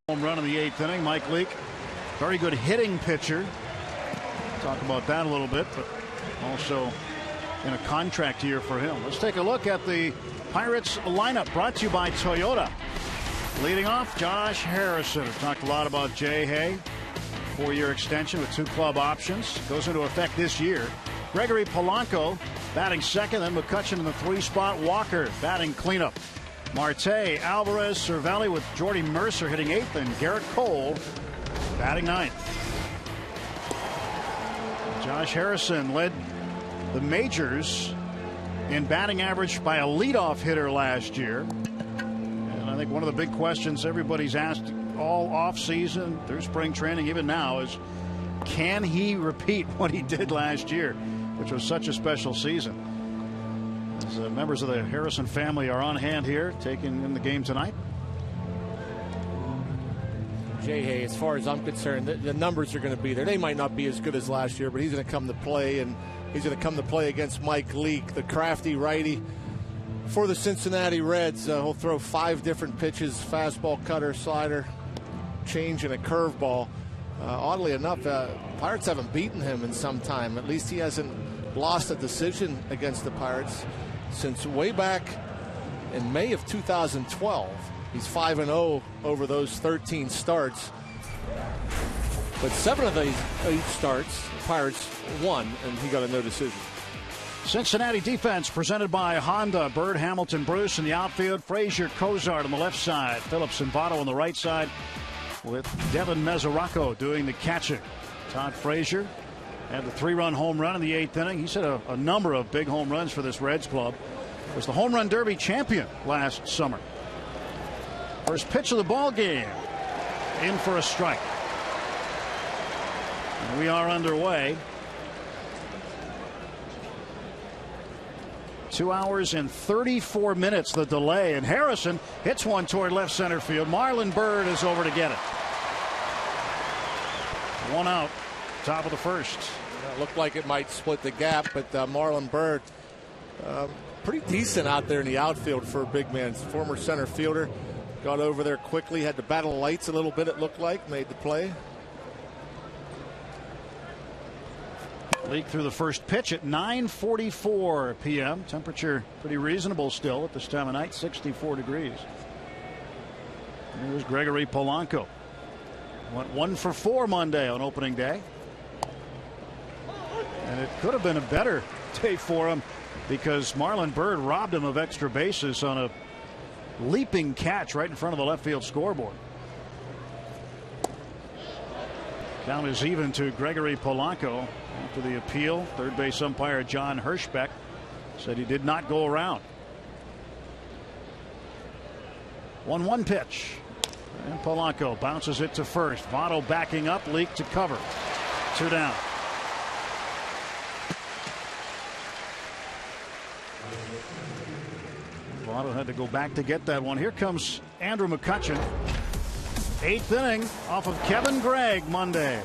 Home run in the 8th inning. Mike Leake, very good hitting pitcher. Talk about that a little bit, but also in a contract year for him. Let's take a look at the Pirates lineup, brought to you by Toyota. Leading off, Josh Harrison. We've talked a lot about Jay Hay. 4-year extension with 2 club options. Goes into effect this year. Gregory Polanco batting second, then McCutchen in the 3 spot. Walker batting cleanup. Marte, Alvarez, Cervelli with Jordy Mercer hitting 8th, and Garrett Cole batting 9th. Josh Harrison led the majors in batting average by a leadoff hitter last year. And I think one of the big questions everybody's asked all offseason, through spring training, even now, is can he repeat what he did last year, which was such a special season. As members of the Harrison family are on hand here, taking in the game tonight. Jay Hay, as far as I'm concerned, the numbers are going to be there. They might not be as good as last year, but he's going to come to play, and he's going to come to play against Mike Leake, the crafty righty for the Cincinnati Reds. He'll throw 5 different pitches: fastball, cutter, slider, change, and a curveball. Oddly enough, Pirates haven't beaten him in some time. At least he hasn't lost a decision against the Pirates since way back in May of 2012. He's 5-0 over those 13 starts. But 7 of these 8 starts, the Pirates won, and he got a no decision. Cincinnati defense presented by Honda. Bird, Hamilton, Bruce in the outfield. Frazier, Cozart on the left side. Phillips and Votto on the right side, with Devin Mesoraco doing the catching. Todd Frazier had the 3-run home run in the 8th inning. He's hit a number of big home runs for this Reds club. Was the home run derby champion last summer. First pitch of the ball game, in for a strike. And we are underway. 2 hours and 34 minutes the delay, and Harrison hits one toward left center field. Marlon Byrd is over to get it. 1 out, top of the first. It looked like it might split the gap, but Marlon Byrd, pretty decent out there in the outfield for a big man. Former center fielder, got over there quickly, had to battle the lights a little bit, it looked like, made the play. Leak through the first pitch at 9:44 p.m. Temperature pretty reasonable still at this time of night, 64 degrees. Here's Gregory Polanco. Went 1 for 4 Monday on opening day. And it could have been a better day for him, because Marlon Byrd robbed him of extra bases on a leaping catch right in front of the left field scoreboard. Count is even to Gregory Polanco after the appeal. Third base umpire John Hirschbeck said he did not go around. 1-1 pitch. And Polanco bounces it to first. Votto backing up, Leak to cover. 2 down. Votto had to go back to get that one. Here comes Andrew McCutchen. 8th inning off of Kevin Gregg Monday.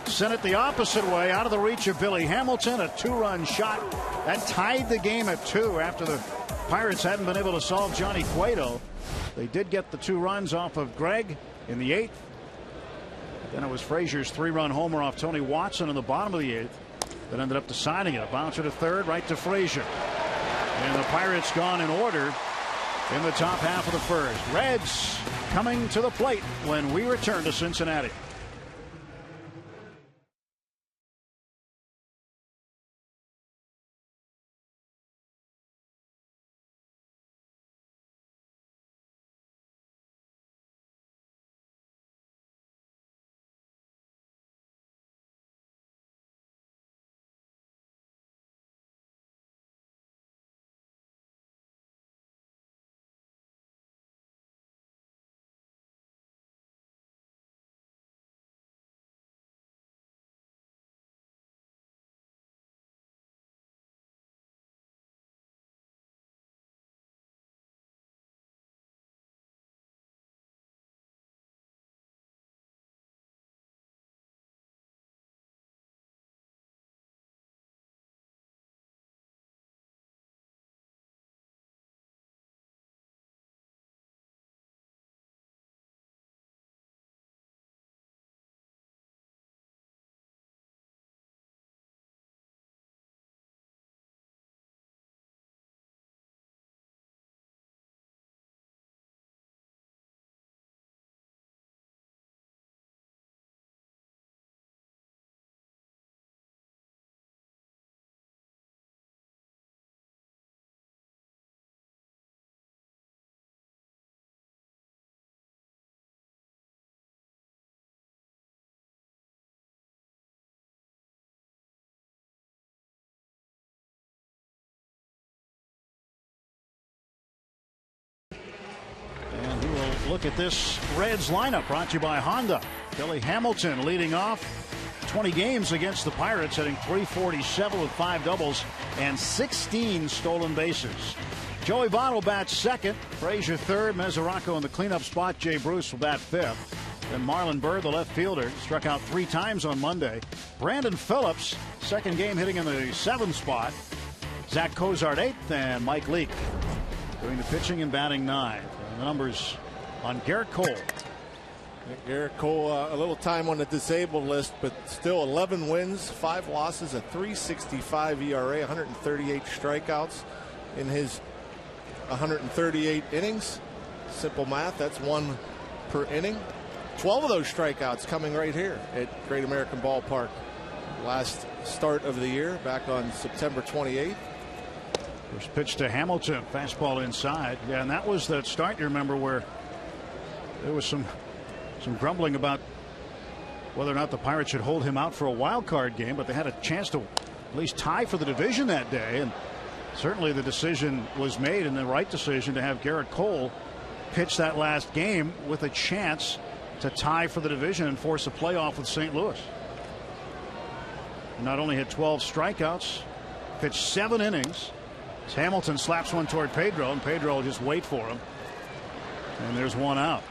Sent it the opposite way, out of the reach of Billy Hamilton. A 2-run shot that tied the game at 2 after the Pirates hadn't been able to solve Johnny Cueto. They did get the 2 runs off of Gregg in the 8th. Then it was Frazier's 3-run homer off Tony Watson in the bottom of the 8th that ended up deciding it. A bouncer to third, right to Frazier. And the Pirates gone in order in the top half of the first. Reds coming to the plate when we return to Cincinnati. look at this Reds lineup brought to you by Honda. Billy Hamilton leading off. 20 games against the Pirates, hitting .347 with 5 doubles and 16 stolen bases. Joey Votto bats second, Frazier third, Mesoraco in the cleanup spot, Jay Bruce will bat fifth. Then Marlon Byrd, the left fielder, struck out 3 times on Monday. Brandon Phillips, second game hitting in the 7th spot. Zach Cozart 8th, and Mike Leake doing the pitching and batting 9. The numbers on Garrett Cole. Garrett Cole, a little time on the disabled list, but still 11 wins, 5 losses, a .365 ERA, 138 strikeouts in his 138 innings. Simple math, that's 1 per inning. 12 of those strikeouts coming right here at Great American Ballpark. Last start of the year, back on September 28th. First pitch to Hamilton, fastball inside. Yeah, and that was the start, you remember, where there was some grumbling about whether or not the Pirates should hold him out for a wild card game, but they had a chance to at least tie for the division that day, and certainly the decision was made, and the right decision, to have Garrett Cole pitch that last game with a chance to tie for the division and force a playoff with St. Louis. Not only had 12 strikeouts, pitched 7 innings. As Hamilton slaps one toward Pedro, and Pedro will just wait for him, and there's 1 out.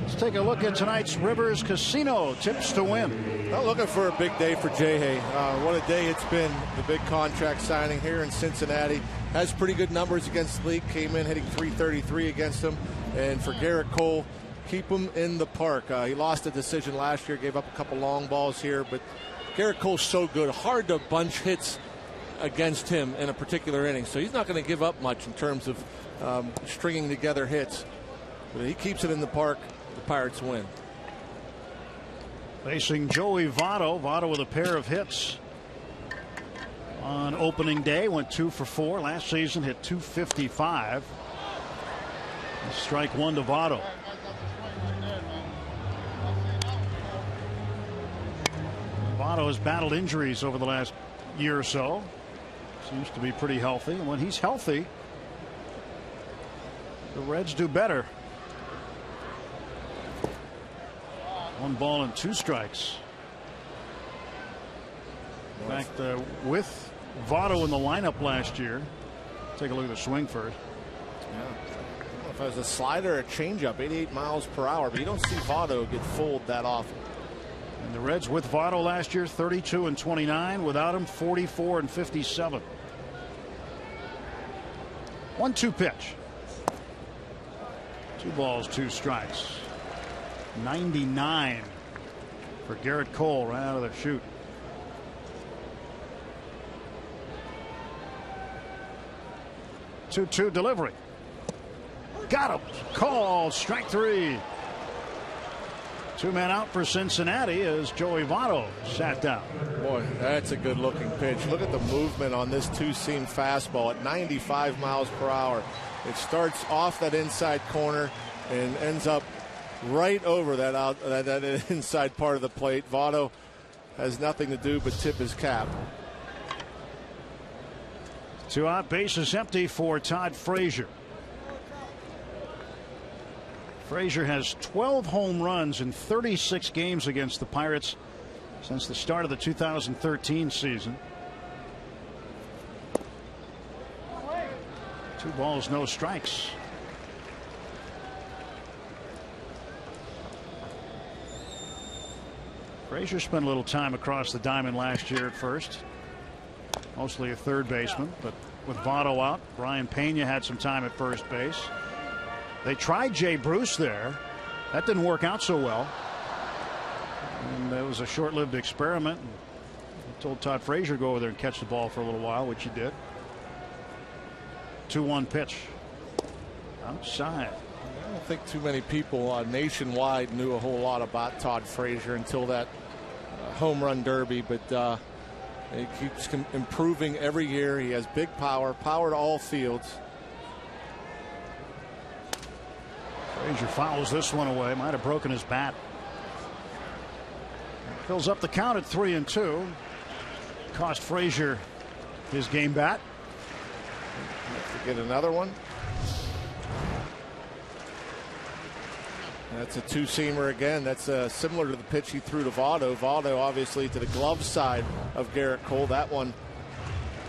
Let's take a look at tonight's Rivers Casino tips to win. Not looking for a big day for Jay. What a day it's been. The big contract signing here in Cincinnati. Has pretty good numbers against the league. Came in hitting .333 against him. And for Garrett Cole, keep him in the park. He lost a decision last year, gave up a couple long balls here, but Garrett Cole's so good. Hard to bunch hits against him in a particular inning. So he's not going to give up much in terms of stringing together hits. But he keeps it in the park. The Pirates win. Facing Joey Votto. Votto with a pair of hits on opening day. Went 2 for 4. Last season hit .255. Strike 1 to Votto. Votto has battled injuries over the last year or so. Seems to be pretty healthy. And when he's healthy, the Reds do better. 1 ball and 2 strikes. In fact, with Votto in the lineup last year, take a look at the swing first. Yeah. I don't know if it was a slider or a changeup, 88 miles per hour, but you don't see Votto get fooled that often. And the Reds with Votto last year, 32 and 29. Without him, 44 and 57. 1-2 pitch. 2 balls, 2 strikes. 99 for Garrett Cole right out of the chute. Two delivery. Got him. Call, strike 3. 2 men out for Cincinnati as Joey Votto sat down. Boy, that's a good looking pitch. Look at the movement on this 2-seam fastball at 95 miles per hour. It starts off that inside corner and ends up right over that inside part of the plate. Votto has nothing to do but tip his cap. 2 out, bases empty for Todd Frazier. Frazier has 12 home runs in 36 games against the Pirates since the start of the 2013 season. 2 balls, no strikes. Frazier spent a little time across the diamond last year at first. Mostly a third baseman, but with Votto out, Brian Pena had some time at first base. They tried Jay Bruce there. That didn't work out so well. And it was a short-lived experiment. I told Todd Frazier to go over there and catch the ball for a little while, which he did. 2-1 pitch. Outside. I don't think too many people nationwide knew a whole lot about Todd Frazier until that home run derby, but he keeps improving every year. He has big power to all fields. Frazier fouls this one away. Might have broken his bat. Fills up the count at 3-2. Cost Frazier his game bat. To get another one. That's a two-seamer again. That's similar to the pitch he threw to Votto. Votto obviously to the glove side of Garrett Cole. That one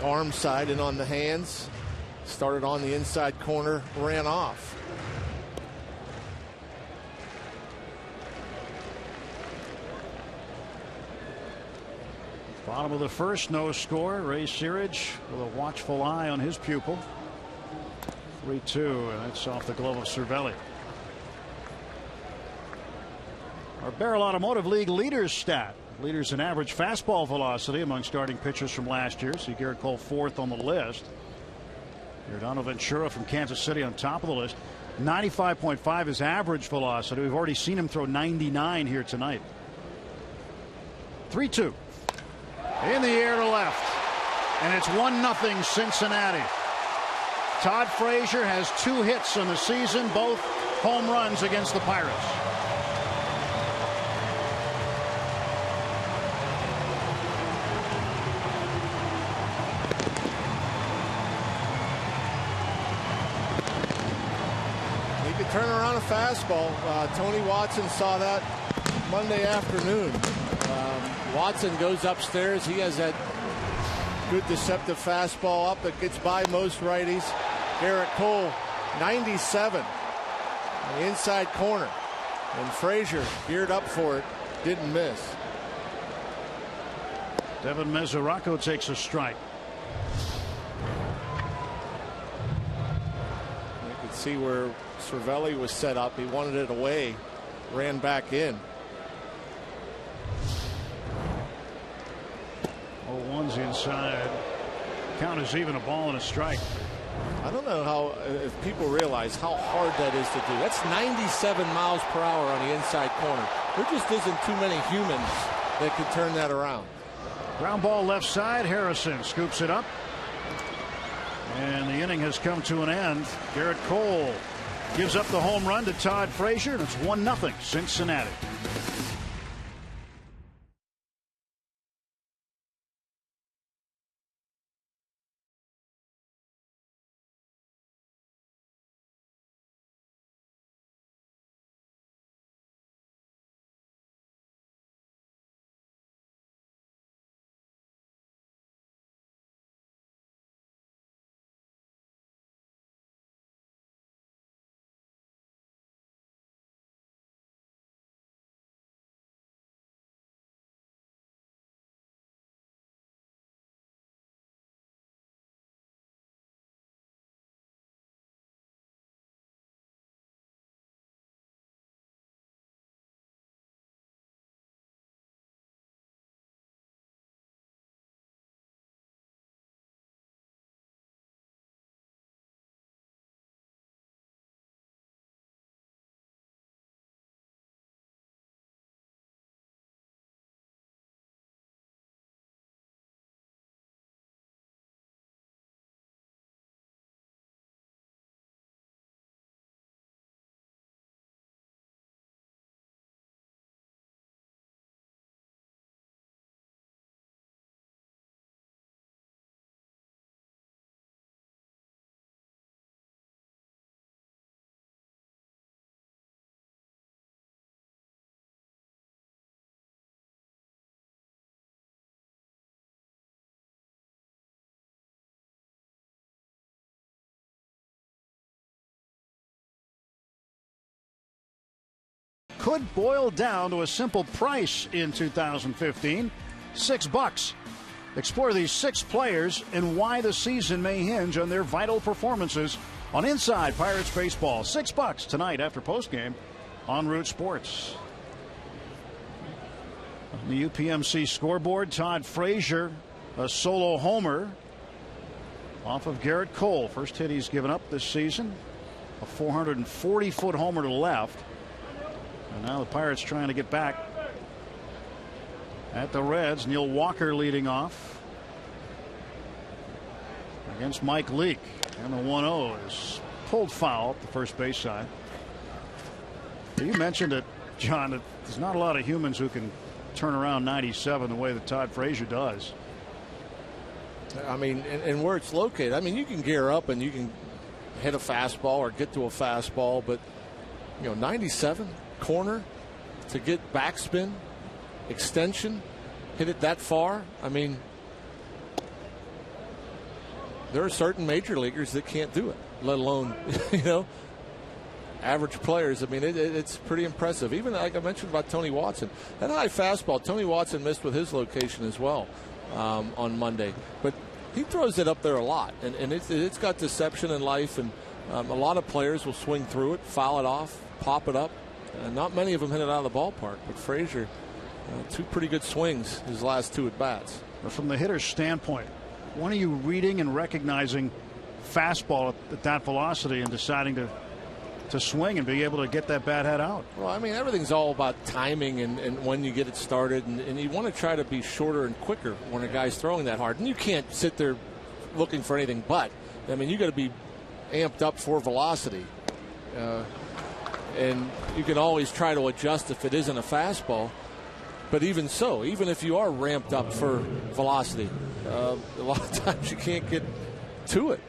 arm side and on the hands. Started on the inside corner, ran off. Bottom of the first, no score. Ray Searage with a watchful eye on his pupil. 3-2, and that's off the glove of Cervelli. Our Barrel Automotive League leaders stat. Leaders in average fastball velocity among starting pitchers from last year. See Garrett Cole fourth on the list. Yordano Ventura from Kansas City on top of the list. 95.5 is average velocity. We've already seen him throw 99 here tonight. 3-2. In the air to left. And it's 1-0 Cincinnati. Todd Frazier has 2 hits in the season, both home runs against the Pirates. Turn around a fastball. Tony Watson saw that Monday afternoon. Watson goes upstairs. He has that good deceptive fastball up that gets by most righties. Garrett Cole, 97 on the inside corner. And Frazier geared up for it. Didn't miss. Devin Mesoraco takes a strike. You can see where Cervelli was set up. He wanted it away, ran back in. 0-1's inside. Count is even, a ball and a strike. I don't know how, if people realize how hard that is to do. That's 97 miles per hour on the inside corner. There just isn't too many humans that could turn that around. Ground ball left side. Harrison scoops it up. And the inning has come to an end. Garrett Cole gives up the home run to Todd Frazier, and it's 1-0 Cincinnati. Could boil down to a simple price in 2015. $6. Explore these 6 players and why the season may hinge on their vital performances on Inside Pirates Baseball. $6 tonight after postgame on Root Sports. On the UPMC scoreboard, Todd Frazier, a solo homer off of Garrett Cole. First hit he's given up this season. A 440-foot homer to left. And now the Pirates trying to get back at the Reds. Neil Walker leading off against Mike Leake. And the 1-0 is pulled foul at the first base side. You mentioned it, John, that there's not a lot of humans who can turn around 97 the way that Todd Frazier does. I mean, and where it's located. I mean, you can gear up and you can hit a fastball or get to a fastball, but 97 corner to get backspin, extension, hit it that far. I mean, there are certain major leaguers that can't do it, let alone average players. I mean, it's pretty impressive. Even like I mentioned about Tony Watson, that high fastball, Tony Watson missed with his location as well on Monday, but he throws it up there a lot, and it's got deception in life, and a lot of players will swing through it, foul it off, pop it up. Not many of them hit it out of the ballpark, but Frazier, 2 pretty good swings his last 2 at bats. But from the hitter's standpoint, when are you reading and recognizing fastball at that velocity and deciding to swing and be able to get that bat head out? Well, I mean, everything's all about timing and when you get it started, and you want to try to be shorter and quicker when a guy's throwing that hard. And you can't sit there looking for anything but. I mean, you got to be amped up for velocity. And you can always try to adjust if it isn't a fastball. But even so, even if you are ramped up for velocity, a lot of times you can't get to it.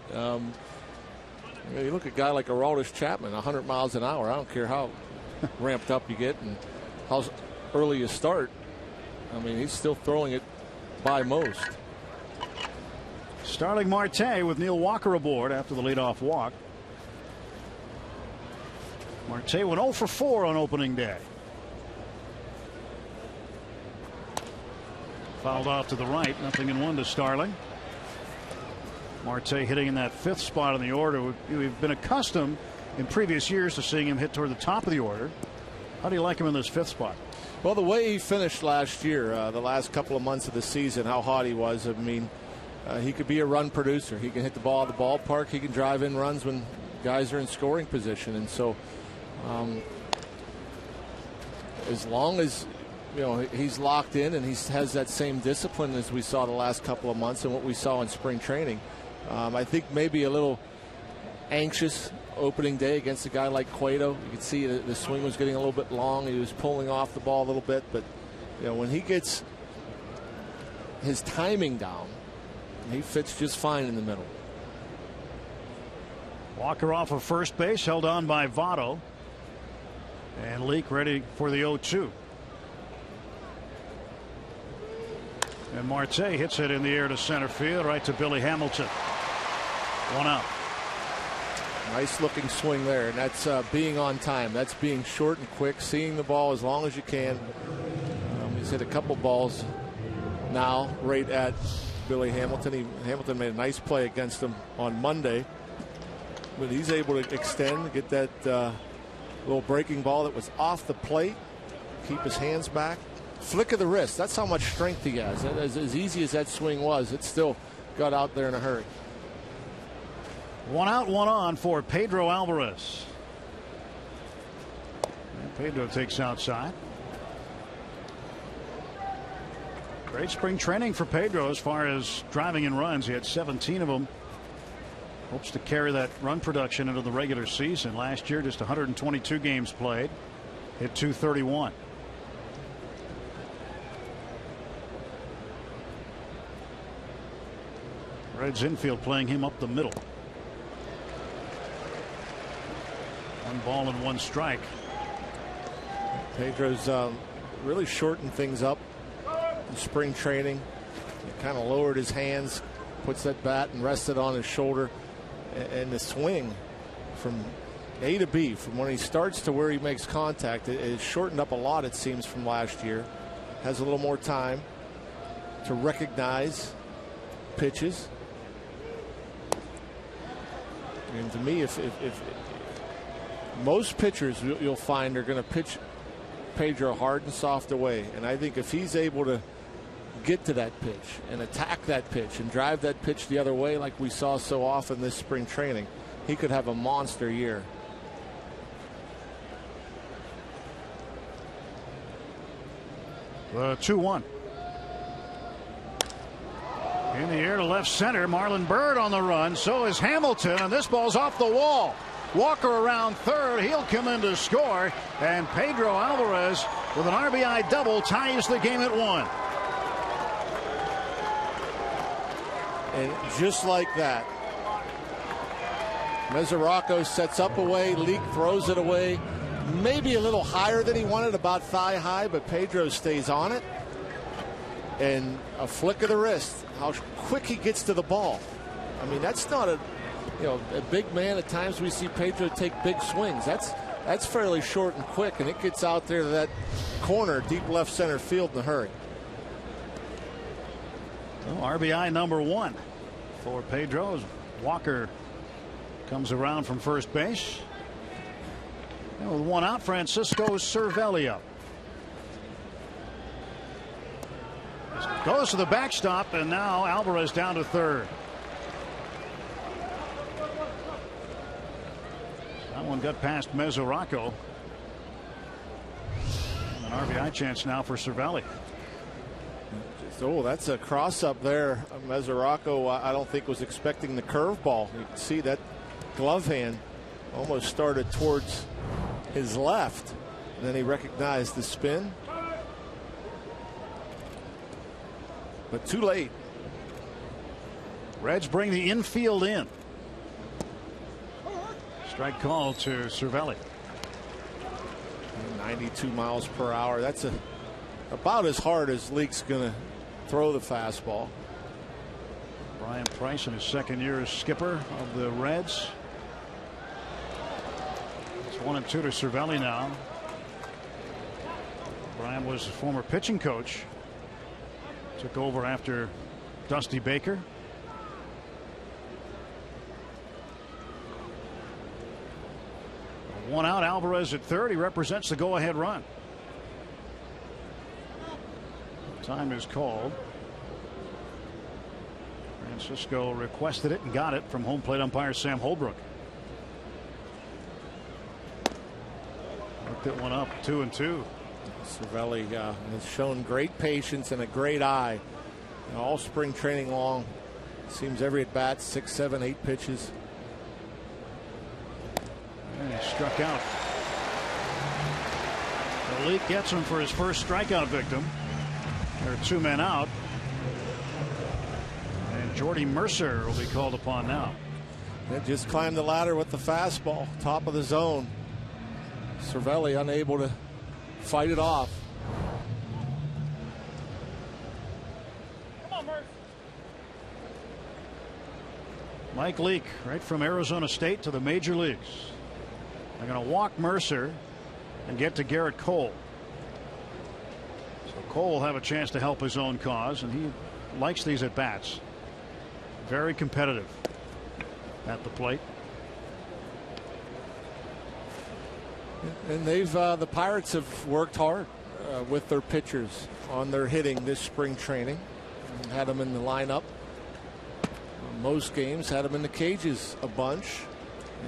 You look at a guy like Aroldis Chapman, 100 miles an hour. I don't care how ramped up you get and how early you start. I mean, he's still throwing it by most. Starling Marte with Neil Walker aboard after the leadoff walk. Marte went 0 for 4 on opening day. Fouled off to the right, 0-1 to Starling. Marte hitting in that 5th spot in the order. We've been accustomed in previous years to seeing him hit toward the top of the order. How do you like him in this 5th spot? Well, the way he finished last year, the last couple of months of the season, how hot he was. I mean, he could be a run producer. He can hit the ball at the ballpark. He can drive in runs when guys are in scoring position. And so as long as he's locked in and he has that same discipline as we saw the last couple of months and what we saw in spring training, I think maybe a little anxious opening day against a guy like Cueto. You could see the swing was getting a little bit long. He was pulling off the ball a little bit, but when he gets his timing down, he fits just fine in the middle. Walker off of first base, held on by Votto. And Leake ready for the 0-2. And Marte hits it in the air to center field, right to Billy Hamilton. 1 out. Nice looking swing there, and that's being on time. That's being short and quick, seeing the ball as long as you can. He's hit a couple balls now right at Billy Hamilton. Hamilton made a nice play against him on Monday, but he's able to extend, get that little breaking ball that was off the plate, keep his hands back. Flick of the wrist. That's how much strength he has. As easy as that swing was, it still got out there in a hurry. 1 out, 1 on for Pedro Alvarez. And Pedro takes outside. Great spring training for Pedro as far as driving in runs. He had 17 of them. Hopes to carry that run production into the regular season. Last year, just 122 games played. Hit .231. Reds infield playing him up the middle. 1 ball and 1 strike. Pedro's really shortened things up in spring training. He kind of lowered his hands, puts that bat and rests it on his shoulder. And the swing from A to B, from when he starts to where he makes contact, is shortened up a lot, it seems, from last year. Has a little more time to recognize pitches. And to me, if most pitchers you'll find are going to pitch Pedro hard and soft away, and I think if he's able to get to that pitch and attack that pitch and drive that pitch the other way like we saw so often this spring training, he could have a monster year. The 2-1. In the air to left center. Marlon Byrd on the run. So is Hamilton, and this ball's off the wall. Walker around third. He'll come in to score, and Pedro Alvarez with an RBI double ties the game at 1. And just like that, Mesoraco sets up away. Leak throws it away. Maybe a little higher than he wanted, about thigh high, but Pedro stays on it. And a flick of the wrist. How quick he gets to the ball. I mean, that's not a big man. At times we see Pedro take big swings. That's fairly short and quick, and it gets out there to that corner, deep left center field in a hurry. Well, RBI number 1 for Pedro as Walker comes around from first base. And with 1 out, Francisco Cervelli up. Goes to the backstop, and now Alvarez down to third. That one got past Mesoraco. An RBI chance now for Cervelli. Oh, that's a cross up there. Mesoraco, I don't think was expecting the curveball. You can see that glove hand almost started towards his left. And then he recognized the spin. But too late. Reds bring the infield in. Strike call to Cervelli. 92 miles per hour. That's about as hard as Leak's going to throw the fastball. Brian Price in his second year as skipper of the Reds. It's 1-2 to Cervelli now. Brian was a former pitching coach. Took over after Dusty Baker. One out, Alvarez at third. He represents the go-ahead run. Time is called. Francisco requested it and got it from home plate umpire Sam Holbrook. Looked that one up, 2-2. Cervelli has shown great patience and a great eye all spring training long. Seems every at bat, 6, 7, 8 pitches. And he struck out. The Leak gets him for his first strikeout victim. There are 2 men out. And Jordy Mercer will be called upon now. They just climbed the ladder with the fastball, top of the zone. Cervelli unable to fight it off. Mike Leake, right from Arizona State to the major leagues. They're going to walk Mercer and get to Garrett Cole. So Cole will have a chance to help his own cause, and he likes these at bats. Very competitive at the plate. And the Pirates have worked hard with their pitchers on their hitting this spring training. Had them in the lineup most games, had them in the cages a bunch.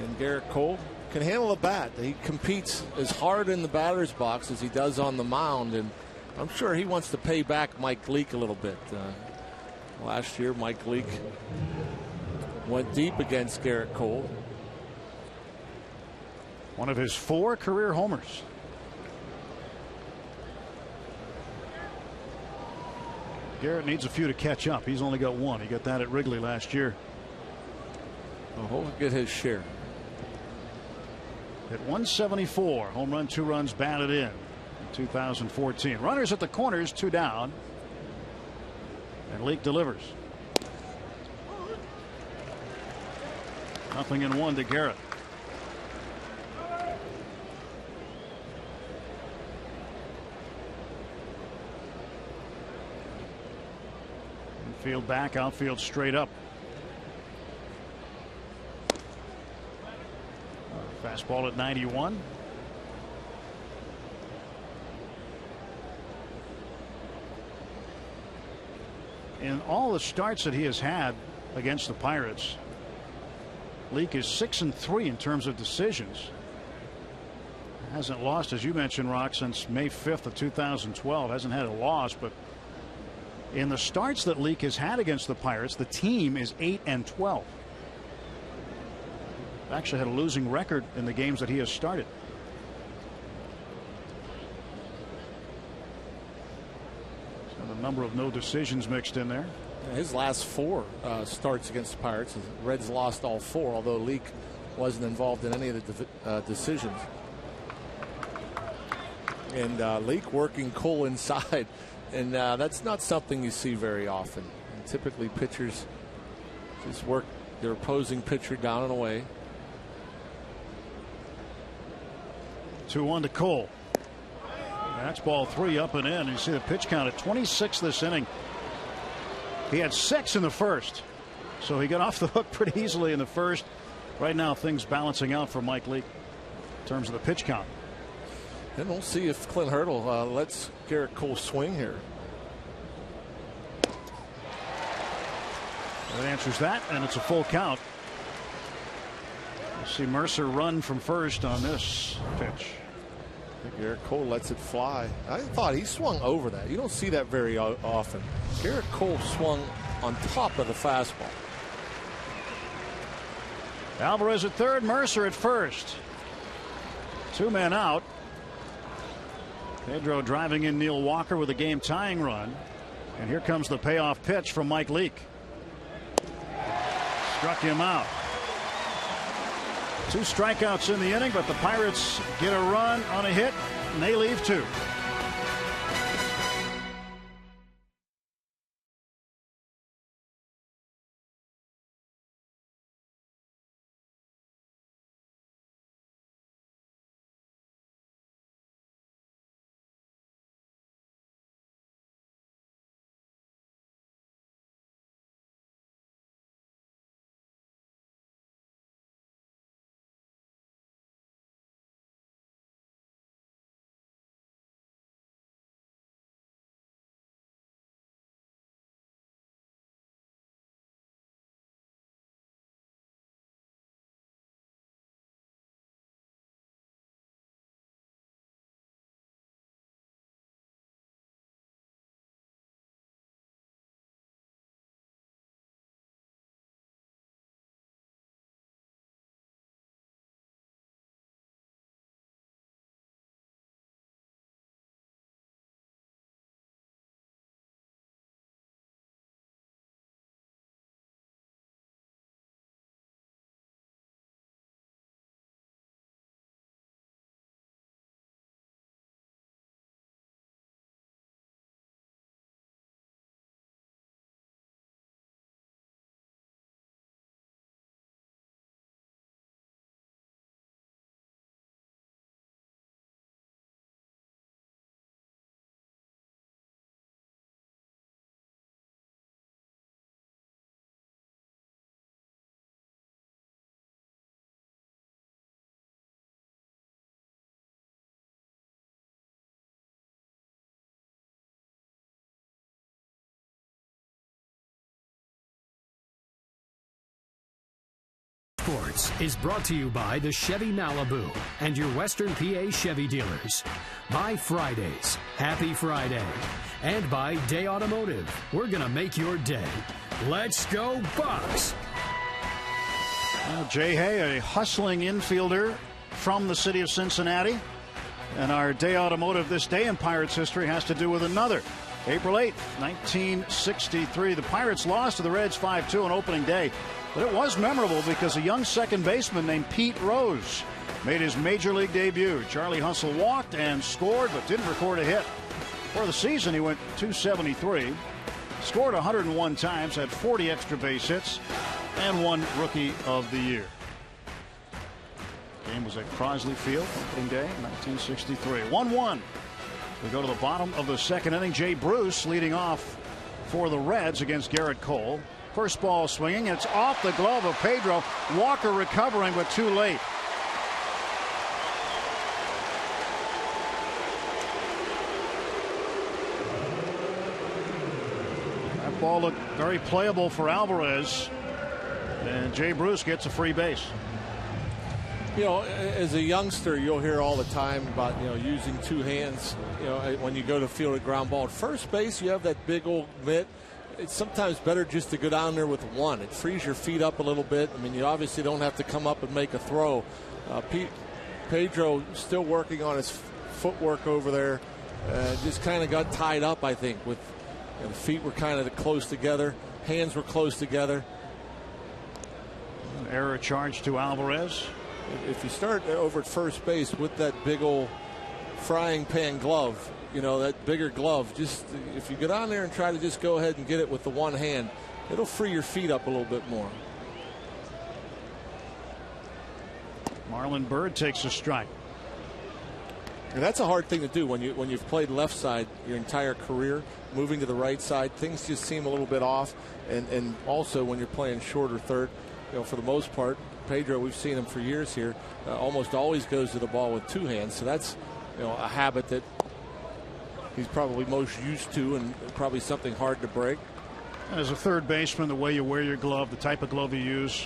And Garrett Cole can handle a bat. He competes as hard in the batter's box as he does on the mound, and I'm sure he wants to pay back Mike Leake a little bit. Last year, Mike Leake went deep against Garrett Cole. One of his 4 career homers. Garrett needs a few to catch up. He's only got 1. He got that at Wrigley last year. Well, he'll get his share. At 174, home run, 2 runs batted in 2014. Runners at the corners, 2 down. And Leake delivers. 0-1 to Garrett. Infield back, outfield straight up. Fastball at 91. In all the starts that he has had against the Pirates, Leake is 6-3 in terms of decisions. Hasn't lost, as you mentioned, Rock, since May 5th of 2012. Hasn't had a loss, but in the starts that Leake has had against the Pirates, the team is 8-12. Actually had a losing record in the games that he has started. So a number of no decisions mixed in there. his last 4 starts against the Pirates. The Reds lost all 4, although Leake wasn't involved in any of the decisions. And Leake working Cole inside, and that's not something you see very often. And typically pitchers just work their opposing pitcher down and away. 2-1 to Cole. That's ball 3 up and in. You see the pitch count at 26 this inning. He had 6 in the first, so he got off the hook pretty easily in the first. Right now things balancing out for Mike Leake in terms of the pitch count. And we'll see if Clint Hurdle lets Garrett Cole swing here. That answers that, and it's a full count. You see Mercer run from first on this pitch. I think Garrett Cole lets it fly. I thought he swung over that. You don't see that very often. Garrett Cole swung on top of the fastball. Alvarez at third, Mercer at first. 2 men out. Pedro driving in Neil Walker with a game tying run. And here comes the payoff pitch from Mike Leake. Struck him out. 2 strikeouts in the inning, but the Pirates get a run on a hit, and they leave 2. Sports is brought to you by the Chevy Malibu and your Western PA Chevy dealers. By Fridays, Happy Friday. And by Day Automotive. We're going to make your day. Let's go Bucks! Well, Jay Hay, a hustling infielder from the city of Cincinnati. And our Day Automotive this day in Pirates history has to do with another. April 8th, 1963. The Pirates lost to the Reds 5-2 on opening day. But it was memorable because a young second baseman named Pete Rose made his major league debut. Charlie Hustle walked and scored but didn't record a hit. For the season, he went .273, scored 101 times, had 40 extra base hits, and won Rookie of the Year. Game was at Crosley Field, opening day, 1963. 1-1. We go to the bottom of the second inning. Jay Bruce leading off for the Reds against Garrett Cole. First ball swinging. It's off the glove of Pedro. Walker recovering, but too late. That ball looked very playable for Alvarez. And Jay Bruce gets a free base. You know, as a youngster, you'll hear all the time about, using 2 hands, when you go to field a ground ball. At first base, you have that big old mitt. It's sometimes better just to go down there with 1. It frees your feet up a little bit. I mean, you obviously don't have to come up and make a throw. Pedro still working on his footwork over there. Just kind of got tied up, I think, with the feet were kind of close together. hands were close together. An error charge to Alvarez. If you start over at first base with that big old frying pan glove, you know, that bigger glove, just if you get on there and try to just go ahead and get it with the one hand, it'll free your feet up a little bit more. Marlon Byrd takes a strike. And that's a hard thing to do when you've played left side your entire career. Moving to the right side, things just seem a little bit off. And also when you're playing short or third, you know, for the most part, Pedro, we've seen him for years here, almost always goes to the ball with two hands. So that's, you know, a habit that he's probably most used to, and probably something hard to break. As a third baseman, the way you wear your glove, the type of glove you use,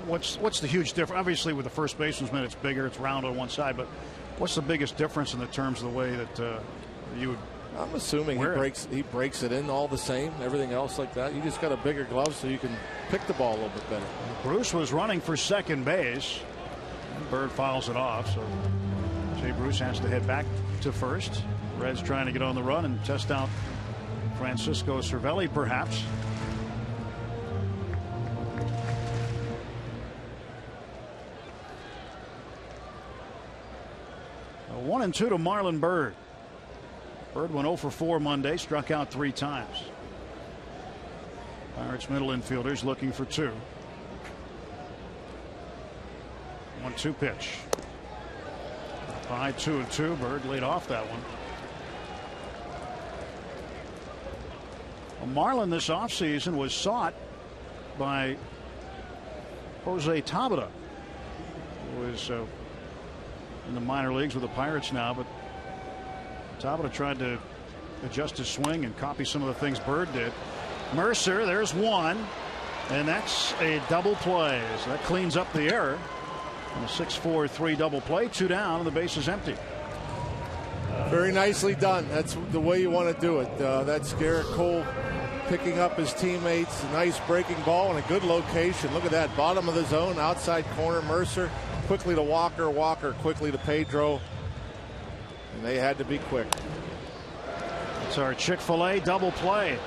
what's the huge difference? Obviously, with the first baseman, it's bigger, it's round on one side, but what's the biggest difference in the terms of the way that you would? I'm assuming he breaks it in all the same. Everything else like that, you just got a bigger glove so you can pick the ball a little bit better. Bruce was running for second base. Bird fouls it off, so Jay Bruce has to head back to first. Reds trying to get on the run and test out Francisco Cervelli, perhaps. A 1-2 to Marlon Byrd. Byrd went 0 for 4 Monday, struck out 3 times. Pirates middle infielders looking for 2. 1-2 pitch. High 2-2. Byrd laid off that one. Marlon this offseason was sought by Jose Tabata, who is in the minor leagues with the Pirates now, but Tabata tried to adjust his swing and copy some of the things Byrd did. Mercer, there's one, and that's a double play. So that cleans up the error. And a 6-4-3 double play, 2 down, and the base is empty. Very nicely done. That's the way you want to do it. That's Garrett Cole picking up his teammates. A nice breaking ball in a good location. Look at that. Bottom of the zone, outside corner. Mercer quickly to Walker. Walker quickly to Pedro. And they had to be quick. It's our Chick-fil-A double play.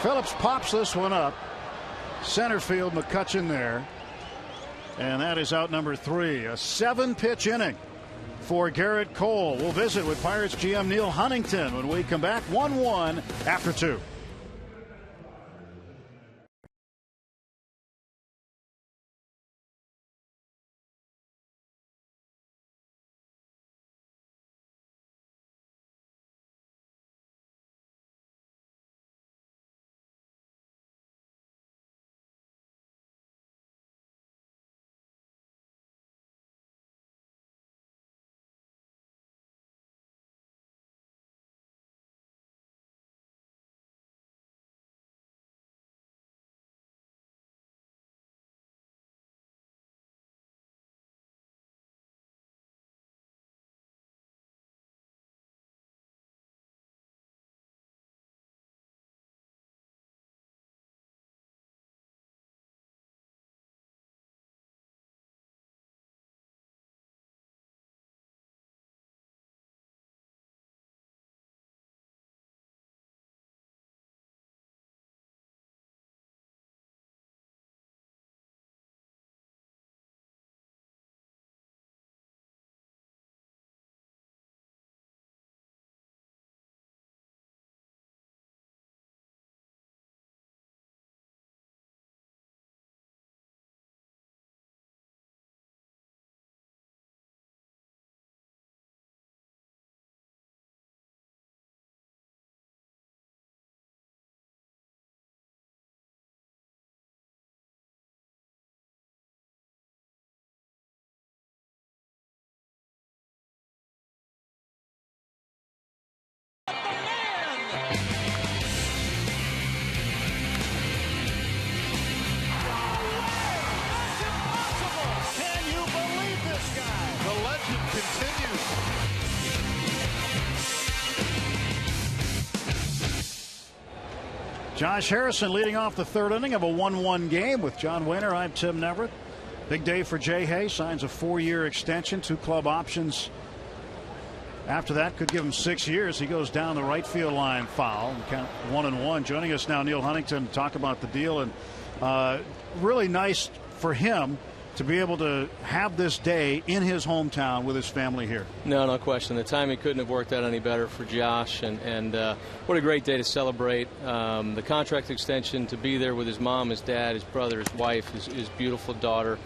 Phillips pops this one up. Center field, McCutchen there. And that is out number 3. A 7-pitch inning for Garrett Cole. We'll visit with Pirates GM Neil Huntington when we come back. 1-1 after 2. Josh Harrison leading off the 3rd inning of a 1-1 game with John Wehner. I'm Tim Neverett. Big day for Jay Hay. Signs a 4-year extension, 2 club options. After that, could give him 6 years. He goes down the right field line foul. Count 1-1. Joining us now, Neil Huntington, to talk about the deal. And really nice for him to be able to have this day in his hometown with his family here. No question. The timing couldn't have worked out any better for Josh. And what a great day to celebrate. The contract extension, to be there with his mom, his dad, his brother, his wife, his beautiful daughter.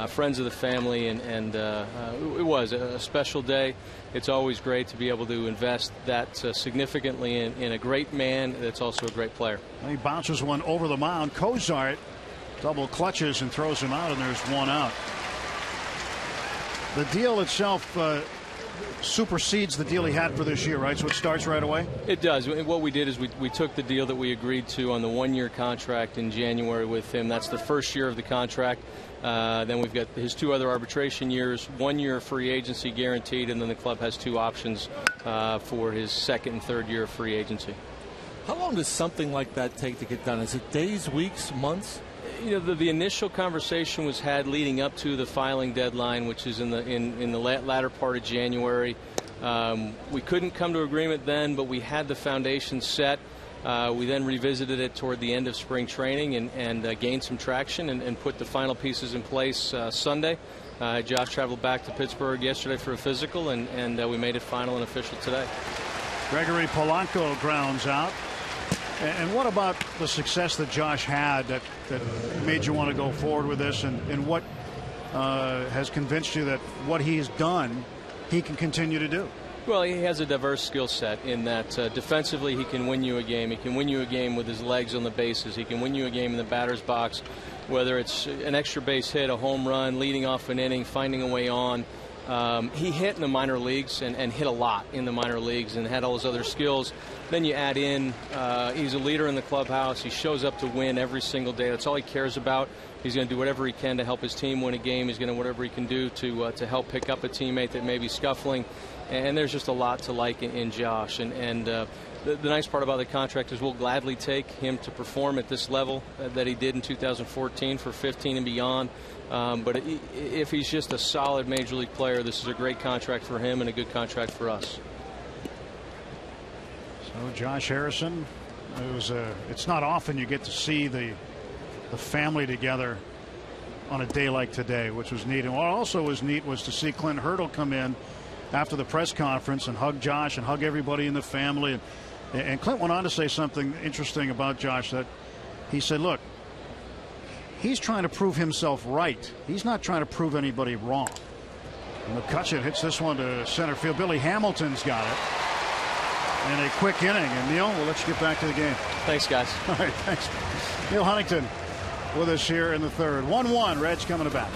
Friends of the family, and it was a special day. It's always great to be able to invest that significantly in a great man that's also a great player. He bounces one over the mound. Cozart double clutches and throws him out, and there's 1 out. The deal itself supersedes the deal he had for this year, right? So it starts right away? It does. What we did is we took the deal that we agreed to on the 1-year contract in January with him. That's the first year of the contract. Then we've got his 2 other arbitration years, 1 year free agency guaranteed, and then the club has 2 options for his 2nd and 3rd year of free agency. How long does something like that take to get done? Is it days, weeks, months? You know, the initial conversation was had leading up to the filing deadline, which is in the latter part of January. We couldn't come to agreement then, but we had the foundation set. We then revisited it toward the end of spring training and gained some traction and put the final pieces in place Sunday. Josh traveled back to Pittsburgh yesterday for a physical, and we made it final and official today. Gregory Polanco grounds out. And what about the success that Josh had that made you want to go forward with this, and what has convinced you that what he's done he can continue to do? Well, he has a diverse skill set in that defensively he can win you a game. He can win you a game with his legs on the bases. He can win you a game in the batter's box, whether it's an extra base hit, a home run, leading off an inning, finding a way on. He hit in the minor leagues and hit a lot in the minor leagues and had all his other skills. Then you add in he's a leader in the clubhouse. He shows up to win every single day. That's all he cares about. He's going to do whatever he can to help his team win a game. He's going to do whatever he can do to help pick up a teammate that may be scuffling. And there's just a lot to like in Josh. And the nice part about the contract is we'll gladly take him to perform at this level that he did in 2014 for 15 and beyond. But if he's just a solid major league player, this is a great contract for him and a good contract for us. So Josh Harrison, it's not often you get to see the family together on a day like today, which was neat. And what also was neat was to see Clint Hurdle come in after the press conference and hug Josh and hug everybody in the family. And Clint went on to say something interesting about Josh, that he said, look, he's trying to prove himself right. He's not trying to prove anybody wrong. And McCutcheon hits this one to center field. Billy Hamilton's got it. And a quick inning. And Neil, we'll let you get back to the game. Thanks, guys. All right, thanks. Neil Huntington with us here in the 3rd. 1-1. Reds coming to bat.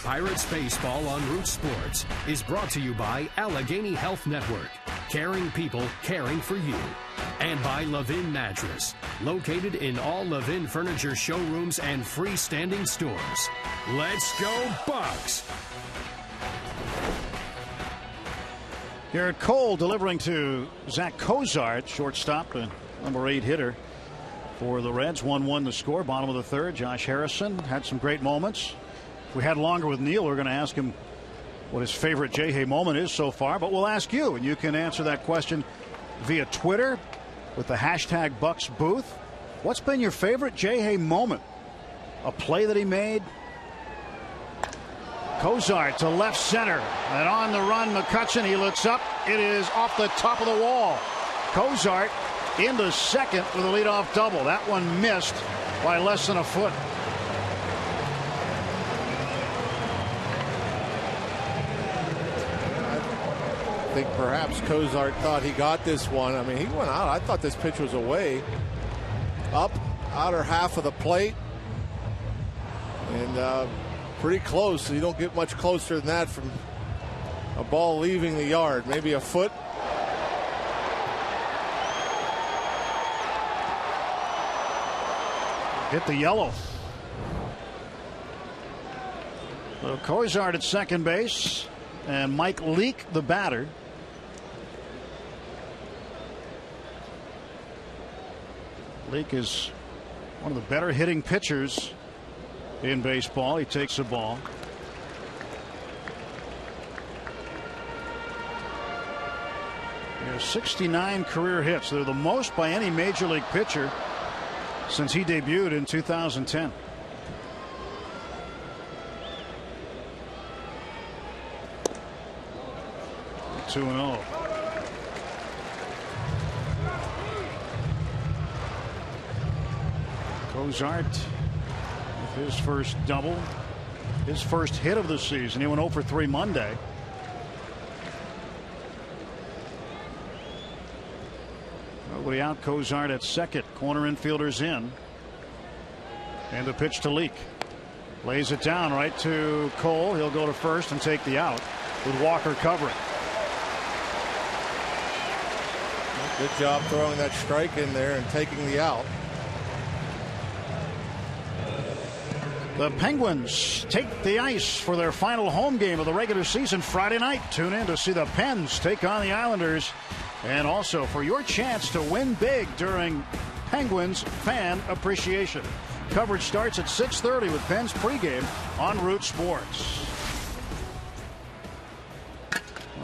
Pirates Baseball on Root Sports is brought to you by Allegheny Health Network. Caring people, caring for you. And by Levin Mattress, located in all Levin Furniture showrooms and freestanding stores. Let's go Bucks! Garrett Cole delivering to Zach Cozart, shortstop, the number 8 hitter for the Reds. 1-1 the score, bottom of the third. Josh Harrison had some great moments. If we had longer with Neil, we're going to ask him what his favorite J-Hay moment is so far, but we'll ask you, and you can answer that question via Twitter with the hashtag BucksBooth. What's been your favorite J-Hay moment? A play that he made? Cozart to left center, and on the run, McCutchen. He looks up. It is off the top of the wall. Cozart into second with a leadoff double. That one missed by less than a foot. I think perhaps Cozart thought he got this one. I mean, he went out. I thought this pitch was away. Up, outer half of the plate. And pretty close. You don't get much closer than that from a ball leaving the yard. Maybe a foot. Hit the yellow. So Cozart at second base, and Mike Leake the batter. Leake is one of the better hitting pitchers in baseball. He takes the ball. He has 69 career hits. They're the most by any major league pitcher since he debuted in 2010. Two and 0. Cozart with his first double, his first hit of the season. He went 0 for 3 Monday. Nobody out. Cozart at second. Corner infielders in. And the pitch to Leake. Lays it down right to Cole. He'll go to first and take the out with Walker covering. Good job throwing that strike in there and taking the out. The Penguins take the ice for their final home game of the regular season Friday night. Tune in to see the Pens take on the Islanders, and also for your chance to win big during Penguins Fan Appreciation. Coverage starts at 6:30 with Pens pregame on Root Sports.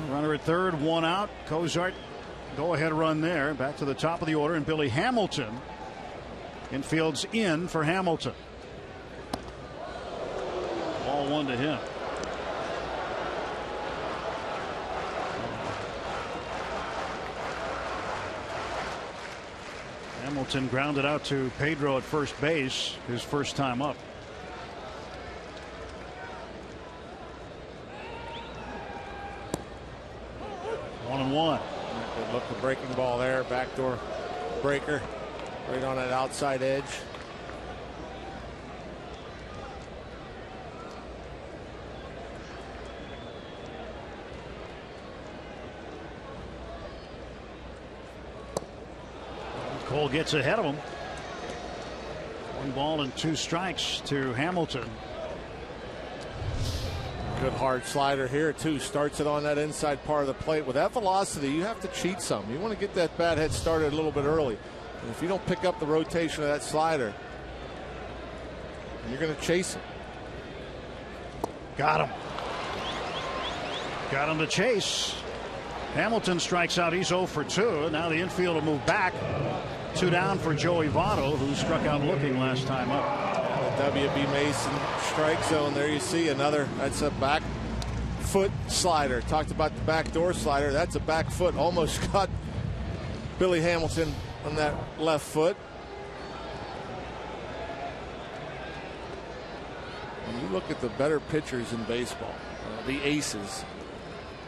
Runner at third, one out. Cozart, go-ahead run there. Back to the top of the order, and Billy Hamilton infields in for Hamilton. Ball one to him. Hamilton grounded out to Pedro at first base, his first time up. One and one. Good look, the breaking ball there, backdoor breaker, right on that outside edge. Cole gets ahead of him. 1 ball and 2 strikes to Hamilton. Good hard slider here too. Starts it on that inside part of the plate. With that velocity, you have to cheat some. You want to get that bat head started a little bit early. And if you don't pick up the rotation of that slider, you're going to chase him. Got him. Got him to chase. Hamilton strikes out. He's 0 for 2. Now the infield will move back. 2 down for Joey Votto, who struck out looking last time up. The W.B. Mason strike zone. There you see another. That's a back foot slider. Talked about the backdoor slider. That's a back foot. Almost got Billy Hamilton on that left foot. When you look at the better pitchers in baseball, the aces,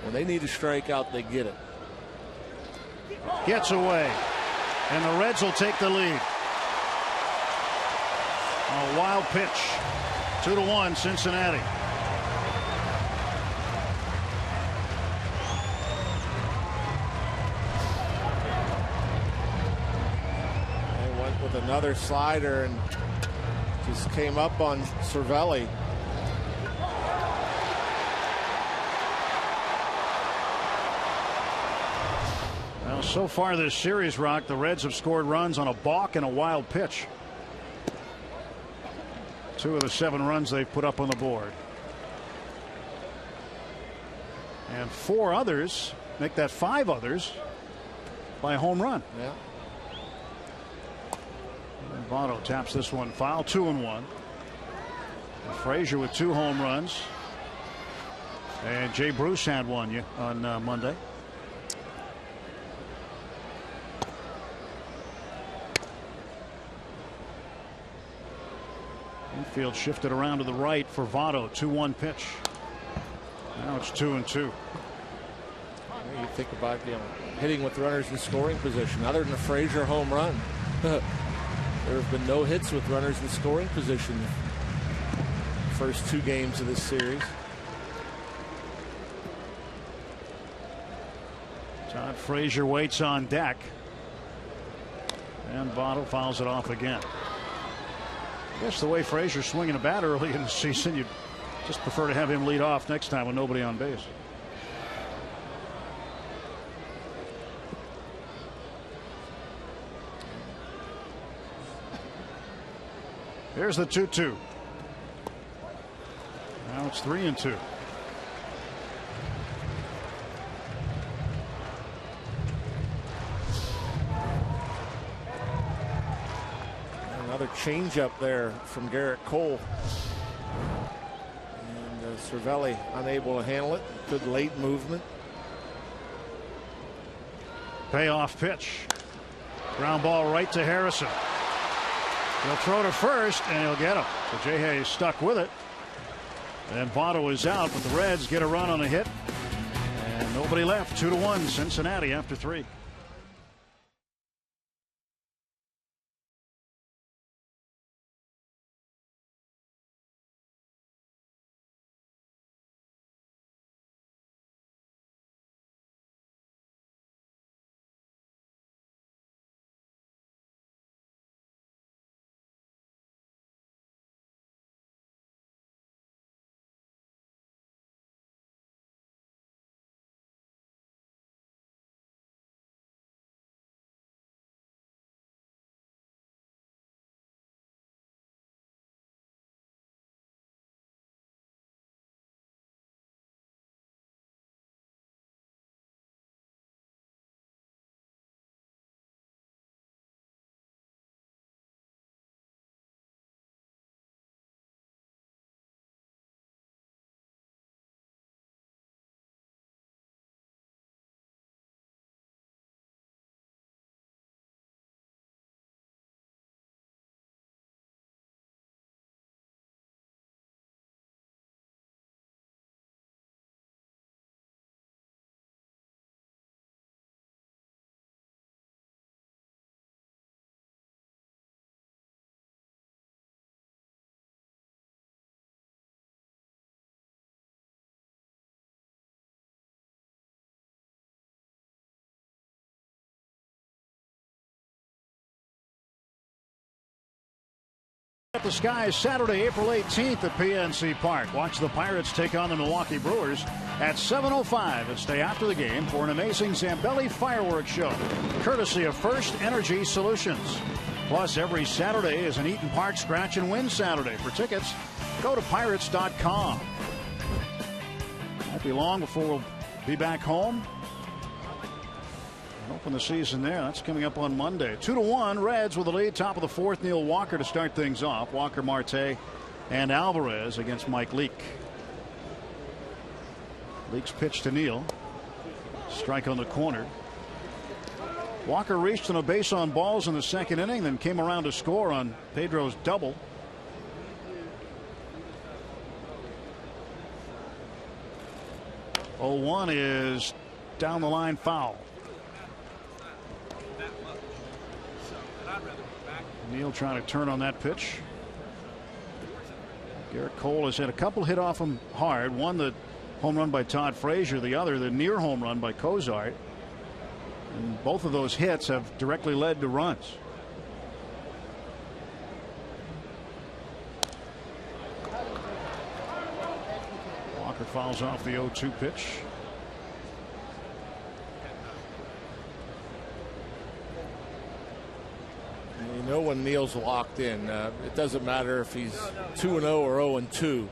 when they need to strike out, they get it. Gets away. And the Reds will take the lead. A wild pitch. 2-1 Cincinnati. another slider and just came up on Cervelli. Well, so far this series, Rock, the Reds have scored runs on a balk and a wild pitch. 2 of the 7 runs they've put up on the board. And 4 others, make that 5 others, by a home run. Yeah. And Votto taps this one foul, 2-1. Frazier with 2 home runs. And Jay Bruce had one on Monday. Infield shifted around to the right for Votto. 2-1 pitch. Now it's 2-2. You think about hitting with runners in scoring position. Other than a Frazier home run, there have been no hits with runners in scoring position the first 2 games of this series. Todd Frazier waits on deck, and Votto fouls it off again. I guess the way Frazier's swinging a bat early in the season, you'd just prefer to have him lead off next time with nobody on base. Here's the 2-2. Now it's 3-2. Another changeup there from Garrett Cole. And Cervelli unable to handle it. Good late movement. Payoff pitch. Ground ball right to Harrison. He'll throw to first and he'll get him. So Jay Hayes stuck with it. And Votto is out, but the Reds get a run on a hit. And nobody left. 2-1 Cincinnati after 3. The Skies Saturday, April 18th at PNC Park. Watch the Pirates take on the Milwaukee Brewers at 7:05 and stay after the game for an amazing Zambelli fireworks show, courtesy of First Energy Solutions. Plus, every Saturday is an Eaton Park Scratch and Win Saturday. For tickets, go to Pirates.com. Won't be long before we'll be back home. Open the season there. That's coming up on Monday. 2-1 Reds with the lead. Top of the 4th. Neil Walker to start things off. Walker, Marte, and Alvarez against Mike Leake. Leake's pitch to Neil. Strike on the corner. Walker reached on a base on balls in the 2nd inning, then came around to score on Pedro's double. Oh, 1 is down the line, foul. Neil trying to turn on that pitch. Garrett Cole has had a couple hit off him hard. One, the home run by Todd Frazier. The other, the near home run by Cozart. And both of those hits have directly led to runs. Walker fouls off the 0-2 pitch. You know when Neal's locked in, it doesn't matter if he's 2-0 or 0-2.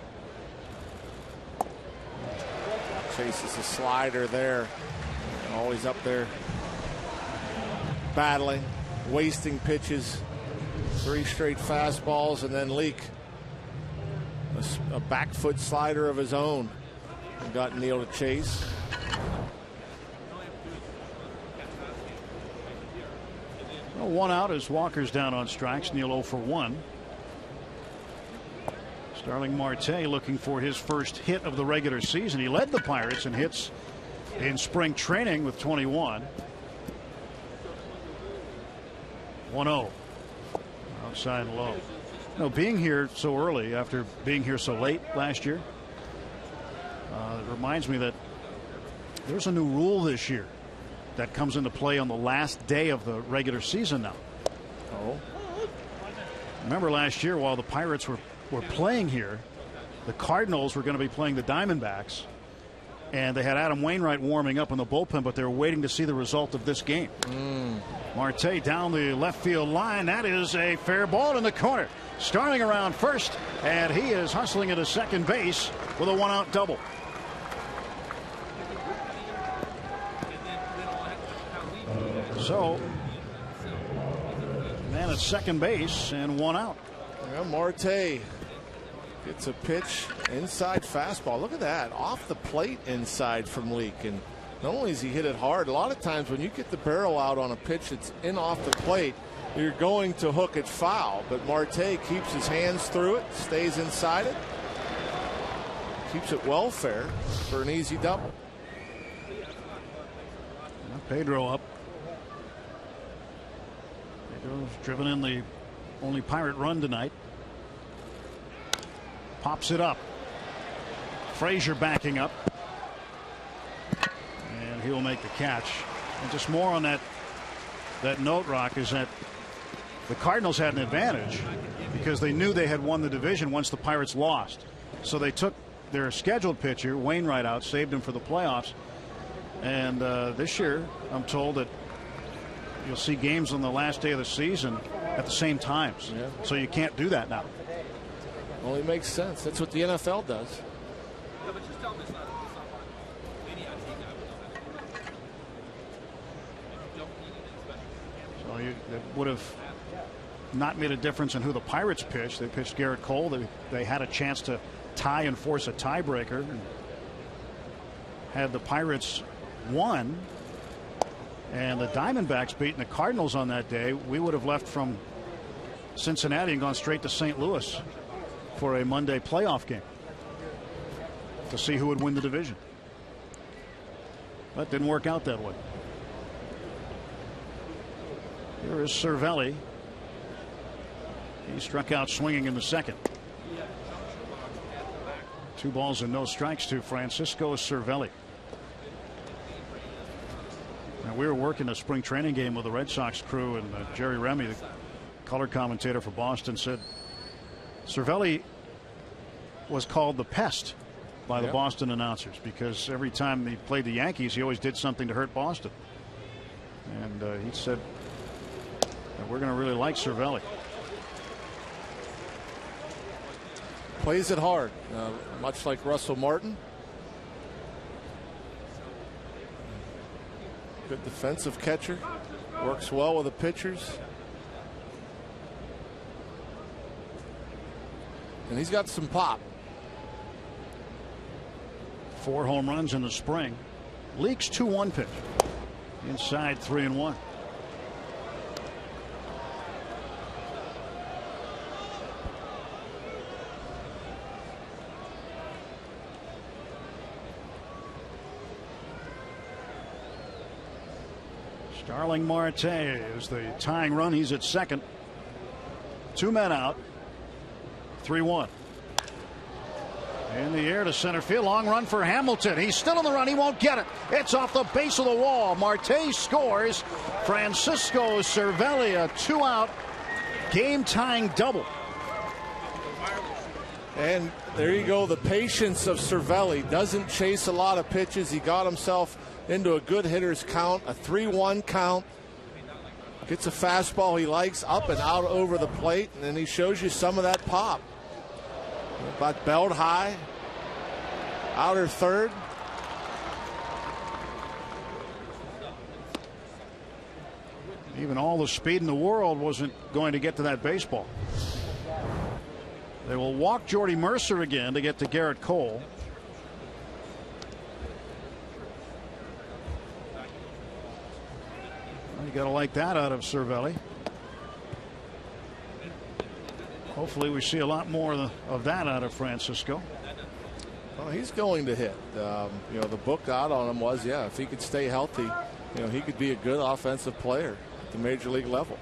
Chases a slider there, always up there battling, wasting pitches, 3 straight fastballs, and then Leake a back foot slider of his own and got Neal to chase. Well, 1 out as Walker's down on strikes. Neal 0 for 1. Starling Marte looking for his first hit of the regular season. He led the Pirates in hits in spring training with 21. 1-0. Outside low. No, being here so early after being here so late last year, it reminds me that there's a new rule this year that comes into play on the last day of the regular season now. Oh. Remember last year while the Pirates were playing here, the Cardinals were going to be playing the Diamondbacks, and they had Adam Wainwright warming up in the bullpen, but they were waiting to see the result of this game. Marte down the left field line. That is a fair ball in the corner. Starting around first, and he is hustling into second base with a 1-out double. So, man at second base and 1 out. Yeah, Marte gets a pitch inside fastball. Look at that, off the plate inside from Leake. And not only does he hit it hard, a lot of times when you get the barrel out on a pitch that's in off the plate, you're going to hook it foul. But Marte keeps his hands through it, stays inside it, keeps it well fair for an easy double. Pedro up. Pedro's driven in the only Pirate run tonight. Pops it up. Frazier backing up. And he'll make the catch. And just more on that note, Rock, is that the Cardinals had an advantage because they knew they had won the division once the Pirates lost. So they took their scheduled pitcher, Wainwright, out, saved him for the playoffs. And this year, I'm told that you'll see games on the last day of the season at the same times. Yeah. So you can't do that now. Well, it makes sense. That's what the NFL does. So it would have not made a difference in who the Pirates pitched. They pitched Garrett Cole. They had a chance to tie and force a tiebreaker. And had the Pirates won and the Diamondbacks beaten the Cardinals on that day, we would have left from Cincinnati and gone straight to St. Louis for a Monday playoff game to see who would win the division. But didn't work out that way. Here is Cervelli. He struck out swinging in the second. 2 balls and no strikes to Francisco Cervelli. Now, we were working a spring training game with the Red Sox crew, and Jerry Remy, the color commentator for Boston, said Cervelli was called the pest by the Boston announcers because every time he played the Yankees, he always did something to hurt Boston. And he said that we're going to really like Cervelli. Plays it hard, much like Russell Martin. Good defensive catcher. Works well with the pitchers. And he's got some pop. 4 home runs in the spring. Leaks 2-1 pitch. Inside 3-1. Starling Marte is the tying run. He's at second. 2 men out. 3-1. In the air to center field. Long run for Hamilton. He's still on the run. He won't get it. It's off the base of the wall. Marte scores. Francisco Cervelli, a 2-out game tying double. And there you go, the patience of Cervelli. Doesn't chase a lot of pitches. He got himself into a good hitter's count, a 3-1 count. Gets a fastball he likes up and out over the plate, and then he shows you some of that pop. About belled high, outer third. Even all the speed in the world wasn't going to get to that baseball. They will walk Jordy Mercer again to get to Garrett Cole. Well, you got to like that out of Cervelli. Hopefully we see a lot more of that out of Francisco. Well, he's going to hit. You know, the book out on him was, yeah, if he could stay healthy, you know, he could be a good offensive player at the major league level.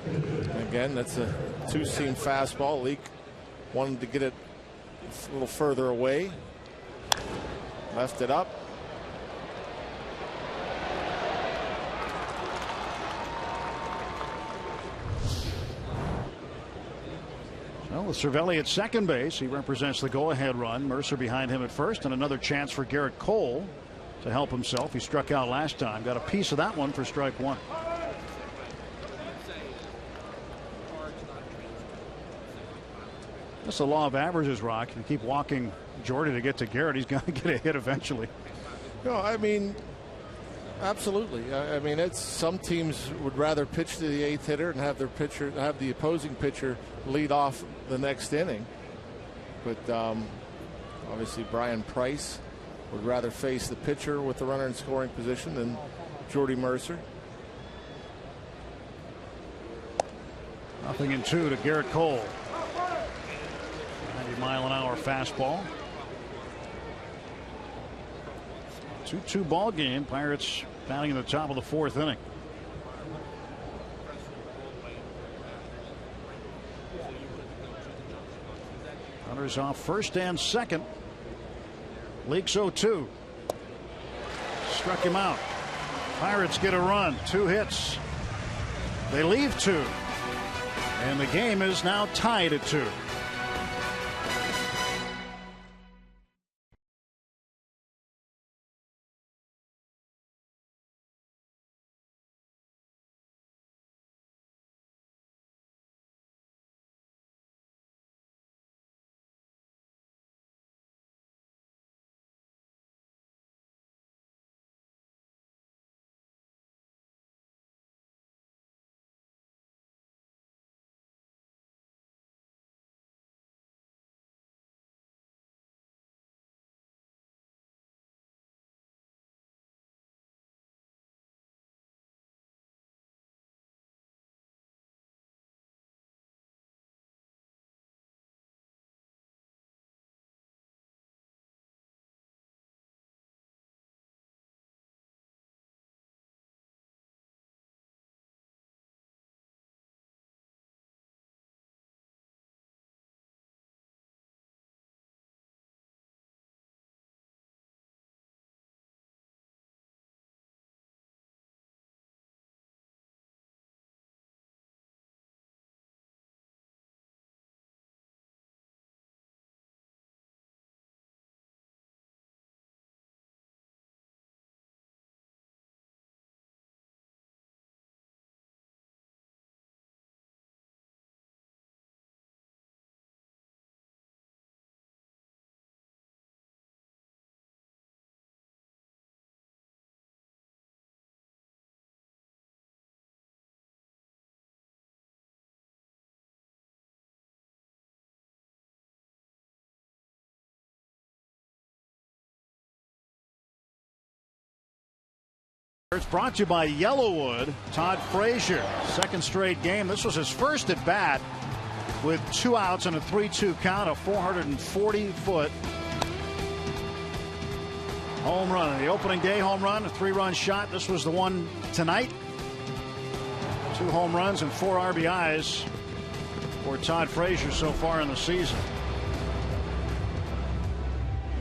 And again, that's a two-seam fastball. Leak wanted to get it a little further away. Left it up. Well, with Cervelli at second base, he represents the go-ahead run. Mercer behind him at first, and another chance for Garrett Cole to help himself. He struck out last time. Got a piece of that one for strike one. That's the law of averages, Rock. If you keep walking Jordy to get to Garrett, he's going to get a hit eventually. No, I mean, absolutely. I mean, it's some teams would rather pitch to the eighth hitter and have the opposing pitcher lead off the next inning. But obviously, Brian Price would rather face the pitcher with the runner in scoring position than Jordy Mercer. 0-2 to Garrett Cole. 90-mile-an-hour fastball. 2-2 ball game. Pirates batting in the top of the fourth inning. Runners off first and second. Leaks 0-2. Struck him out. Pirates get a run. 2 hits. They leave 2. And the game is now tied at 2. It's brought to you by Yellowwood. Todd Frazier, second straight game. This was his first at bat with 2 outs and a 3-2 count, a 440-foot home run. The opening day home run, a 3-run shot. This was the one tonight. 2 home runs and 4 RBIs for Todd Frazier so far in the season.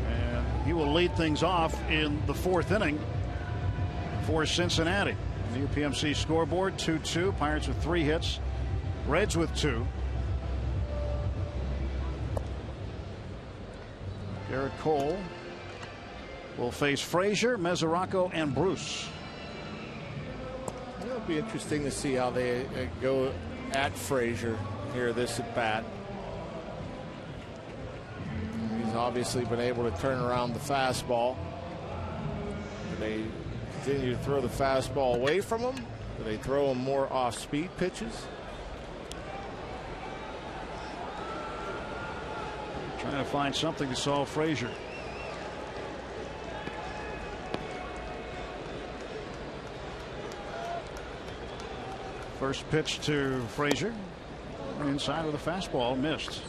And he will lead things off in the 4th inning for Cincinnati. The UPMC scoreboard 2-2. Pirates with 3 hits. Reds with 2. Garrett Cole will face Frazier, Mesoraco, and Bruce. It'll be interesting to see how they go at Frazier here this at bat. He's obviously been able to turn around the fastball. Do they continue to throw the fastball away from him? Do they throw him more off-speed pitches? Trying to find something to solve Frazier. First pitch to Frazier. Inside of the fastball, missed.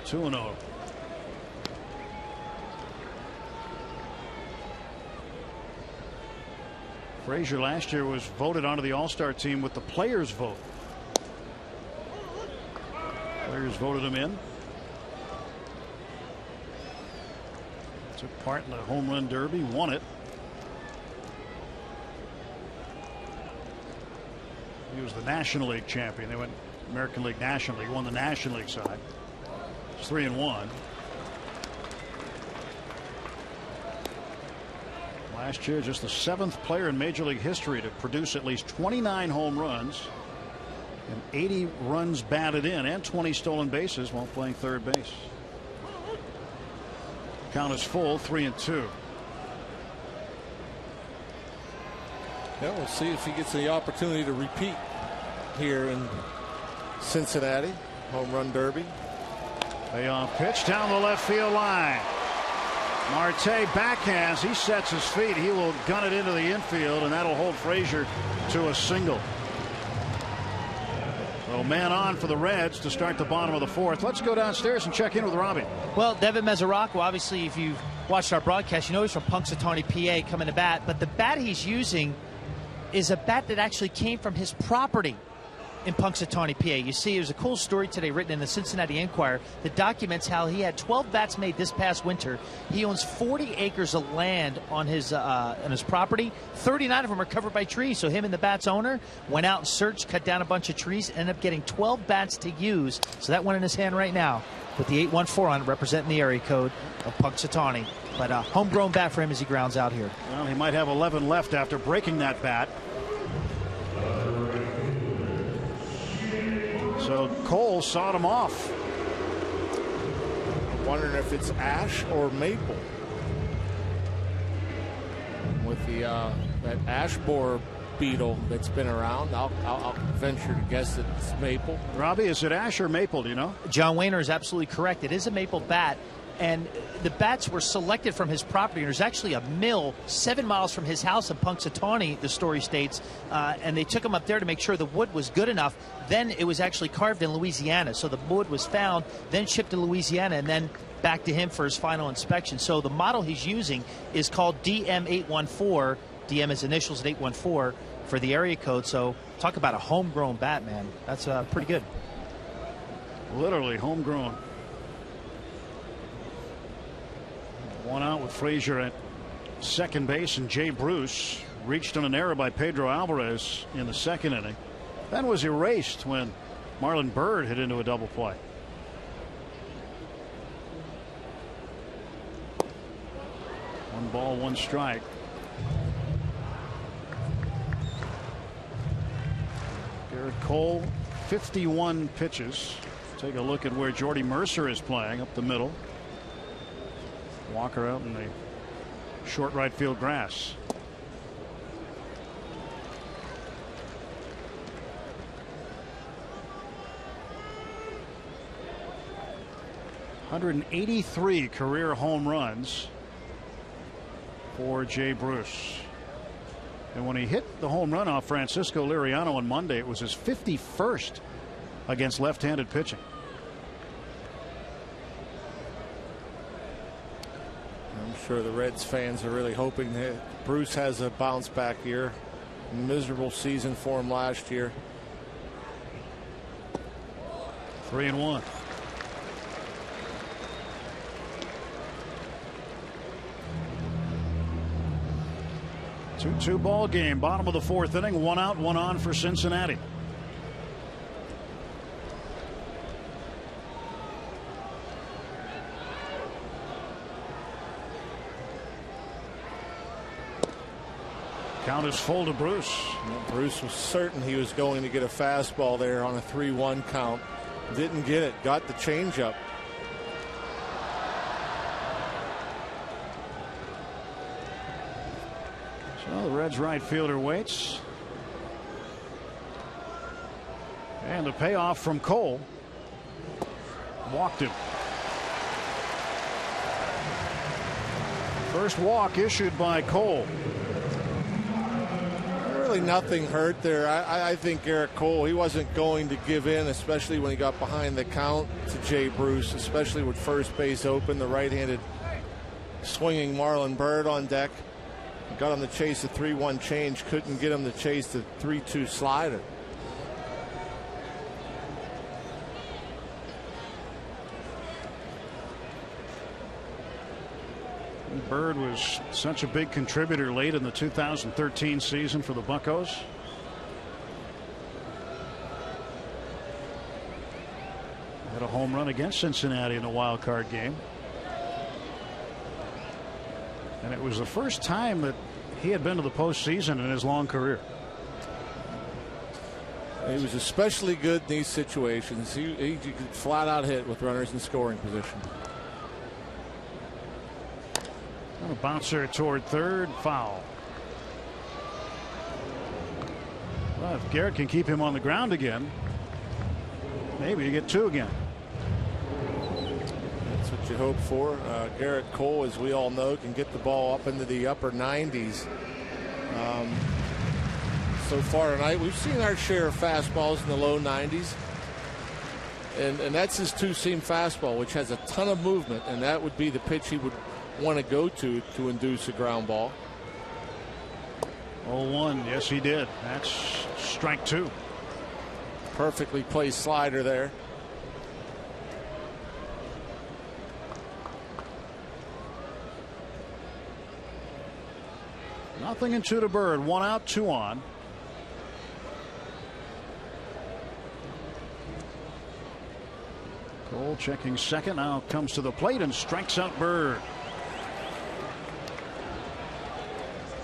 It's 2-0. Frazier last year was voted onto the All-Star team with the players' vote. Players voted him in. Took part in the home run derby, won it. He was the National League champion. They went American League, National League, won the National League side. It's 3-1. Last year, just the 7th player in Major League history to produce at least 29 home runs and 80 runs batted in and 20 stolen bases while playing third base. Count is full, 3-2. Yeah, we'll see if he gets the opportunity to repeat here in Cincinnati. Home run derby. Payoff pitch down the left field line. Marte backhands. He sets his feet. He will gun it into the infield, and that'll hold Frazier to a single. So man on for the Reds to start the bottom of the 4th. Let's go downstairs and check in with Robbie. Well, Devin Mesoraco, obviously, if you've watched our broadcast, you know he's from Punxsutawney, PA, coming to bat. But the bat he's using is a bat that actually came from his property in Punxsutawney, PA. You see, there's a cool story today written in the Cincinnati Enquirer that documents how he had 12 bats made this past winter. He owns 40 acres of land on his property. 39 of them are covered by trees. So him and the bat's owner went out and searched, cut down a bunch of trees, ended up getting 12 bats to use. So that one in his hand right now with the 814 on it, representing the area code of Punxsutawney. But a homegrown bat for him as he grounds out here. Well, he might have 11 left after breaking that bat. So Cole sawed him off. Wondering if it's ash or maple. With the that ash borer beetle that's been around, I'll venture to guess that it's maple. Robbie, is it ash or maple? Do you know? John Wayner is absolutely correct. It is a maple bat. And the bats were selected from his property. There's actually a mill 7 miles from his house in Punxsutawney, the story states, and they took him up there to make sure the wood was good enough. Then it was actually carved in Louisiana. So the wood was found, then shipped to Louisiana, and then back to him for his final inspection. So the model he's using is called DM814. DM is initials at 814 for the area code. So talk about a homegrown bat, man. That's pretty good. Literally homegrown. One out with Frazier at second base, and Jay Bruce reached on an error by Pedro Alvarez in the 2nd inning. Then was erased when Marlon Byrd hit into a double play. One ball, one strike. Garrett Cole, 51 pitches. Take a look at where Jordy Mercer is playing, up the middle. Walker out in the short right field grass. ...183 career home runs for Jay Bruce. And when he hit the home run off Francisco Liriano on Monday, it was his 51st against left-handed pitching. I'm sure the Reds fans are really hoping that Bruce has a bounce back year. Miserable season for him last year. 3-1. 2-2 ball game. Bottom of the fourth inning. 1 out, 1 on for Cincinnati. Count is full to Bruce. Well, Bruce was certain he was going to get a fastball there on a 3-1 count. Didn't get it. Got the changeup. So the Reds right fielder waits. And the payoff from Cole. Walked him. First walk issued by Cole. Really nothing hurt there. I think Garrett Cole, he wasn't going to give in, especially when he got behind the count to Jay Bruce, especially with first base open, the right-handed swinging Marlon Byrd on deck. Got him to chase the 3-1 change, couldn't get him to chase the 3-2 slider. Byrd was such a big contributor late in the 2013 season for the Buccos. Had a home run against Cincinnati in the wild card game. And it was the first time that he had been to the postseason in his long career. He was especially good in these situations. He could flat out hit with runners in scoring position. A bouncer toward third, foul. Well, if Garrett can keep him on the ground again, maybe you get 2 again. That's what you hope for. Garrett Cole, as we all know, can get the ball up into the upper 90s. So far tonight, we've seen our share of fastballs in the low 90s. And that's his two-seam fastball, which has a ton of movement, and that would be the pitch he would want to go to induce a ground ball. 0-1, yes he did. That's strike 2. Perfectly placed slider there. Nothing in 2 to Bird. 1 out, 2 on. Cole checking second, now comes to the plate and strikes out Bird.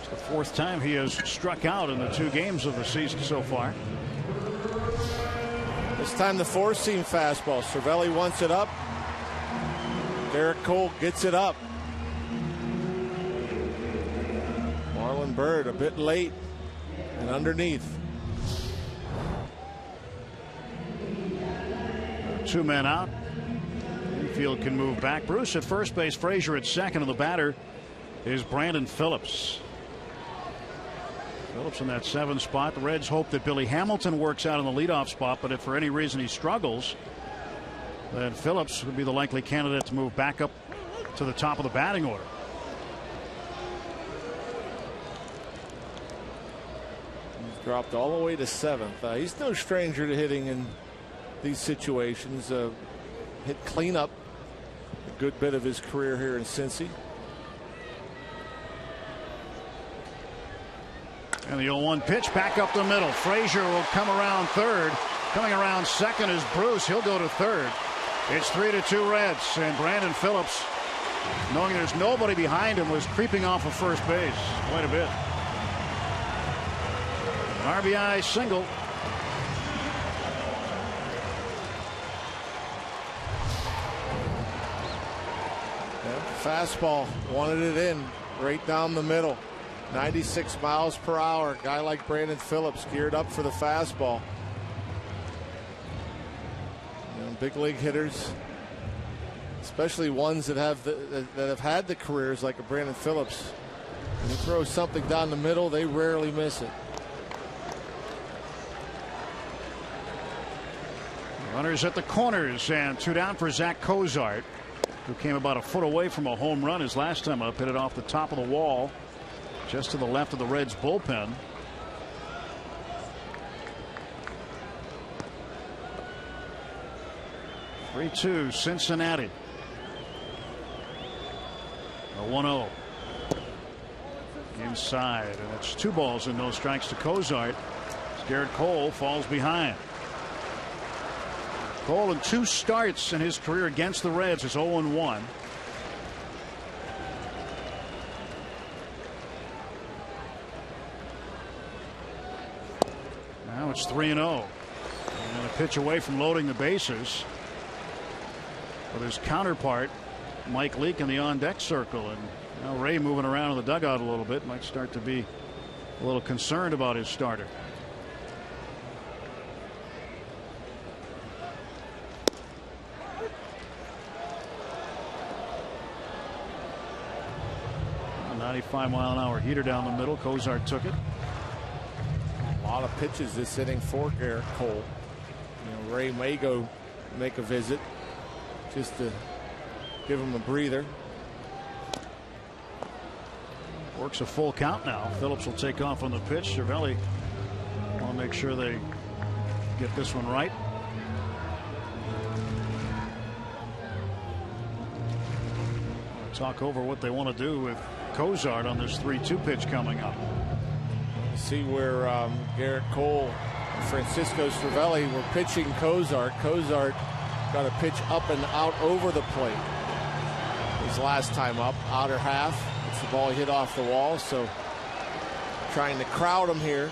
It's the 4th time he has struck out in the 2 games of the season so far. This time the 4-seam fastball. Cervelli wants it up. Garrett Cole gets it up. Marlon Byrd a bit late and underneath. 2 men out. Infield can move back. Bruce at first base, Frazier at second, and the batter is Brandon Phillips. Phillips in that 7th spot. The Reds hope that Billy Hamilton works out in the leadoff spot, but if for any reason he struggles, then Phillips would be the likely candidate to move back up to the top of the batting order. He's dropped all the way to 7th. He's no stranger to hitting in these situations. Hit cleanup a good bit of his career here in Cincy. And the 0-1 pitch back up the middle. Frazier will come around third. Coming around second is Bruce. He'll go to third. It's 3-2 Reds, and Brandon Phillips, knowing there's nobody behind him, was creeping off of first base quite a bit. An RBI single. Fastball, wanted it in right down the middle. 96 miles per hour. Guy like Brandon Phillips geared up for the fastball. You know, big league hitters, especially ones that have had the careers like a Brandon Phillips, when you throw something down the middle, they rarely miss it. Runners at the corners, and 2 down for Zach Cozart, who came about a foot away from a home run his last time up. Hit it off the top of the wall, just to the left of the Reds bullpen. (3-2) Cincinnati. A 1-0. inside, and it's 2 balls and no strikes to Cozart. Garrett Cole falls behind. Cole in 2 starts in his career against the Reds is 0-1. Now it's 3-0. And a pitch away from loading the bases. With his counterpart, Mike Leake, in the on-deck circle. And now Ray moving around in the dugout a little bit. Might start to be a little concerned about his starter. A 95-mile-an-hour heater down the middle. Cozart took it. A lot of pitches this inning for Garrett Cole. You know, Ray may go make a visit just to give him a breather. Works a full count now. Phillips will take off on the pitch. Cervelli want to make sure they get this one right. Talk over what they want to do with Cozart on this 3-2 pitch coming up. See where Garrett Cole and Francisco Cervelli were pitching Cozart. Cozart got a pitch up and out over the plate. His last time up, outer half. It's the ball hit off the wall, so trying to crowd him here.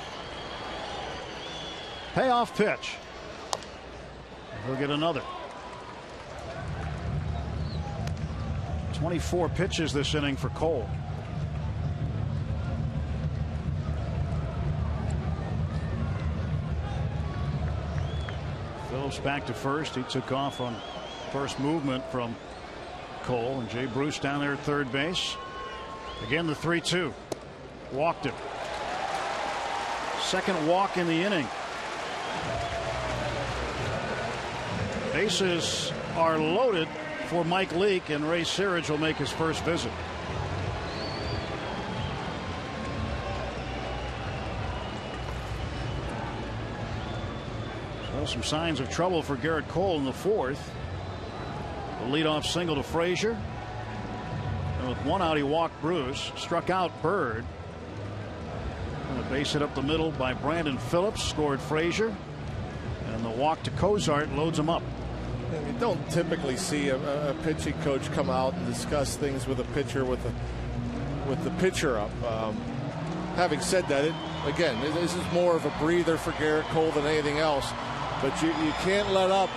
Payoff pitch. He'll get another. 24 pitches this inning for Cole. Phillips back to first. He took off on first movement from Cole, and Jay Bruce down there at third base. Again, the 3-2. Walked him. Second walk in the inning. Bases are loaded for Mike Leake, and Ray Searage will make his first visit. So some signs of trouble for Garrett Cole in the 4th. The leadoff single to Frazier. And with 1 out, he walked Bruce, struck out Bird. And a base hit up the middle by Brandon Phillips, scored Frazier. And the walk to Cozart loads him up. You don't typically see a pitching coach come out and discuss things with a pitcher with the pitcher up. Having said that, again, this is more of a breather for Garrett Cole than anything else. But you can't let up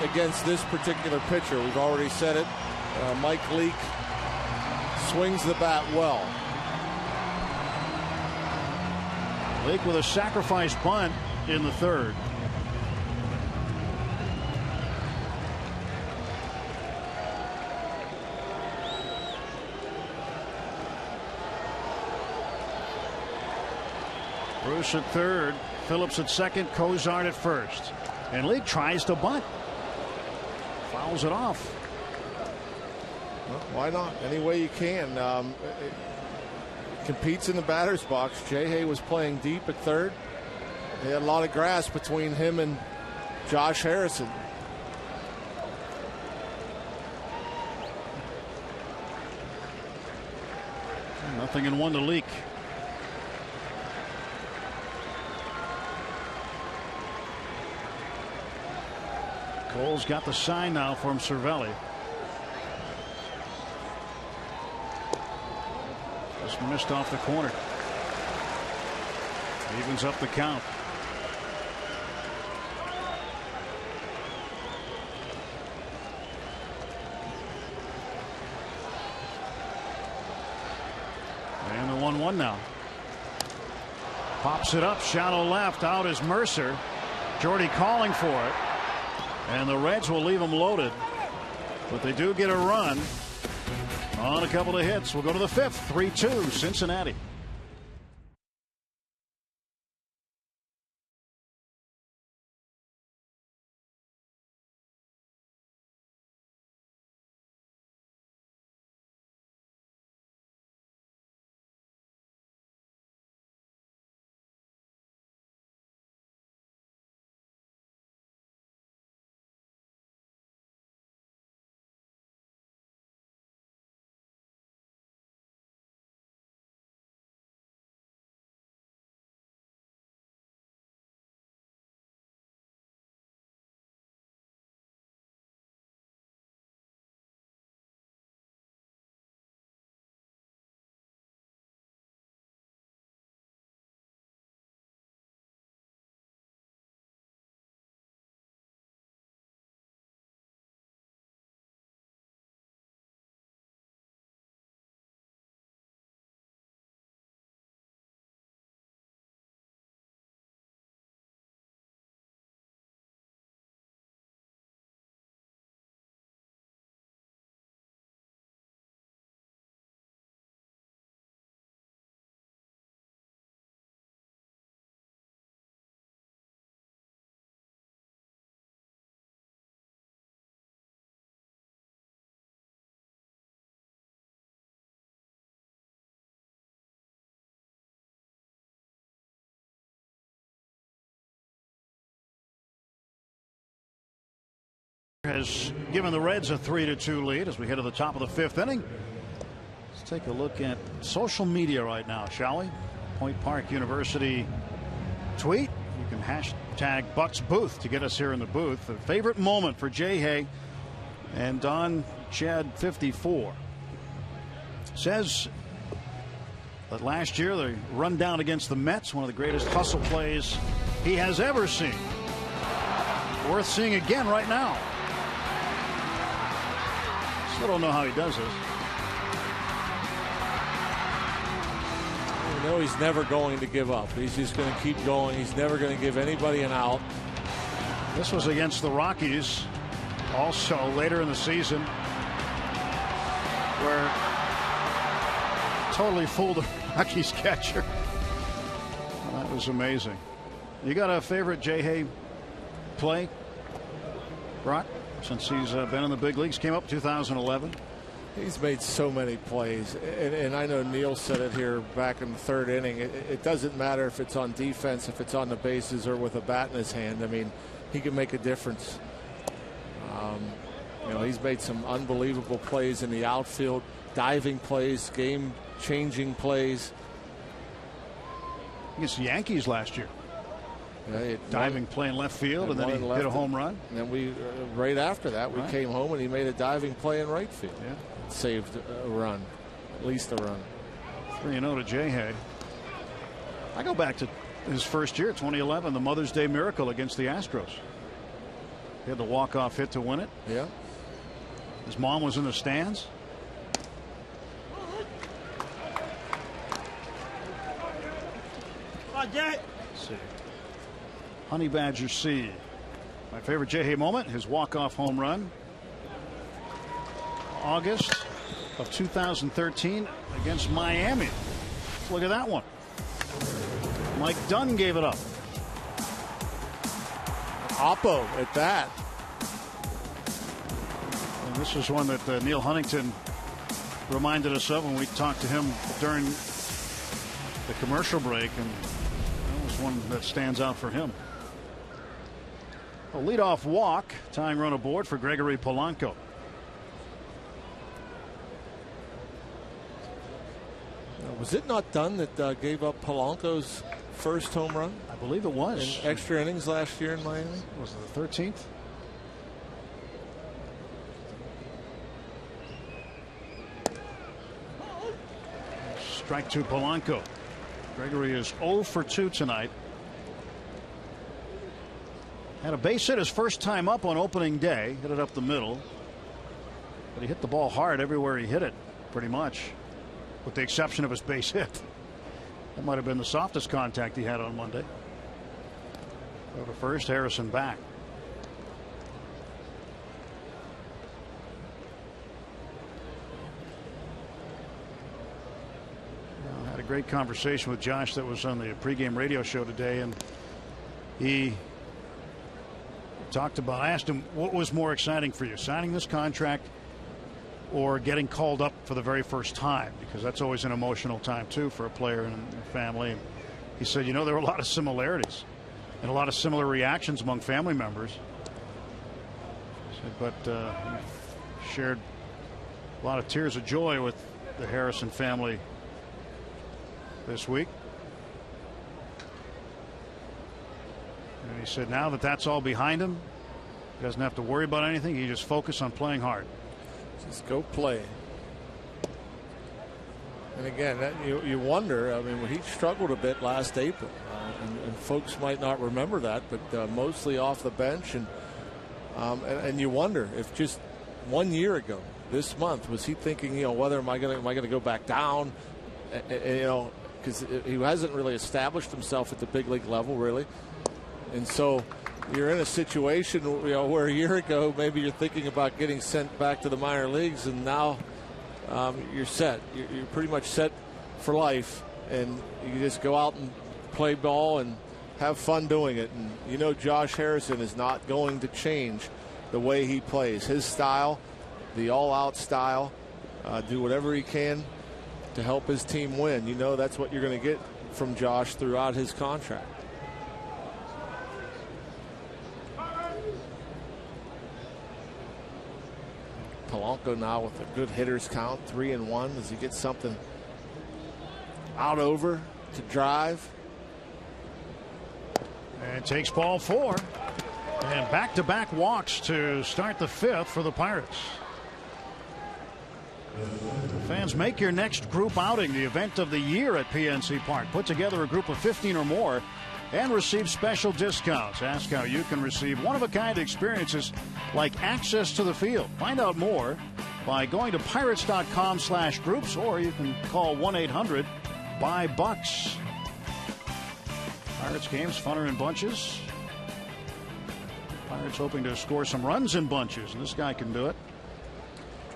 against this particular pitcher. We've already said it. Mike Leake swings the bat well. Leake with a sacrifice bunt in the 3rd. Bruce at 3rd, Phillips at 2nd, Cozart at 1st. And Leake tries to bunt. Fouls it off. Well, why not? Any way you can. Competes in the batter's box. Jay Hay was playing deep at 3rd. They had a lot of grass between him and Josh Harrison. Nothing in 1 to Leake. Cole's got the sign now from Cervelli. Just missed off the corner. Evens up the count. And the 1-1 now. Pops it up, shallow left. Out is Mercer. Jordy calling for it. And the Reds will leave them loaded. But they do get a run on a couple of hits. We'll go to the 5th. 3-2 Cincinnati. has given the Reds a 3-2 lead as we head to the top of the 5th inning. Let's take a look at social media right now, shall we? Point Park University tweet. You can hashtag Bucks Booth to get us here in the booth. A favorite moment for Jay Hay and Don Chad 54 says that last year they run down against the Mets, one of the greatest hustle plays he has ever seen. Worth seeing again right now. Still don't know how he does this. You know he's never going to give up. He's just going to keep going. He's never going to give anybody an out. This was against the Rockies also later in the season, where totally fooled the Rockies catcher. Well, that was amazing. You got a favorite Jay Hay play, Brock, since he's been in the big leagues? Came up 2011. He's made so many plays, and I know Neil said it here back in the 3rd inning. It doesn't matter if it's on defense, if it's on the bases, or with a bat in his hand. I mean, he can make a difference. You know, he's made some unbelievable plays in the outfield, diving plays, game-changing plays. Against the Yankees last year. Diving play in left field, and then he hit a home run. And then we, right after that, we came home and he made a diving play in right field. Yeah. Saved a run, at least a run. 3-0 to Jay Hay. I go back to his first year, 2011, the Mother's Day miracle against the Astros. He had the walk-off hit to win it. Yeah. His mom was in the stands. Let's see. Honey Badger C. My favorite Jay Hay moment, his walk-off home run. August of 2013 against Miami. Look at that one. Mike Dunn gave it up. Oppo at that. And this is one that Neil Huntington reminded us of when we talked to him during the commercial break, and that was one that stands out for him. A leadoff walk, tying run aboard for Gregory Polanco. Was it not Dunn that gave up Polanco's first home run? I believe it was. In extra innings last year in Miami? Was it the 13th? Strike to Polanco. Gregory is 0 for 2 tonight. Had a base hit his first time up on opening day. Hit it up the middle. But he hit the ball hard everywhere he hit it, pretty much, with the exception of his base hit. That might have been the softest contact he had on Monday. Go to first, Harrison back. I had a great conversation with Josh that was on the pregame radio show today, and he talked about, I asked him what was more exciting for you, signing this contract or getting called up for the very first time, because that's always an emotional time too for a player and a family. And he said, you know, there were a lot of similarities and a lot of similar reactions among family members. He said, but he shared a lot of tears of joy with the Harrison family this week. And he said now that that's all behind him, he doesn't have to worry about anything. He just focus on playing hard. Just go play. And again, you wonder, I mean, he struggled a bit last April, and folks might not remember that, but mostly off the bench, and you wonder if just 1 year ago this month was he thinking, you know, whether am I going to go back down, you know, because he hasn't really established himself at the big league level really. And so you're in a situation, you know, where a year ago maybe you're thinking about getting sent back to the minor leagues, and now you're set. You're pretty much set for life, and you just go out and play ball and have fun doing it. And you know, Josh Harrison is not going to change the way he plays. His style, the all-out style, do whatever he can to help his team win. You know, that's what you're going to get from Josh throughout his contract. Polanco now with a good hitter's count, 3-1. Does he get something out over to drive? And takes ball 4. And back-to-back walks to start the 5th for the Pirates. Fans, make your next group outing the event of the year at PNC Park. Put together a group of 15 or more and receive special discounts. Ask how you can receive one-of-a-kind experiences like access to the field. Find out more by going to pirates.com/groups, or you can call 1-800-BUY-BUCKS. Pirates games funner in bunches. Pirates hoping to score some runs in bunches, and this guy can do it.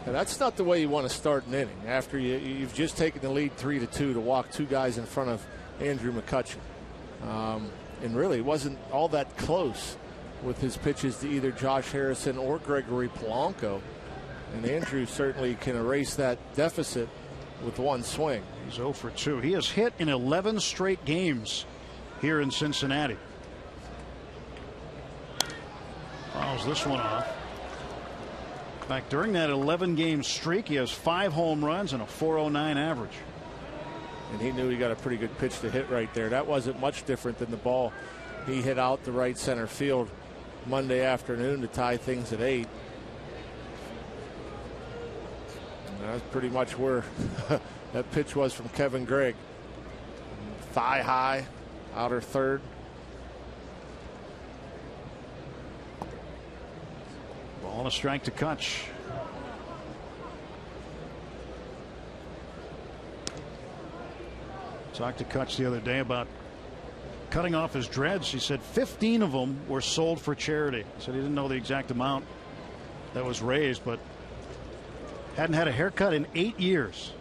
Now, that's not the way you want to start an inning after you've just taken the lead 3-2 to walk 2 guys in front of Andrew McCutchen. And really wasn't all that close with his pitches to either Josh Harrison or Gregory Polanco. And Andrew certainly can erase that deficit with one swing. He's 0 for 2. He has hit in 11 straight games here in Cincinnati. Fouls this one off. In fact, during that 11-game streak, he has 5 home runs and a .409 average. And he knew he got a pretty good pitch to hit right there. That wasn't much different than the ball he hit out the right center field Monday afternoon to tie things at 8. And that's pretty much where that pitch was from Kevin Gregg. Thigh high, outer third. Ball and a strike to Kutch. Talked to Kutch the other day about cutting off his dreads. He said 15 of them were sold for charity. He said he didn't know the exact amount that was raised, but hadn't had a haircut in 8 years.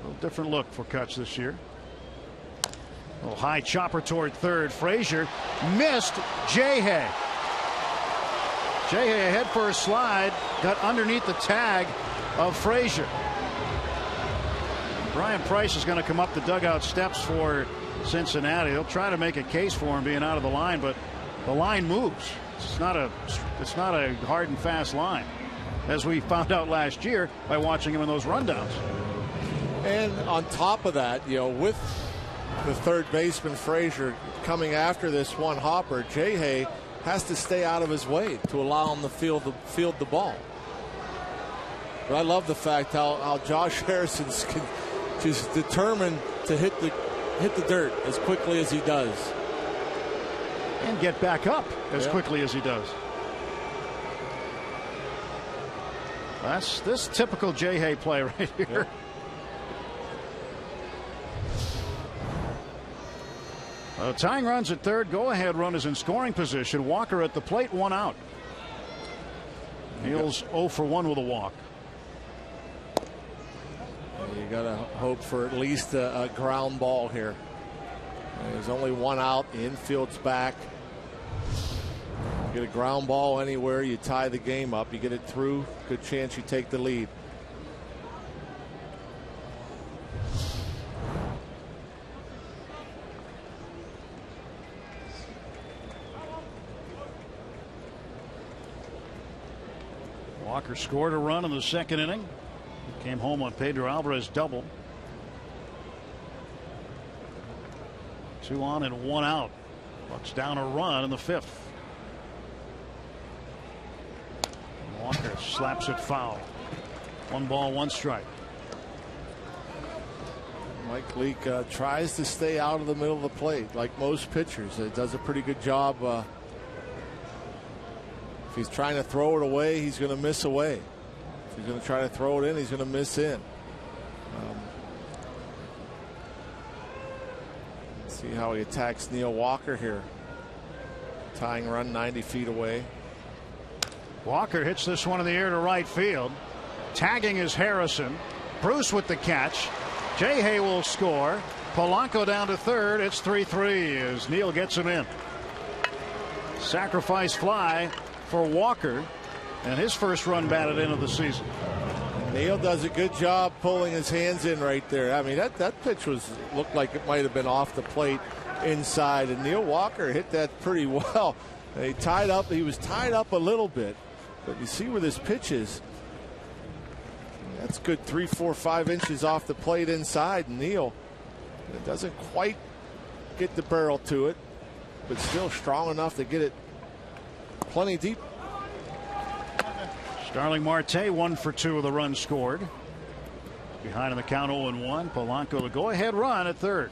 A little different look for Kutch this year. A little high chopper toward third. Frazier missed J-Hay. J-Hay ahead for a slide, got underneath the tag of Frazier. Brian Price is going to come up the dugout steps for Cincinnati. They'll try to make a case for him being out of the line, but the line moves. It's not a hard and fast line, as we found out last year by watching him in those rundowns. And on top of that, with the third baseman Frazier coming after this one hopper, J-Hay has to stay out of his way to allow him to field the ball. But I love the fact how Josh Harrison's just determined to hit the dirt as quickly as he does. And get back up as quickly as he does. That's this typical J-Hay play right here. Tying runs at third. Go-ahead run is in scoring position. Walker at the plate, 1 out. Neal's 0 for 1 with a walk. You got to hope for at least a ground ball here. There's only 1 out. The infield's back. You get a ground ball anywhere, you tie the game up. You get it through, good chance you take the lead. Walker scored a run in the second inning. Came home on Pedro Alvarez double. 2 on and 1 out. Bucks down a run in the 5th. Walker slaps it foul. 1 ball, 1 strike. Mike Leake tries to stay out of the middle of the plate like most pitchers. He does a pretty good job. If he's trying to throw it away, he's going to miss away. If he's going to try to throw it in, he's going to miss in. See how he attacks Neil Walker here. Tying run 90 feet away. Walker hits this one in the air to right field. Tagging is Harrison. Bruce with the catch. J-Hay will score. Polanco down to third. It's 3-3 as Neil gets him in. Sacrifice fly for Walker, and his first run batted in of the season. Neil does a good job pulling his hands in right there. I mean, that pitch looked like it might have been off the plate inside, and Neil Walker hit that pretty well. He tied up. He was tied up a little bit, but you see where this pitch is. That's good 3, 4, 5 inches off the plate inside. Neal, it doesn't quite get the barrel to it, but still strong enough to get it plenty deep. Starling Marte 1 for 2 with a run scored. Behind in the count 0-1. Polanco the go-ahead run at third.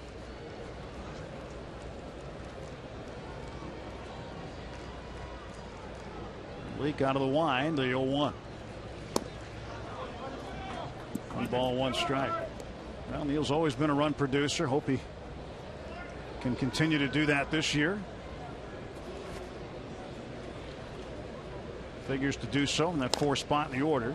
Leak out of the wind, the 0-1. 1 ball, 1 strike. Well, Neal's always been a run producer. Hope he can continue to do that this year. Figures to do so in that 4th spot in the order.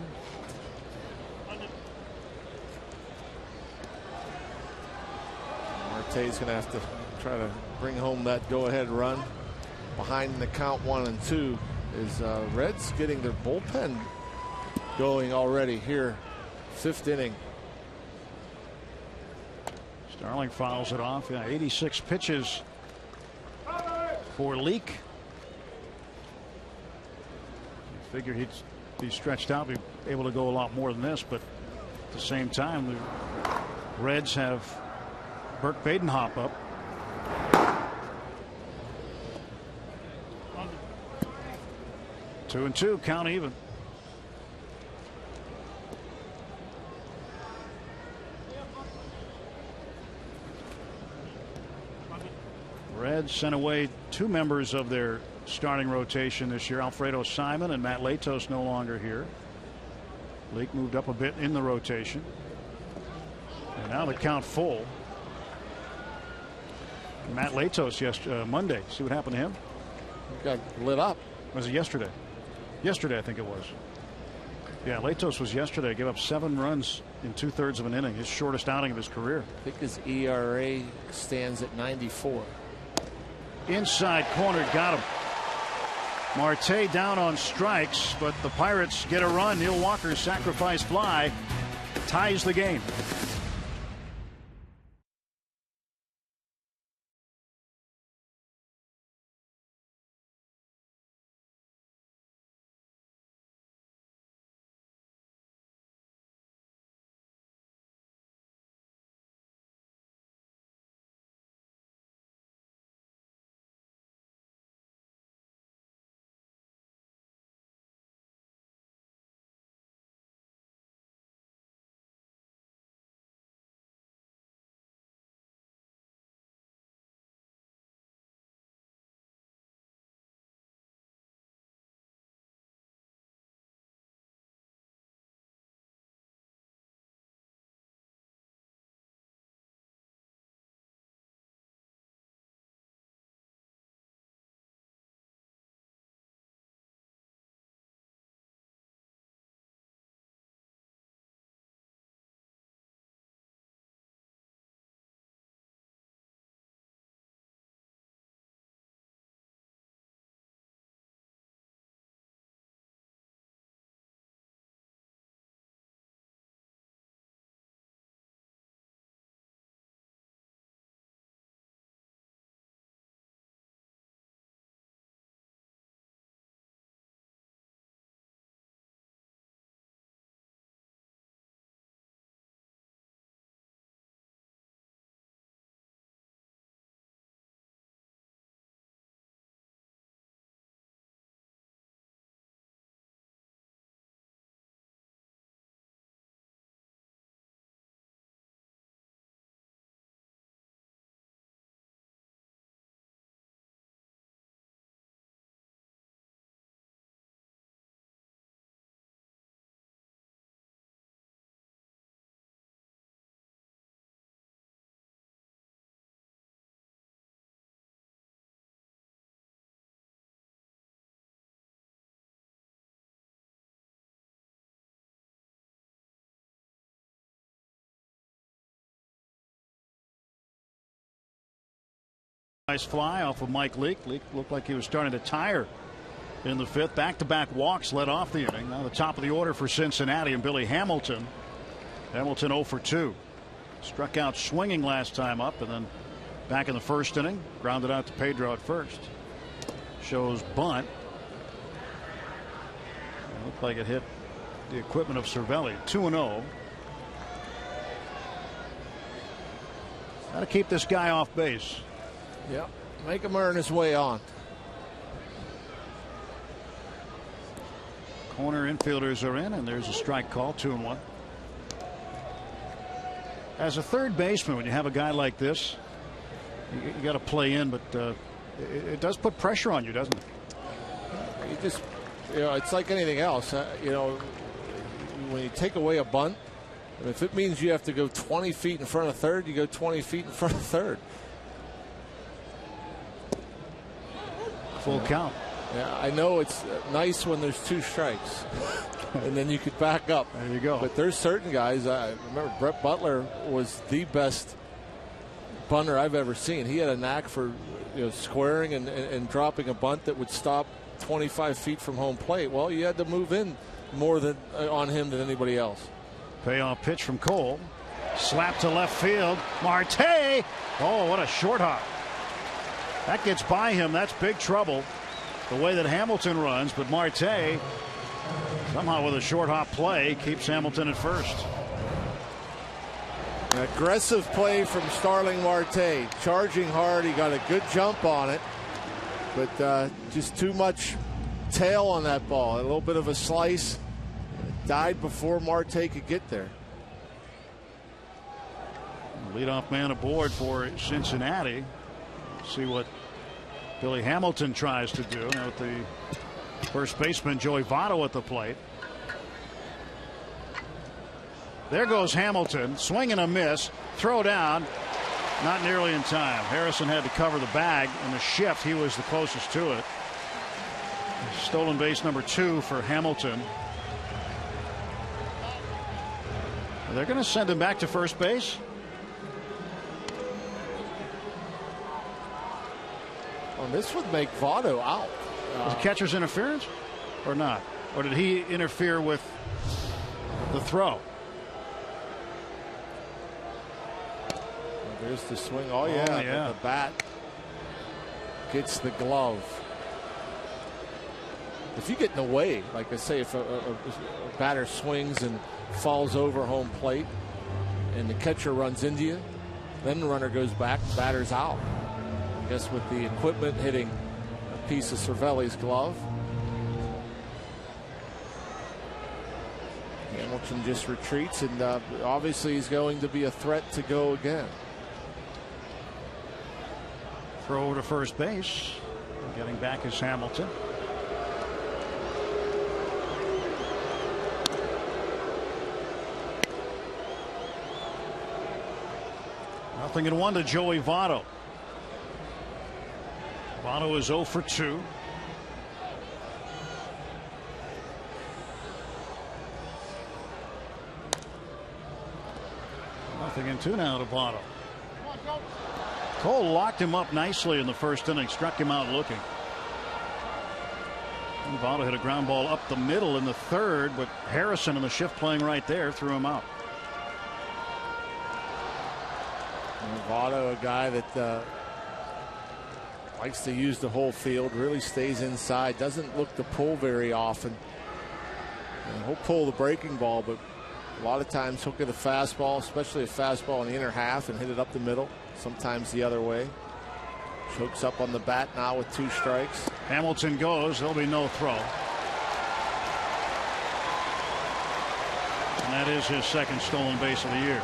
Marte's going to have to try to bring home that go-ahead run. Behind in the count 1 and 2 is Reds getting their bullpen going already here. 5th inning. Starling fouls it off. Yeah, 86 pitches for Leak. Figure he'd be stretched out, be able to go a lot more than this, but at the same time, the Reds have Burke Badenhop up. Two and two, count even. Reds sent away 2 members of their starting rotation this year. Alfredo Simon and Matt Latos no longer here. Leak moved up a bit in the rotation. And now the count full. Matt Latos Monday. See what happened to him? He got lit up. Was it yesterday? Yesterday, I think it was. Yeah, Latos was yesterday. Gave up 7 runs in 2/3 of an inning. His shortest outing of his career. I think his ERA stands at 94. Inside corner, got him. Marte down on strikes, but the Pirates get a run. Neil Walker's sacrifice fly ties the game. Nice fly off of Mike Leake. Leake looked like he was starting to tire in the 5th. Back-to-back walks led off the inning. Now the top of the order for Cincinnati and Billy Hamilton. Hamilton 0 for 2. Struck out swinging last time up, and then back in the 1st inning, grounded out to Pedro at first. shows bunt. It looked like it hit the equipment of Cervelli. 2-0. Got to keep this guy off base. Yeah, make him earn his way on. Corner infielders are in, and there's a strike call. 2-1. As a third baseman, when you have a guy like this, you got to play in, but it does put pressure on you, doesn't it? You just, it's like anything else. When you take away a bunt, if it means you have to go 20 feet in front of third, you go 20 feet in front of third. Full count. Yeah, I know it's nice when there's 2 strikes, and then you could back up. There you go. But there's certain guys. I remember Brett Butler was the best bunter I've ever seen. He had a knack for squaring and dropping a bunt that would stop 25 feet from home plate. Well, you had to move in more than on him than anybody else. Payoff pitch from Cole. Slap to left field. Marte. Oh, what a short hop. That gets by him. That's big trouble. The way that Hamilton runs, but Marte somehow with a short hop play keeps Hamilton at first. An aggressive play from Starling Marte, charging hard. He got a good jump on it, but just too much tail on that ball. A little bit of a slice. It died before Marte could get there. Leadoff man aboard for Cincinnati. See what Billy Hamilton tries to do. Now with the first baseman Joey Votto at the plate. There goes Hamilton. Swing and a miss. Throw down. Not nearly in time. Harrison had to cover the bag in the shift. He was the closest to it. Stolen base number 2 for Hamilton. They're going to send him back to first base. Well, this would make Votto out. Was it catcher's interference or not? Or did he interfere with the throw? There's the swing. Oh, yeah. The bat gets the glove. If you get in the way, like I say, if a batter swings and falls over home plate and the catcher runs into you, then the runner goes back, the batter's out. I guess with the equipment hitting a piece of Cervelli's glove. Hamilton just retreats, and obviously he's going to be a threat to go again. Throw over to first base. Getting back is Hamilton. Nothing in 1 to Joey Votto. Votto is 0 for 2. Nothing in 2 now to Votto. Cole locked him up nicely in the first inning, struck him out looking. And Votto hit a ground ball up the middle in the third, but Harrison in the shift playing right there threw him out. And Votto, a guy that likes to use the whole field, really stays inside, doesn't look to pull very often. And he'll pull the breaking ball, but a lot of times he'll get a fastball, especially a fastball in the inner half, and hit it up the middle. Sometimes the other way. Chokes up on the bat now with 2 strikes. Hamilton goes. There'll be no throw. And that is his second stolen base of the year.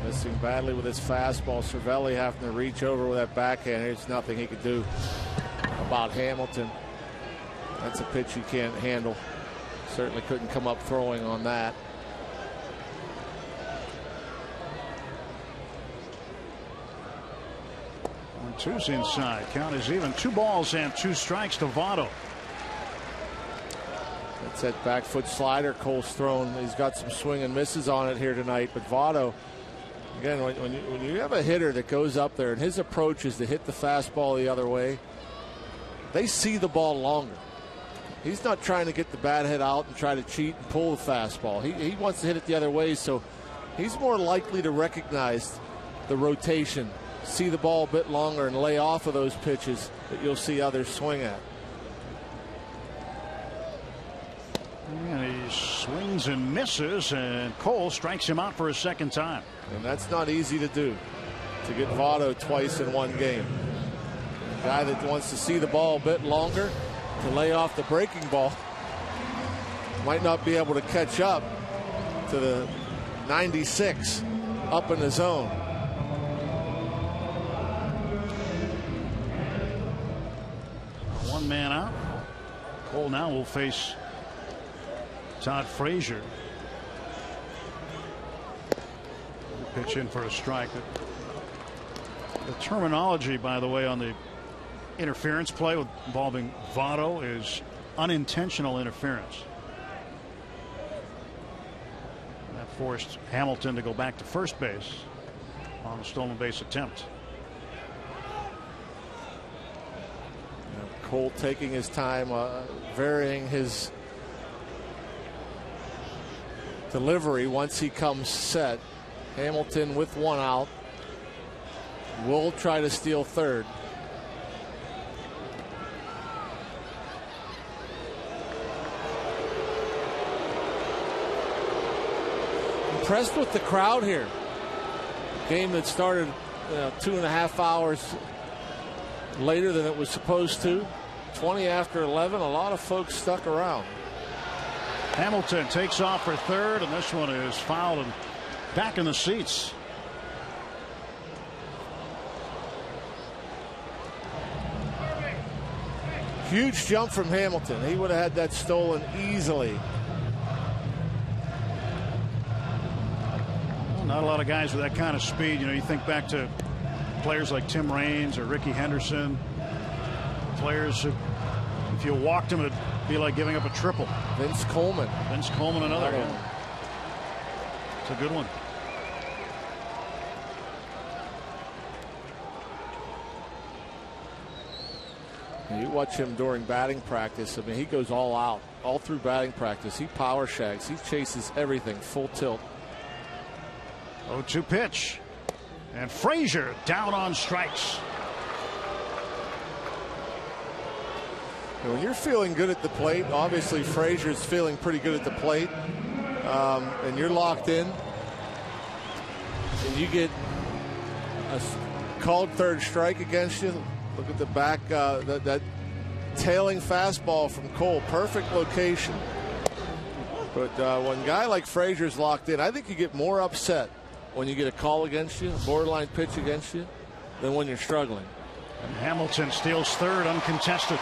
Missing badly with his fastball. Cervelli having to reach over with that backhand. There's nothing he could do about Hamilton. That's a pitch you can't handle. Certainly couldn't come up throwing on that. 1-2's inside. Count is even. 2 balls and 2 strikes to Votto. That's that back foot slider Cole's thrown. He's got some swing and misses on it here tonight. But Votto, again, when you have a hitter that goes up there and his approach is to hit the fastball the other way, they see the ball longer. He's not trying to get the bat head out and try to cheat and pull the fastball. He wants to hit it the other way, so he's more likely to recognize the rotation, see the ball a bit longer, and lay off of those pitches that you'll see others swing at. And he swings and misses, and Cole strikes him out for a second time. And that's not easy to do, to get Votto twice in one game. A guy that wants to see the ball a bit longer, to lay off the breaking ball, might not be able to catch up to the 96 up in the zone. One man out. Cole now will face Todd Frazier. Pitch in for a strike. The terminology, by the way, on the interference play involving Votto is unintentional interference. That forced Hamilton to go back to first base on a stolen base attempt. Cole taking his time, varying his delivery once he comes set. Hamilton with one out will try to steal third. Impressed with the crowd here. Game that started 2.5 hours later than it was supposed to. 20 after 11. A lot of folks stuck around. Hamilton takes off for third, and this one is fouled and back in the seats. Huge jump from Hamilton. He would have had that stolen easily. Well, not a lot of guys with that kind of speed. You think back to players like Tim Raines or Ricky Henderson. Players who, if you walked them, it'd be like giving up a triple. Vince Coleman, another one. It's a good one. You watch him during batting practice. I mean, he goes all out, all through batting practice. He power shags. He chases everything, full tilt. 0-2 pitch. And Frazier down on strikes. When you're feeling good at the plate, obviously Frazier's feeling pretty good at the plate, and you're locked in, and you get a called third strike against you. Look at the back, that tailing fastball from Cole, perfect location. But when a guy like Frazier's locked in, I think you get more upset when you get a call against you, a borderline pitch against you, than when you're struggling. And Hamilton steals third uncontested.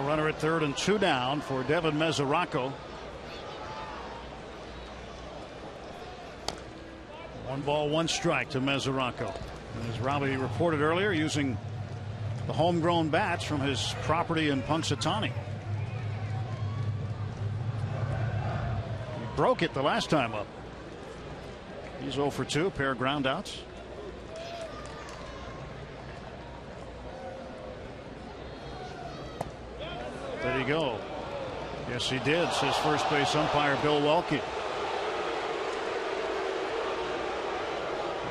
Runner at third and 2 down for Devin Mesoraco. 1 ball, 1 strike to Mesoraco. As Robbie reported earlier, using the homegrown bats from his property in Punxsutawney. He broke it the last time up. He's 0 for 2, a pair of ground outs. Did he go? Yes, he did, says first base umpire Bill Welke.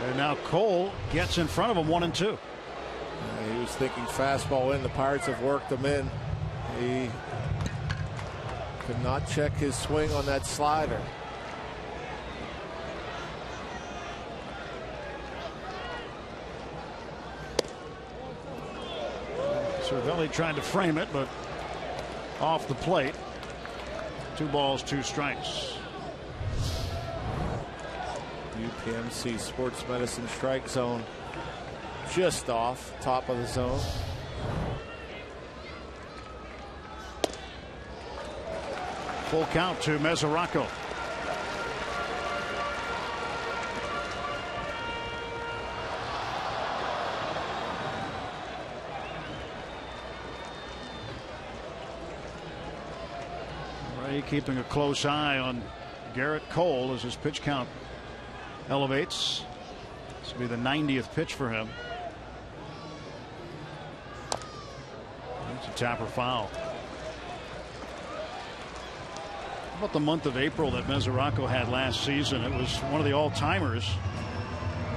And now Cole gets in front of him, 1-2. He was thinking fastball in. The Pirates have worked him in. He could not check his swing on that slider. Cervelli tried to frame it, but off the plate. 2 balls, 2 strikes. UPMC Sports Medicine strike zone just off top of the zone. Full count to Mesoraco. Keeping a close eye on Garrett Cole as his pitch count elevates. This will be the 90th pitch for him. It's a tapper foul. How about the month of April that Mesoraco had last season? It was one of the all-timers.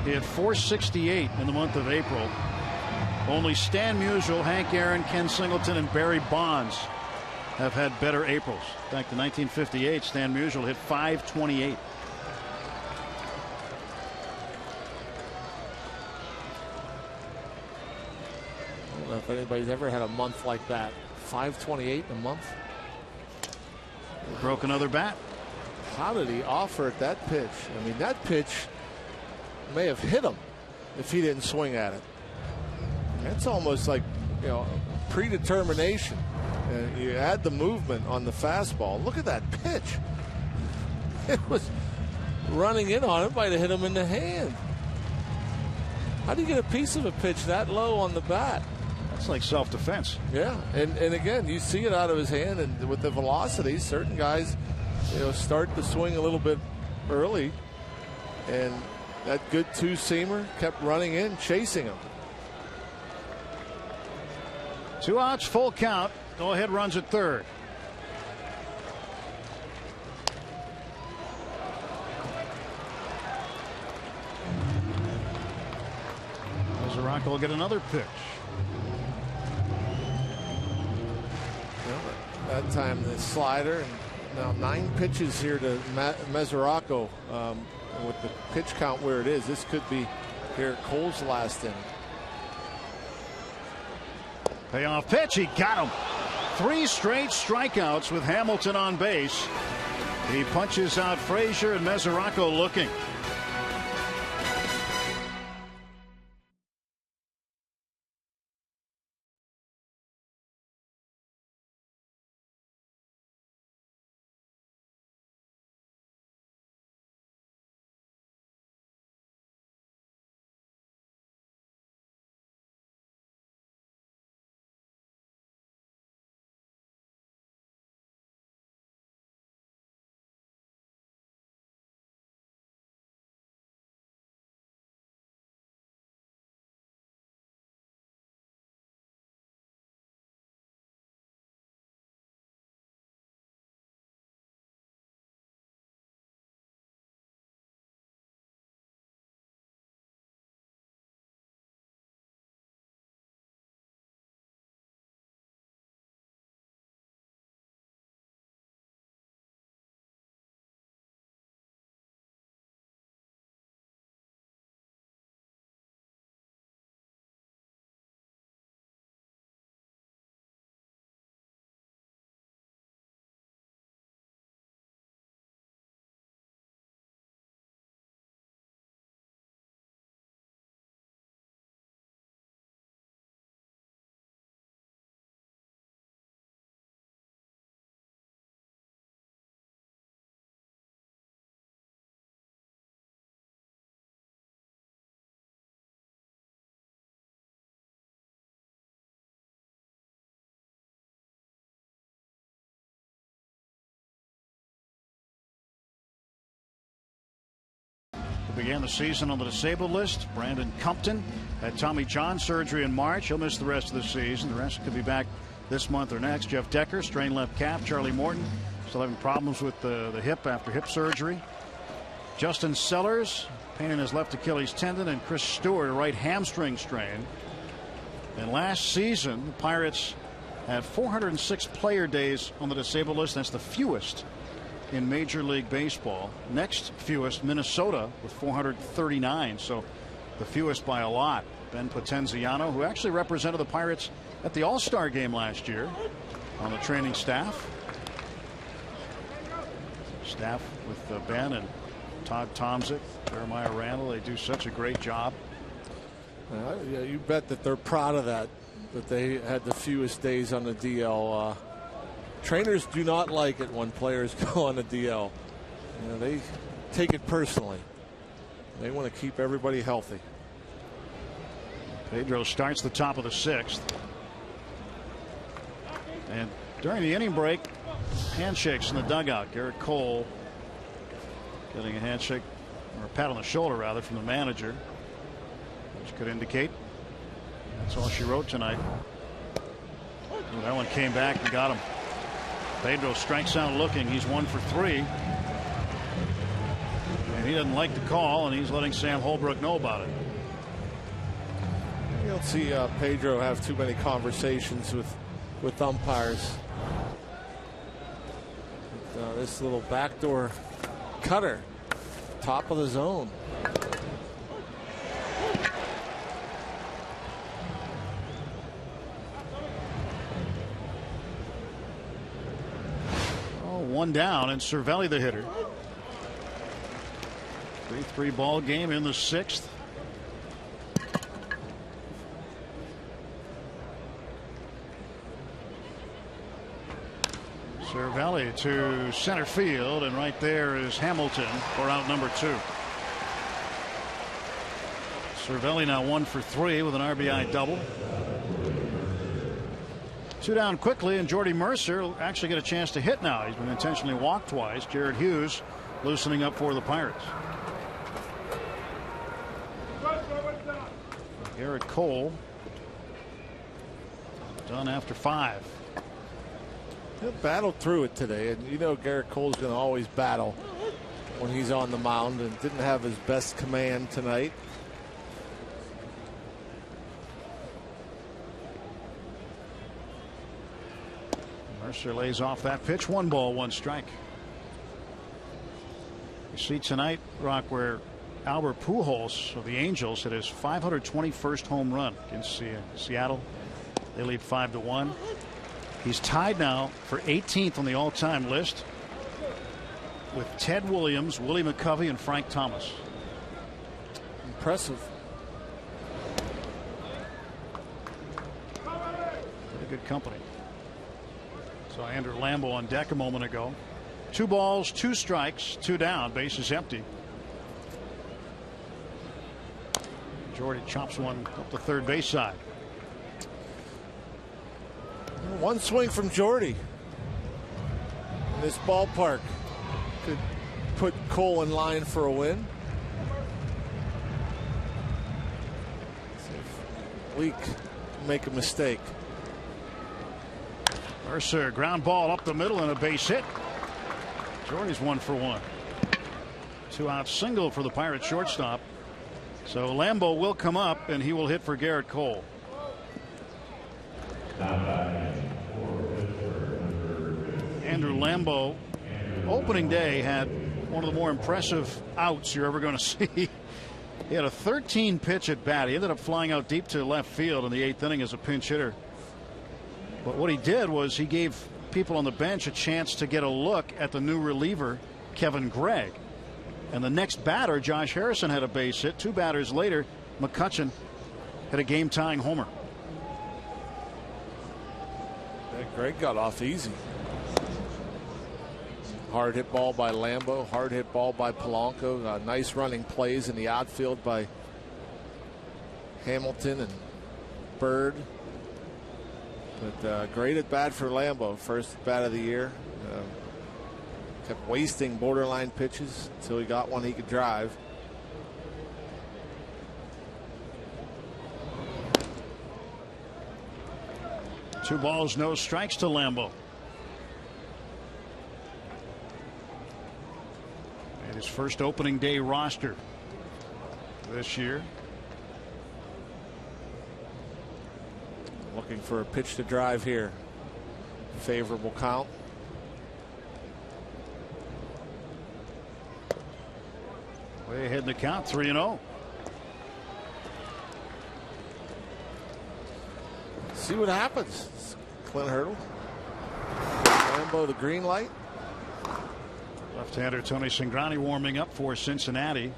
He had 468 in the month of April. Only Stan Musial, Hank Aaron, Ken Singleton, and Barry Bonds have had better Aprils. In fact, in 1958, Stan Musial hit 528. I don't know if anybody's ever had a month like that. 528 in a month. Broke another bat. How did he offer at that pitch? I mean, that pitch may have hit him if he didn't swing at it. That's almost like, predetermination. You add the movement on the fastball. Look at that pitch. It was running in on him. Might have hit him in the hand. How do you get a piece of a pitch that low on the bat? That's like self-defense. Yeah, and again, you see it out of his hand, and with the velocity, certain guys, start to swing a little bit early, and that good two-seamer kept running in, chasing him. 2 outs, full count. Go ahead, runs at third. Mesoraco will get another pitch. That time the slider, and now 9 pitches here to Mesoraco. With the pitch count where it is, this could be Garrett Cole's last inning. Payoff pitch, he got him. 3 straight strikeouts with Hamilton on base. He punches out Frazier, and Mesoraco looking. Began the season on the disabled list. Brandon Compton had Tommy John surgery in March. He'll miss the rest of the season. The rest could be back this month or next. Jeff Decker, strained left calf. Charlie Morton still having problems with the hip after hip surgery. Justin Sellers, pain in his left Achilles tendon. And Chris Stewart, a right hamstring strain. And last season, the Pirates had 406 player days on the disabled list. That's the fewest in Major League Baseball. Next fewest, Minnesota, with 439. So the fewest by a lot. Ben Potenziano, who actually represented the Pirates at the All-Star game last year on the training staff. Staff with Ben and Todd Tomczyk, Jeremiah Randall. They do such a great job. Yeah, you bet that they're proud of that they had the fewest days on the DL. Trainers do not like it when players go on the DL. They take it personally. They want to keep everybody healthy. Pedro starts the top of the 6th. And during the inning break, handshakes in the dugout. Garrett Cole getting a handshake, or a pat on the shoulder rather, from the manager. which could indicate that's all she wrote tonight. Ooh, that one came back and got him. Pedro strikes out looking. He's 1 for 3. And he doesn't like the call, and he's letting Sam Holbrook know about it. You don't see Pedro have too many conversations with umpires. This little backdoor cutter, top of the zone. Oh, 1 down, and Cervelli the hitter. 3-3 ball game in the 6th. Cervelli to center field, and right there is Hamilton for out number 2. Cervelli now 1 for 3 with an RBI double. 2 down quickly, and Jordy Mercer will actually get a chance to hit now. He's been intentionally walked twice. Jared Hughes loosening up for the Pirates. Garrett Cole done after 5. He'll battle through it today, and you know Garrett Cole's going to always battle when he's on the mound, and didn't have his best command tonight. Mercer lays off that pitch. 1 ball, 1 strike. You see tonight, Rock, where Albert Pujols of the Angels hit his 521st home run against Seattle. They lead 5-1. He's tied now for 18th on the all-time list with Ted Williams, Willie McCovey, and Frank Thomas. Impressive. Pretty good company. So Andrew Lambeau on deck a moment ago. 2 balls, 2 strikes, 2 down, bases empty. Jordy chops one up the third base side. 1 swing from Jordy in this ballpark could put Cole in line for a win. Leak make a mistake. Mercer ground ball up the middle and a base hit. Jordy's 1 for 1. 2 out single for the Pirates shortstop. So Lambeau will come up, and he will hit for Garrett Cole. Andrew Lambeau, opening day, had one of the more impressive outs you're ever going to see. He had a 13 pitch at bat. He ended up flying out deep to left field in the 8th inning as a pinch hitter. But what he did was he gave people on the bench a chance to get a look at the new reliever, Kevin Gregg. And the next batter, Josh Harrison, had a base hit. 2 batters later, McCutchen hit a game-tying homer. Gregg got off easy. Hard hit ball by Lambeau, hard hit ball by Polanco. Nice running plays in the outfield by Hamilton and Bird. But great at bat for Lambeau. First at bat of the year. Kept wasting borderline pitches until he got one he could drive. Two balls, no strikes to Lambeau. And his first opening day roster this year. Looking for a pitch to drive here. Favorable count. Way ahead in the count, 3-0. See what happens. Clint Hurdle. Lambeau the green light. Left-hander Tony Cingrani warming up for Cincinnati.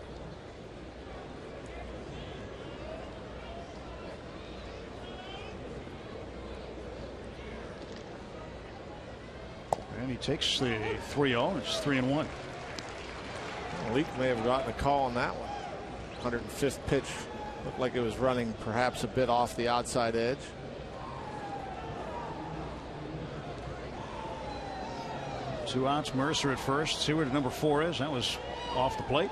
And he takes the 3-0. It's 3-1. Leak may have gotten a call on that one. 105th pitch. Looked like it was running perhaps a bit off the outside edge. Two outs. Mercer at first. See where the number 4 is. That was off the plate.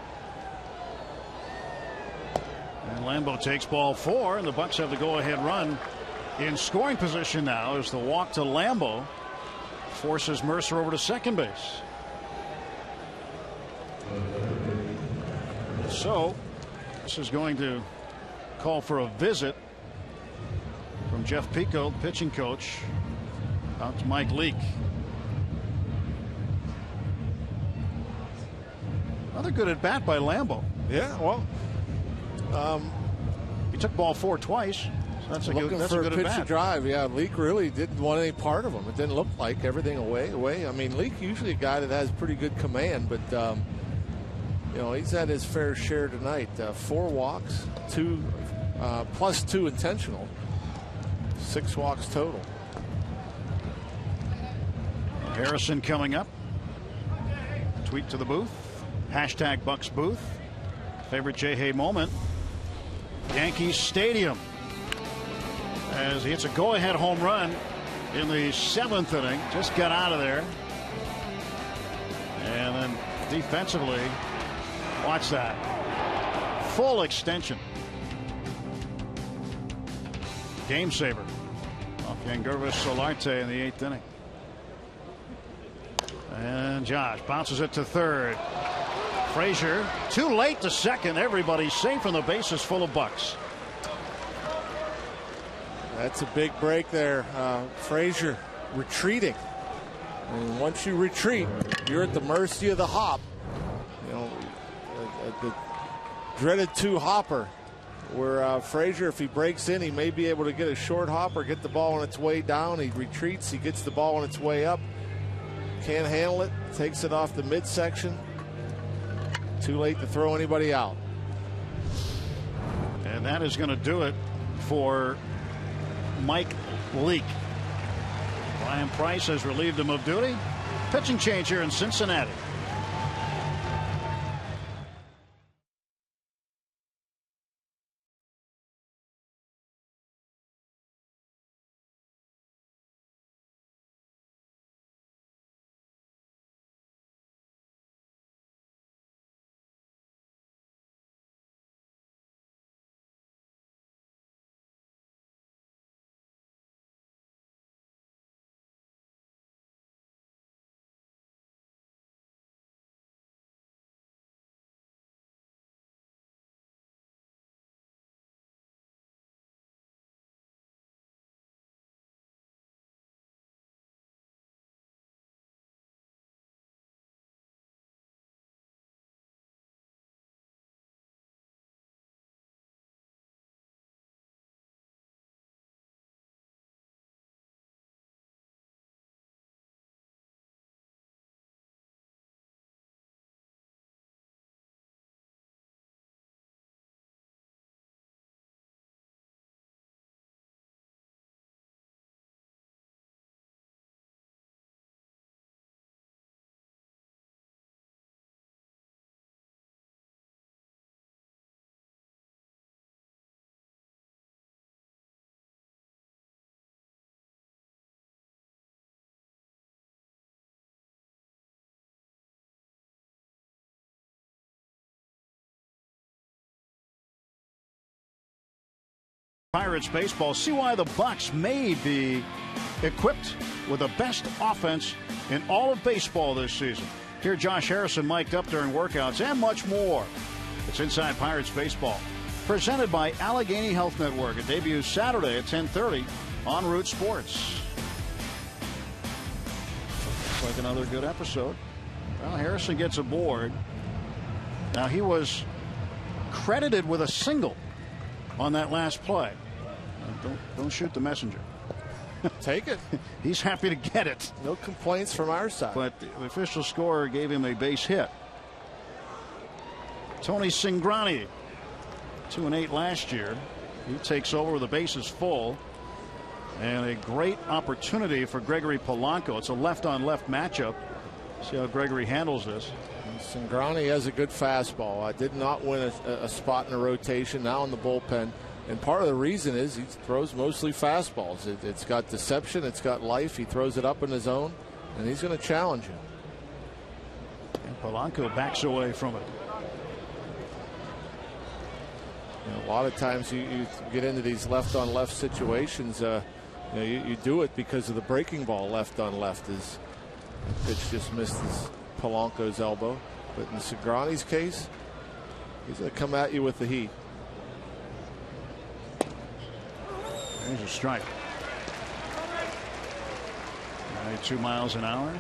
And Lambeau takes ball 4, and the Bucks have the go-ahead run in scoring position now as the walk to Lambeau forces Mercer over to second base. So this is going to call for a visit from Jeff Pico, pitching coach, out to Mike Leake. Another good at bat by Lambeau. Yeah, well, he took ball 4 twice. So that's a good pitch at to bat. drive. Yeah, Leake really didn't want any part of him. It didn't look like everything away. I mean, Leake usually a guy that has pretty good command, but you know, he's had his fair share tonight. 4 walks, 2 plus 2 intentional, 6 walks total. Harrison coming up. Tweet to the booth. Hashtag Bucks booth. Favorite J. Hay moment. Yankees Stadium. As he hits a go-ahead home run in the 7th inning. Just got out of there. And then defensively, watch that. Full extension. Game saver. Off Yangervis Solarte in the 8th inning. And Josh bounces it to third. Frazier too late to second. Everybody's safe and the bases full of Bucks. That's a big break there. Frazier retreating. And once you retreat, you're at the mercy of the hop. You know, the dreaded 2-hopper, where Frazier, if he breaks in, he may be able to get a short hop or get the ball on its way down. He retreats, he gets the ball on its way up. Can't handle it, takes it off the midsection. Too late to throw anybody out. And that is going to do it for Mike Leake. Ryan Price has relieved him of duty. Pitching change here in Cincinnati. Pirates baseball. See why the Bucks may be equipped with the best offense in all of baseball this season. Hear Josh Harrison mic'd up during workouts and much more. It's Inside Pirates Baseball, presented by Allegheny Health Network. It debuts Saturday at 10:30 on Root Sports. Looks like another good episode. Well, Harrison gets aboard. Now, he was credited with a single on that last play. Don't shoot the messenger. Take it. He's happy to get it. No complaints from our side. But the official scorer gave him a base hit. Tony Cingrani, 2-8 last year. He takes over with the bases full. And a great opportunity for Gregory Polanco. It's a left-on-left matchup. See how Gregory handles this. Cingrani has a good fastball. Did not win a spot in the rotation. Now in the bullpen. And part of the reason is he throws mostly fastballs. It's got deception. It's got life. He throws it up in his zone. And he's going to challenge him. And Polanco backs away from it. A lot of times you get into these left-on-left situations. You do it because of the breaking ball left-on-left. His pitch just missed Polanco's elbow. But in Cingrani's case, he's going to come at you with the heat. There's a strike. 92 miles an hour.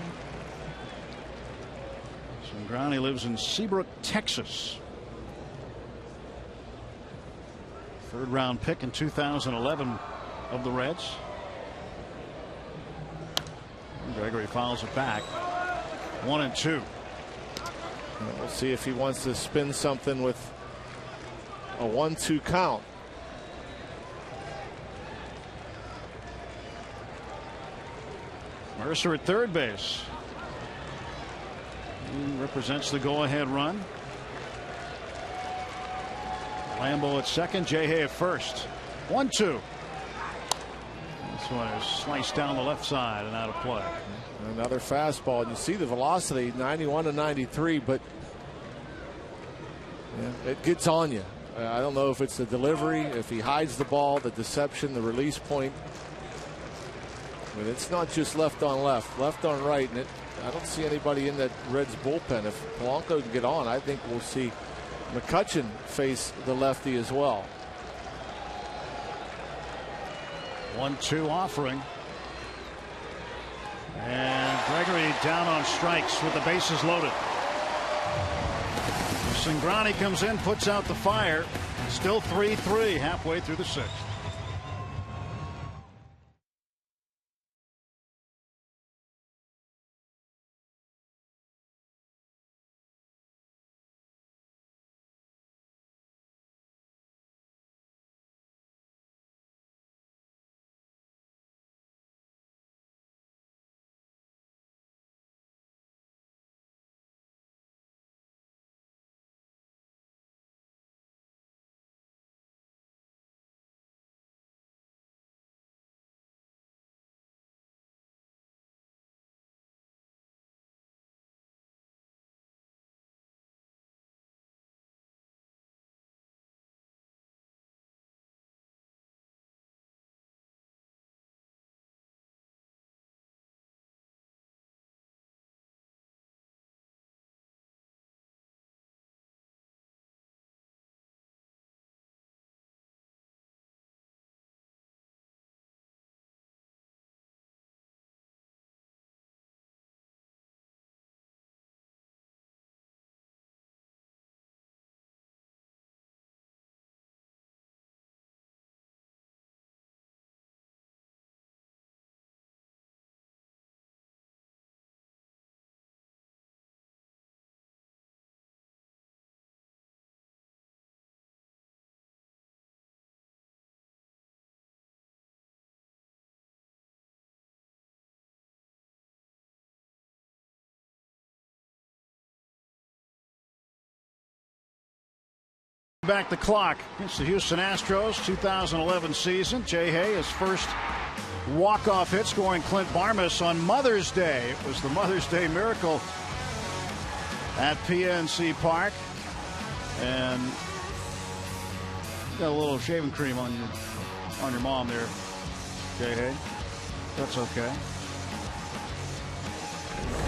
Cingrani lives in Seabrook, Texas. Third round pick in 2011 of the Reds. And Gregory fouls it back. 1-2. We'll see if he wants to spin something with a 1-2 count. Mercer at third base. He represents the go-ahead run. Lambeau at second, Jay Hay at first. 1-2. This one is sliced down the left side and out of play. Another fastball. You see the velocity, 91 to 93, but it gets on you. I don't know if it's the delivery, if he hides the ball, the deception, the release point. But it's not just left on left, left on right, and I don't see anybody in that Reds bullpen. If Polanco can get on, I think we'll see McCutchen face the lefty as well. 1-2 offering. And Gregory down on strikes with the bases loaded. Cingrani comes in, puts out the fire. Still 3-3 halfway through the sixth. Back the clock against the Houston Astros 2011 season. Jay Hay, his first walk-off hit, scoring Clint Barmas on Mother's Day. It was the Mother's Day miracle at PNC Park. And got a little shaving cream on your mom there, Jay Hay. That's okay.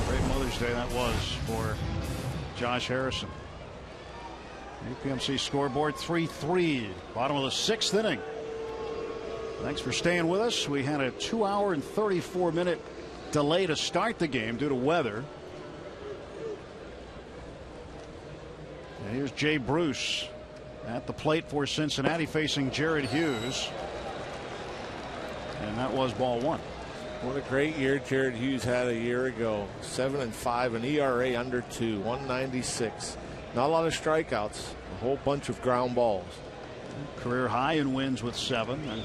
Great Mother's Day that was for Josh Harrison. UPMC scoreboard 3-3, bottom of the sixth inning. Thanks for staying with us. We had a 2-hour and 34-minute delay to start the game due to weather. And here's Jay Bruce at the plate for Cincinnati facing Jared Hughes. And that was ball one. What a great year Jared Hughes had a year ago. 7-5, an ERA under 2, 196. Not a lot of strikeouts, a whole bunch of ground balls. Career high in wins with 7 and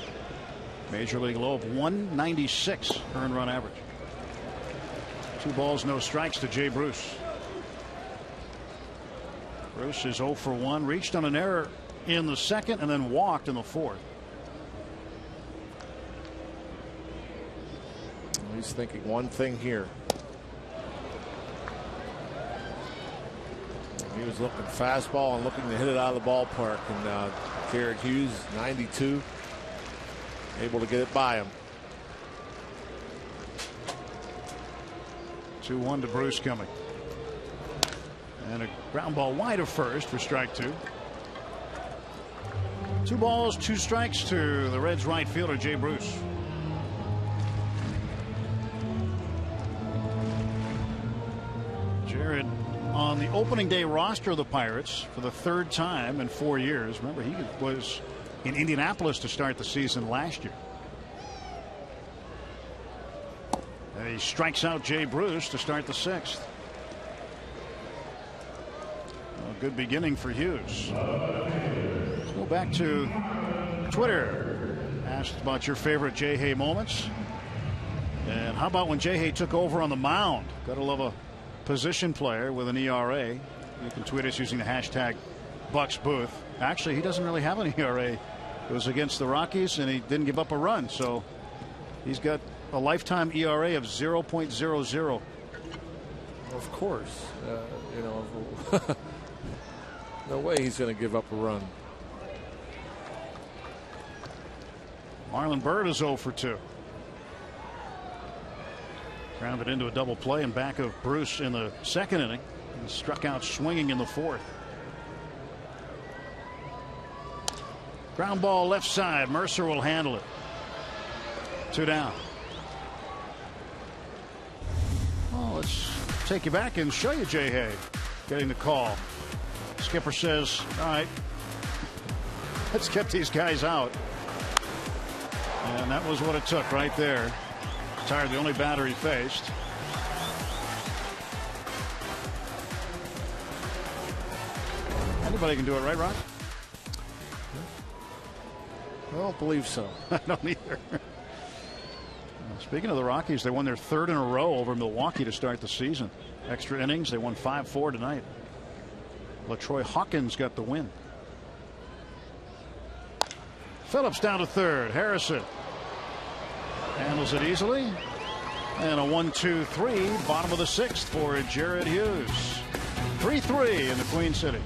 major league low of 196 earned run average. 2 balls, no strikes to Jay Bruce. Bruce is 0 for 1, reached on an error in the second and then walked in the fourth. He's thinking one thing here. He was looking fastball and looking to hit it out of the ballpark. And Jared Hughes, 92, able to get it by him. 2-1 to Bruce coming. And a ground ball wide of first for strike 2. 2 balls, 2 strikes to the Reds right fielder, Jay Bruce. Jared on the opening day roster of the Pirates for the 3rd time in 4 years. Remember, he was in Indianapolis to start the season last year. And he strikes out Jay Bruce to start the 6th. Well, good beginning for Hughes. Let's go back to Twitter. Asked about your favorite Jay Hay moments. And how about when Jay Hay took over on the mound? Gotta love a position player with an ERA. You can tweet us using the hashtag BucksBooth. Actually, he doesn't really have an ERA. It was against the Rockies, and he didn't give up a run. So he's got a lifetime ERA of 0.00. Of course, you know, no way he's going to give up a run. Marlon Byrd is 0 for 2. Grounded into a double play in back of Bruce in the 2nd inning. He struck out swinging in the 4th. Ground ball left side. Mercer will handle it. 2 down. Well, let's take you back and show you Jay Hay getting the call. Skipper says, all right, let's get these guys out. And that was what it took right there. Tired, the only batter he faced. Anybody can do it, right, Ron? I don't believe so. I don't either. Speaking of the Rockies, they won their 3rd in a row over Milwaukee to start the season. Extra innings, they won 5-4 tonight. LaTroy Hawkins got the win. Phillips down to 3rd. Harrison handles it easily. And a 1-2-3, bottom of the 6th for Jared Hughes. 3-3 in the Queen City.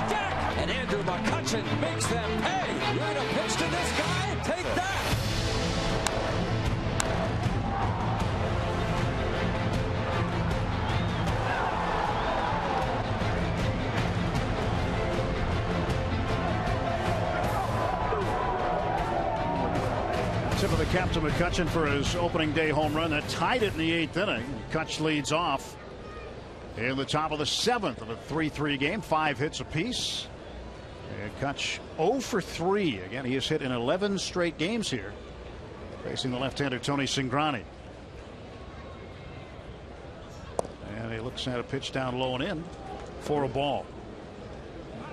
Deck, and Andrew McCutchen makes them pay. You're going to pitch to this guy? Take that. Tip of the cap to McCutchen for his opening day home run that tied it in the 8th inning. Kutch leads off in the top of the 7th of a 3-3 game. 5 hits apiece. And Kutch 0 for 3. Again, he has hit in 11 straight games here, facing the left-hander Tony Cingrani. And he looks at a pitch down low and in for a ball.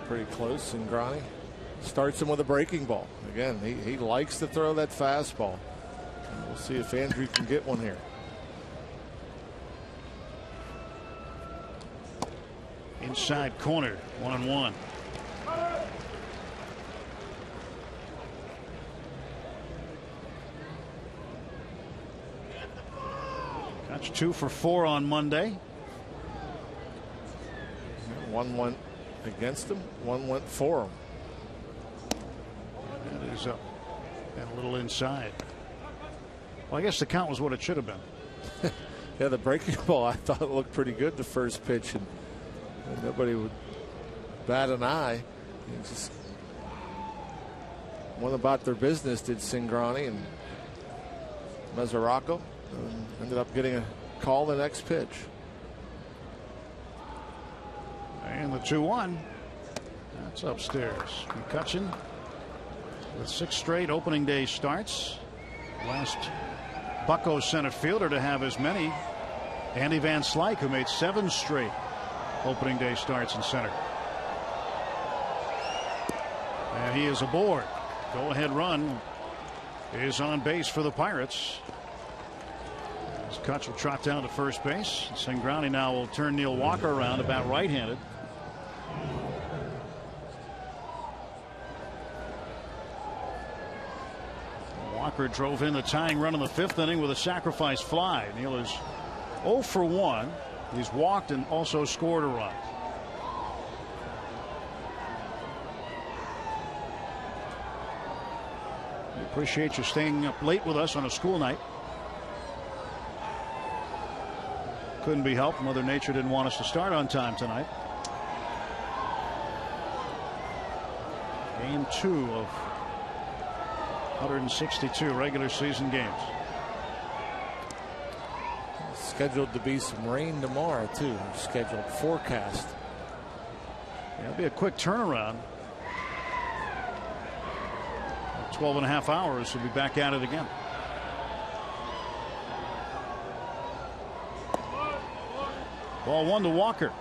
Pretty close. Cingrani starts him with a breaking ball. Again, he likes to throw that fastball. And we'll see if Andrew can get one here. Inside corner, 1-1. That's 2 for 4 on Monday. One went against him, one went for him. That is up and a little inside. Well, I guess the count was what it should have been. Yeah, the breaking ball, I thought it looked pretty good the first pitch, and nobody would bat an eye. He just went about their business, did Cingrani and Mesoraco. Ended up getting a call the next pitch. And the 2-1. That's upstairs. McCutchen with 6 straight opening day starts. Last Bucco center fielder to have as many. Andy Van Slyke, who made 7 straight opening day starts in center. And he is aboard. Go ahead run is on base for the Pirates. As Kutch will trot down to first base. Cingrani now will turn Neil Walker around, about right-handed. Walker drove in the tying run in the 5th inning with a sacrifice fly. Neil is 0 for 1. He's walked and also scored a run. We appreciate you staying up late with us on a school night. Couldn't be helped. Mother Nature didn't want us to start on time tonight. Game 2 of 162 regular season games. Scheduled to be some rain tomorrow too. Scheduled forecast. It'll be a quick turnaround. 12.5 hours. We'll be back at it again. Ball 1 to Walker.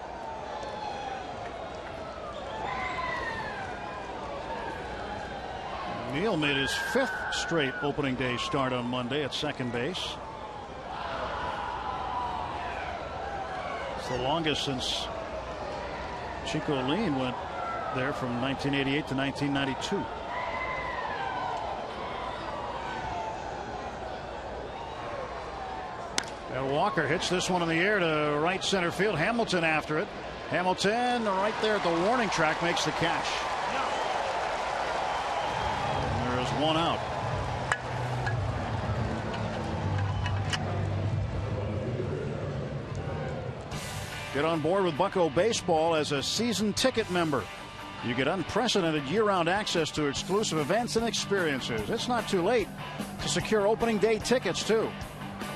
Neil made his 5th straight opening day start on Monday at second base. It's the longest since Chico Lean went there from 1988 to 1992. And Walker hits this one in the air to right center field. Hamilton after it. Hamilton right there at the warning track makes the catch. And there is 1 out. Get on board with Bucco Baseball as a season ticket member. You get unprecedented year-round access to exclusive events and experiences. It's not too late to secure opening day tickets too.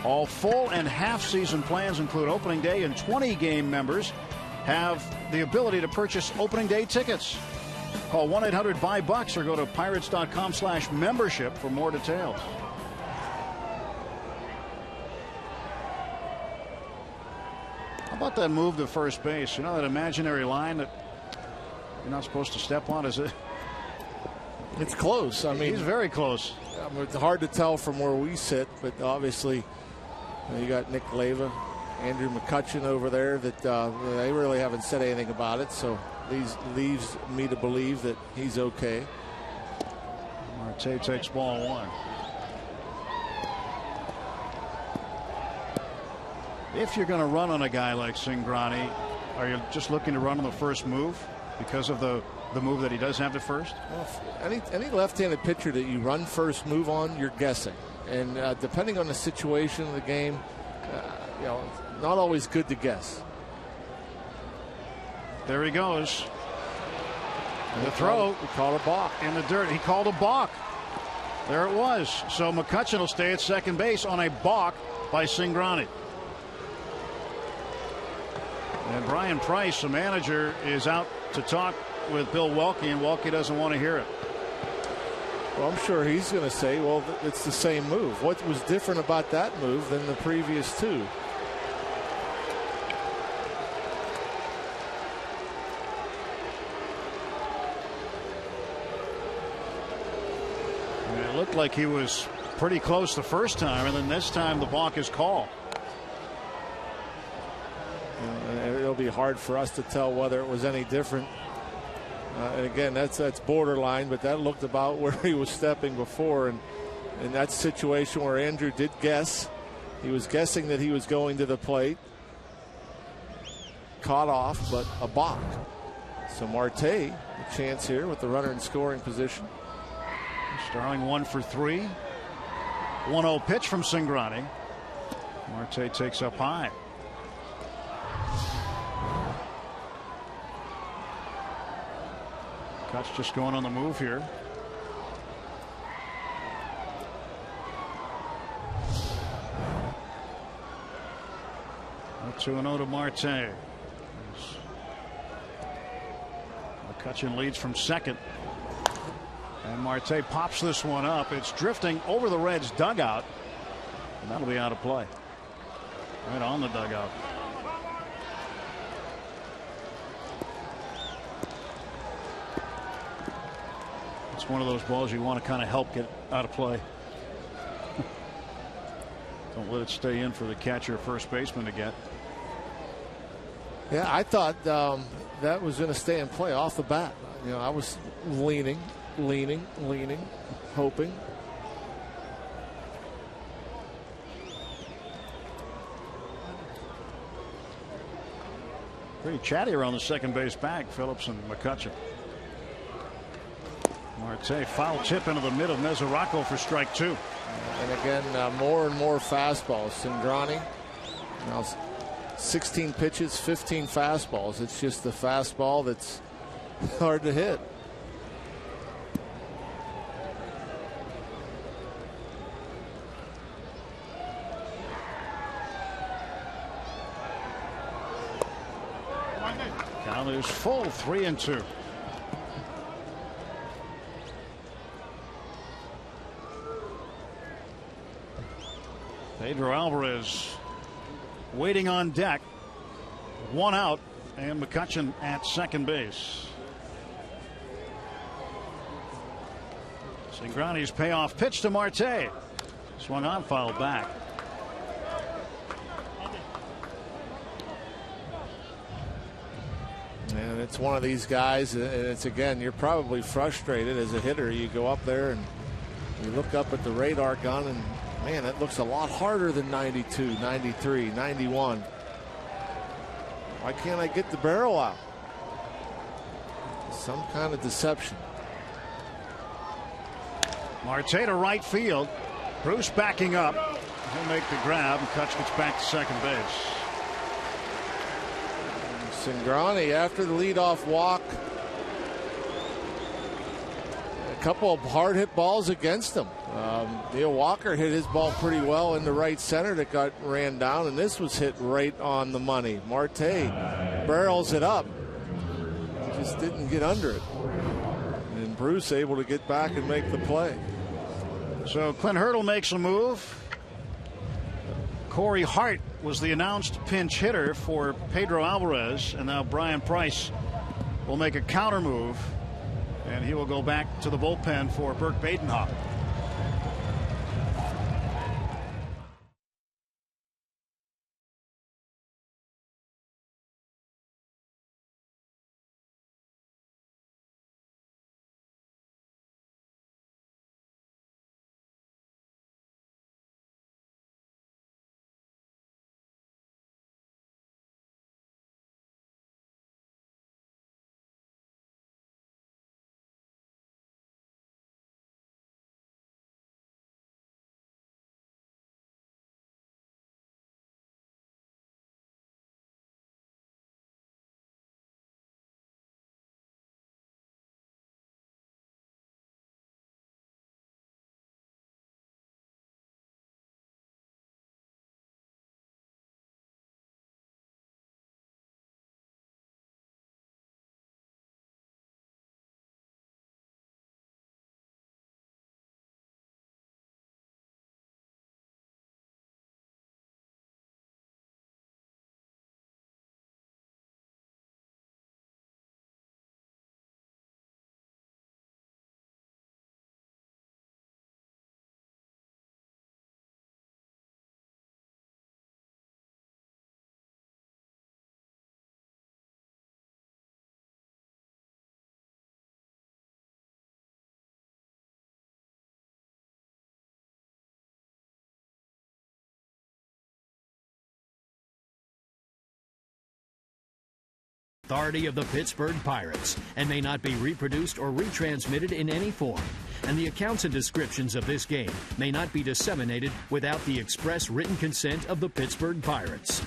All full and half season plans include opening day, and 20 game members have the ability to purchase opening day tickets. Call 1-800-BUY-BUCKS or go to pirates.com/membership for more details. How about that move to first base? You know that imaginary line that you're not supposed to step on? Is it? It's close. I mean, he's very close. It's hard to tell from where we sit, but obviously you got Nick Leyva, Andrew McCutchen over there that they really haven't said anything about it, so leaves me to believe that he's okay. Marte takes ball 1. If you're going to run on a guy like Cingrani, are you just looking to run on the first move because of the move that he does have to first? Well, any left-handed pitcher that you run first move on, you're guessing. And depending on the situation of the game, not always good to guess. There he goes. And the throw. He called a balk. In the dirt. He called a balk. There it was. So McCutchen will stay at second base on a balk by Cingrani. And Brian Price, the manager, is out to talk with Bill Welke, and Welke doesn't want to hear it. Well, I'm sure he's going to say, well, it's the same move. What was different about that move than the previous two? It looked like he was pretty close the first time, and then this time the balk is called. It'll be hard for us to tell whether it was any different. And again, that's borderline, but that looked about where he was stepping before. And in that situation where Andrew did guess, he was guessing that he was going to the plate. Caught off, but a balk. So Marte, a chance here with the runner in scoring position. Starling 1 for 3. 1-0 pitch from Cingrani. Marte takes up high. Cut's just going on the move here. Up 2-0 to Marte. McCutchen leads from second. And Marte pops this one up. It's drifting over the Reds' dugout. And that'll be out of play. Right on the dugout. It's one of those balls you want to kind of help get out of play. Don't let it stay in for the catcher or first baseman to get. Yeah, I thought that was going to stay in play off the bat. You know, I was leaning, hoping. Pretty chatty around the second base bag, Phillips and McCutchen. Marte, foul tip into the mid of Mesoraco for strike 2. And again, more and more fastballs. Cingrani, now 16 pitches, 15 fastballs. It's just the fastball that's hard to hit. Count is full, 3-2. Pedro Alvarez waiting on deck. 1 out, and McCutchen at second base. Cingrani's payoff pitch to Marte. Swung on, fouled back. And it's one of these guys, and it's again, you're probably frustrated as a hitter. You go up there and you look up at the radar gun, and man, it looks a lot harder than 92, 93, 91. Why can't I get the barrel out? Some kind of deception. Marte to right field. Bruce backing up. He'll make the grab, and Kutch gets back to second base. Cingrani after the leadoff walk. A couple of hard hit balls against him. Neil Walker hit his ball pretty well in the right center that got ran down, and this was hit right on the money. Marte barrels it up. He just didn't get under it. And Bruce able to get back and make the play. So Clint Hurdle makes a move. Corey Hart was the announced pinch hitter for Pedro Alvarez, and now Brian Price will make a counter move, and he will go back to the bullpen for Burke Badenhop. authority of the Pittsburgh Pirates and may not be reproduced or retransmitted in any form. And the accounts and descriptions of this game may not be disseminated without the express written consent of the Pittsburgh Pirates.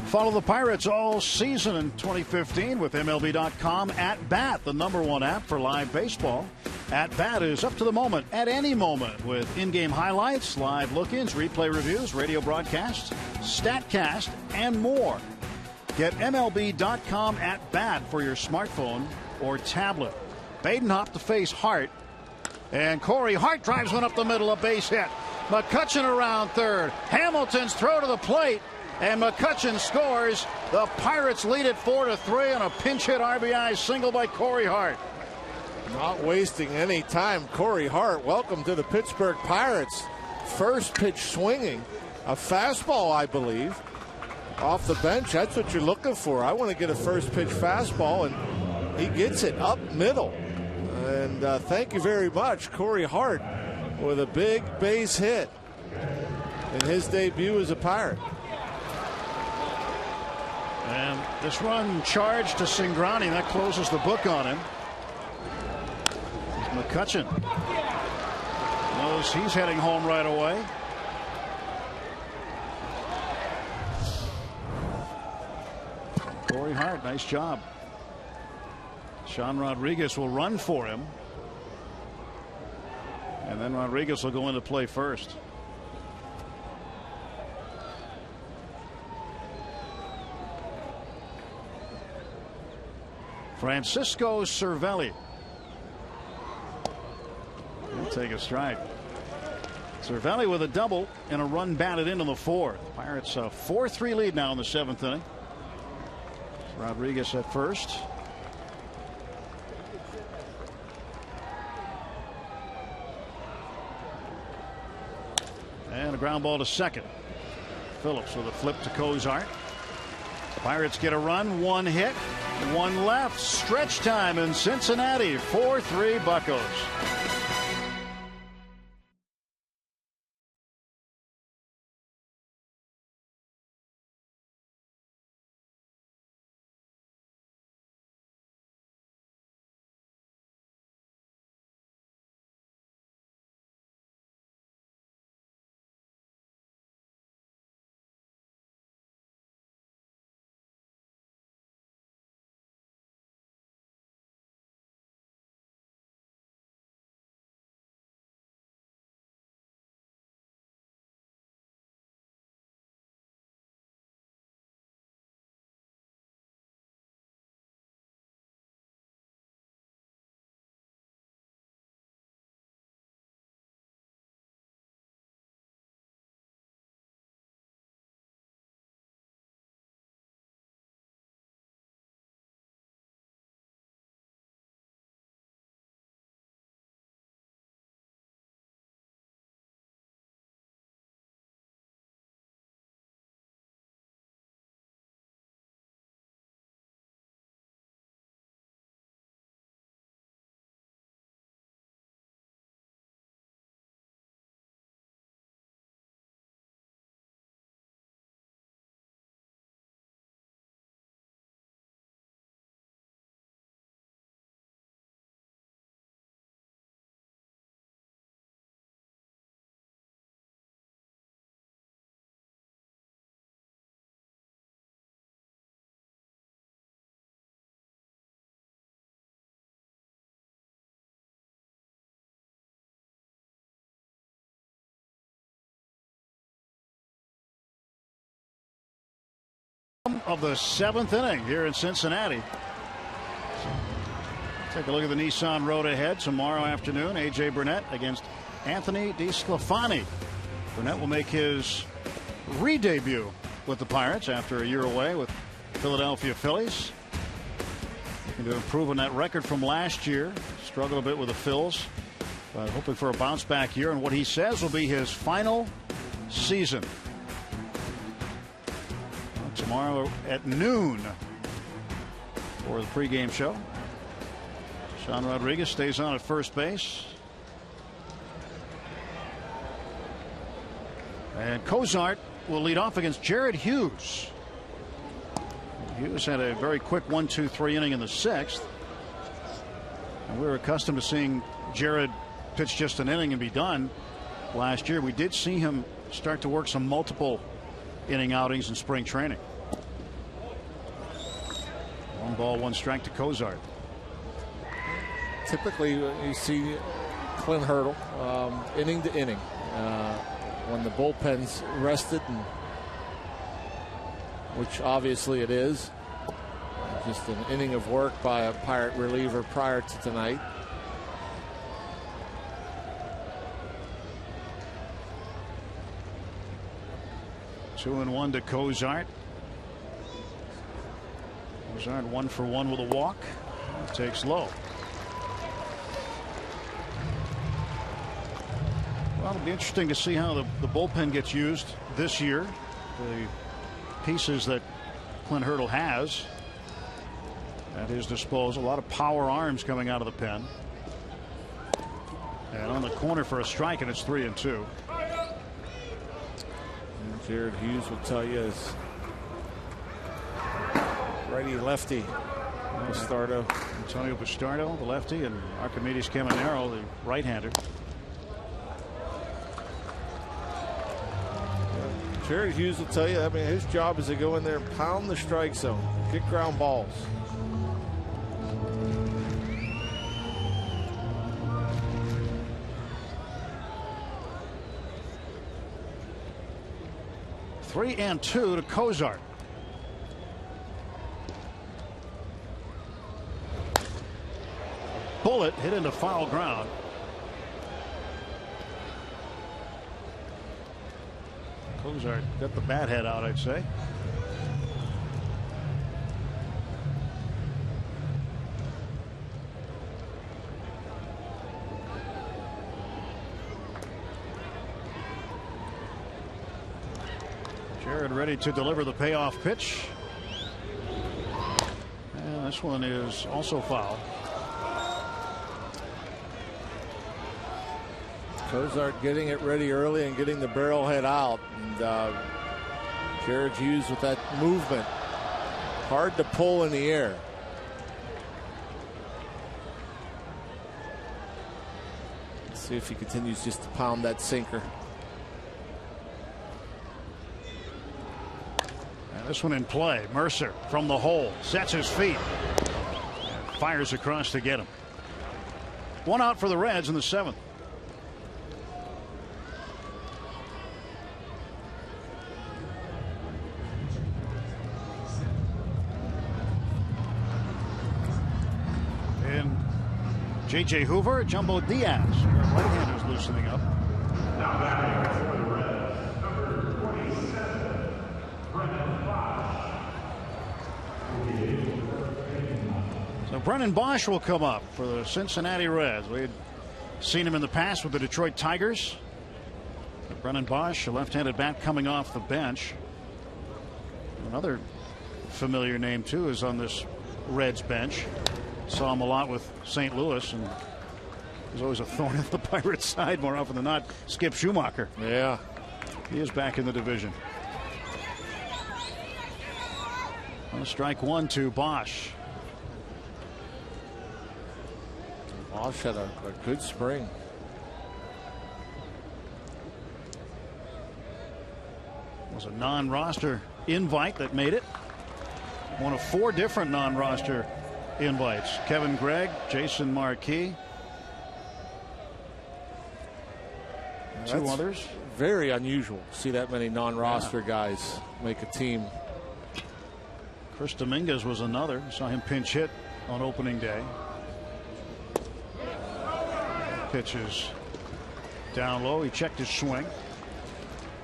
Follow the Pirates all season in 2015 with MLB.com At Bat, the #1 app for live baseball. At Bat is up to the moment, at any moment, with in-game highlights, live look-ins, replay reviews, radio broadcasts, StatCast, and more. Get MLB.com At Bat for your smartphone or tablet. Badenhop to face Hart. And Corey Hart drives one up the middle, a base hit. McCutchen around third. Hamilton's throw to the plate. And McCutchen scores. The Pirates lead it 4-3 on a pinch hit RBI single by Corey Hart. Not wasting any time. Corey Hart, welcome to the Pittsburgh Pirates. First pitch swinging. A fastball, I believe. Off the bench, that's what you're looking for. I want to get a first pitch fastball, and he gets it up middle. And thank you very much, Corey Hart, with a big base hit in his debut as a Pirate. And this run charged to Cingrani. That closes the book on him. McCutchen knows he's heading home right away. Corey Hart, nice job. Sean Rodriguez will run for him. And then Rodriguez will go into play first. Francisco Cervelli. He'll take a strike. Cervelli with a double and a run batted into the fourth. Pirates a 4-3 lead now in the 7th inning. Rodriguez at first. And a ground ball to second. Phillips with a flip to Cozart. Pirates get a run, one hit, one left. Stretch time in Cincinnati. 4-3 Buccos. Of the 7th inning here in Cincinnati. Take a look at the Nissan Road ahead tomorrow afternoon. A.J. Burnett against Anthony DeSclafani. Burnett will make his re-debut with the Pirates after a year away with Philadelphia Phillies. Looking to improve on that record from last year. Struggled a bit with the Phils, but hoping for a bounce back year and what he says will be his final season. Tomorrow at noon for the pregame show. Sean Rodriguez stays on at first base. And Cozart will lead off against Jared Hughes. Hughes had a very quick 1-2-3 inning in the 6th. And we were accustomed to seeing Jared pitch just an inning and be done. Last year, we did see him start to work some multiple inning outings in spring training. 1 ball, 1 strike to Cozart. Typically, you see Clint Hurdle inning to inning when the bullpen's rested, and which obviously it is. Just an inning of work by a Pirate reliever prior to tonight. Two and 1 to Cozart. Cozart 1 for 1 with a walk. Takes low. Well, it'll be interesting to see how the bullpen gets used this year. The pieces that Clint Hurdle has at his disposal. A lot of power arms coming out of the pen. And on the corner for a strike, and it's 3-2. And Jared Hughes will tell you is righty lefty. Bastardo. Antonio Bastardo, the lefty, and Archimedes Caminero, the right-hander. Jared Hughes will tell you, I mean, his job is to go in there and pound the strike zone, get ground balls. Three and 2 to Cozart. Bullet hit into foul ground. Cozart got the bat head out, I'd say. Jared ready to deliver the payoff pitch. And this one is also foul. Cozart getting it ready early and getting the barrel head out. And Jared Hughes with that movement. Hard to pull in the air. Let's see if he continues just to pound that sinker. And this one in play. Mercer from the hole. Sets his feet. And fires across to get him. 1 out for the Reds in the 7th. J.J. Hoover, Jumbo Diaz. Right-handers loosening up. So Brennan Bosch will come up for the Cincinnati Reds. We had seen him in the past with the Detroit Tigers. But Brennan Bosch, a left-handed bat coming off the bench. Another familiar name, too, is on this Reds bench. Saw him a lot with St. Louis, and there's always a thorn in the Pirates' side more often than not. Skip Schumacher. Yeah. He is back in the division. On strike 1 to Bosch. Bosch had a good spring. It was a non-roster invite that made it. One of 4 different non-roster invites. Kevin Gregg, Jason Marquis. Two others. Very unusual to see that many non-roster guys make a team. Chris Dominguez was another. Saw him pinch hit on opening day. Pitches down low. He checked his swing.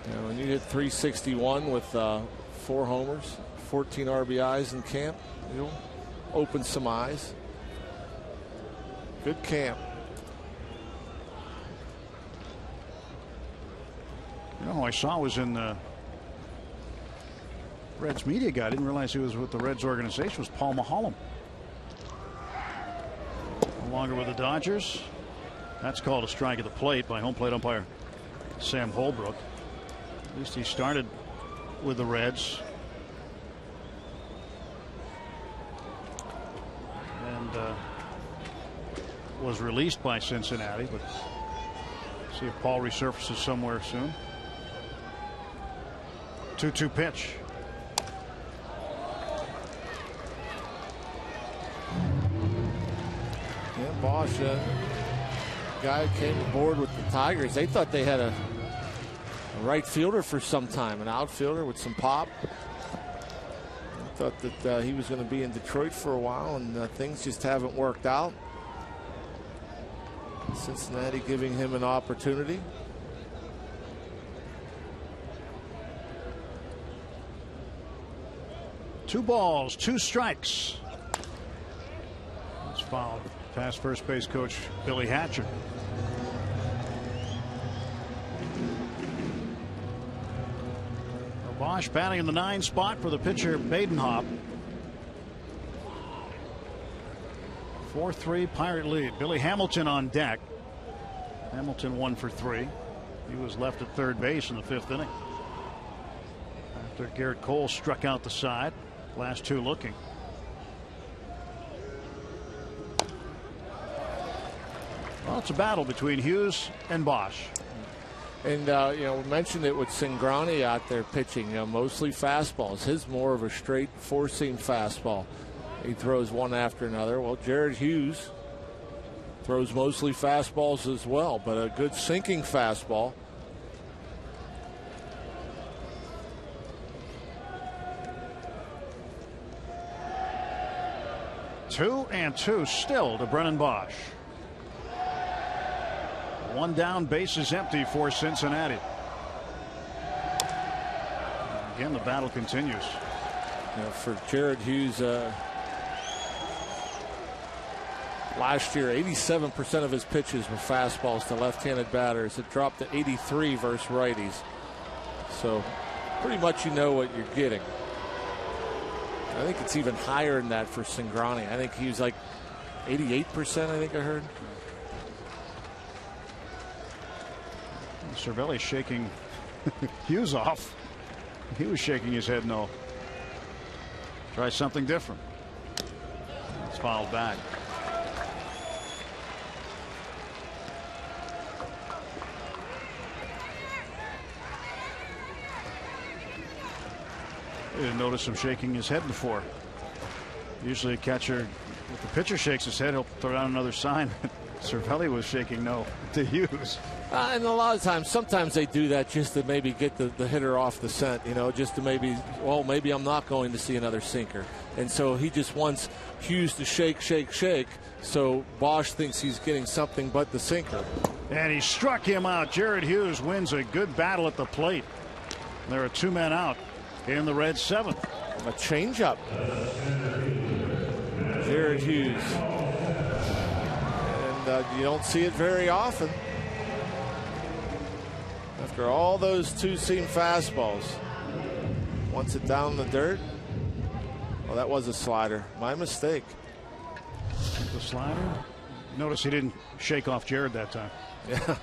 Yeah, when you hit 361 with 4 homers, 14 RBIs in camp, you'll open some eyes. Good camp. You know who I saw was in the Reds media guy. I didn't realize he was with the Reds organization. Was Paul Maholm. No longer with the Dodgers. That's called a strike at the plate by home plate umpire Sam Holbrook. At least he started with the Reds. was released by Cincinnati, but see if Paul resurfaces somewhere soon. 2-2 pitch. Yeah, Bosch, guy came aboard with the Tigers. They thought they had a right fielder for some time, an outfielder with some pop. I thought that he was going to be in Detroit for a while, and things just haven't worked out. Cincinnati giving him an opportunity. Two balls, 2 strikes. That's fouled past first base coach Billy Hatcher. Bosch batting in the 9 spot for the pitcher Badenhop. 4-3 Pirate lead. Billy Hamilton on deck. Hamilton 1 for 3. He was left at third base in the 5th inning after Garrett Cole struck out the side. Last 2 looking. Well, it's a battle between Hughes and Bosch. And, we mentioned it with Cingrani out there pitching, mostly fastballs. His more of a straight 4-seam fastball. He throws one after another. Well, Jared Hughes throws mostly fastballs as well, but a good sinking fastball. Two and 2 still to Brennan Bosch. 1 down, bases empty for Cincinnati. Again, the battle continues. For Jared Hughes, last year, 87% of his pitches were fastballs to left-handed batters. It dropped to 83 versus righties. So pretty much you know what you're getting. I think it's even higher than that for Cingrani. I think he was like 88%, I think I heard. Cervelli shaking Hughes off. He was shaking his head no. Try something different. It's fouled back. I didn't notice him shaking his head before. Usually a catcher, if the pitcher shakes his head, he'll throw down another sign. Cervelli was shaking no to Hughes. And a lot of times, sometimes they do that just to maybe get the hitter off the scent, just to maybe I'm not going to see another sinker. And so he just wants Hughes to shake. So Bosch thinks he's getting something but the sinker. And he struck him out. Jared Hughes wins a good battle at the plate. There are 2 men out in the red 7th. A changeup. Jared Hughes. And you don't see it very often. After all those 2-seam fastballs. Wants it down in the dirt. Well, that was a slider. My mistake. The slider. Notice he didn't shake off Jared that time. Yeah.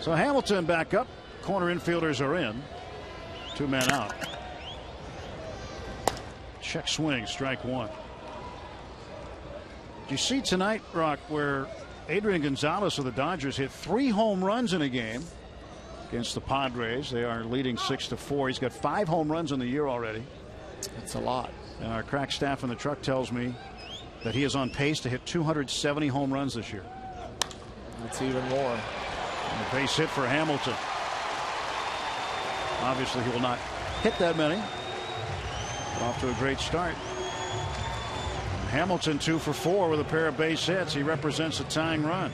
So Hamilton back up. Corner infielders are in. 2 men out. Check swing, strike 1. Did you see tonight, Rock, where Adrian Gonzalez of the Dodgers hit 3 home runs in a game against the Padres? They are leading 6-4. He's got 5 home runs in the year already. That's a lot. And our crack staff in the truck tells me that he is on pace to hit 270 home runs this year. That's even more. And a base hit for Hamilton. Obviously, he will not hit that many. Off to a great start. Hamilton 2 for 4 with a pair of base hits. He represents a tying run.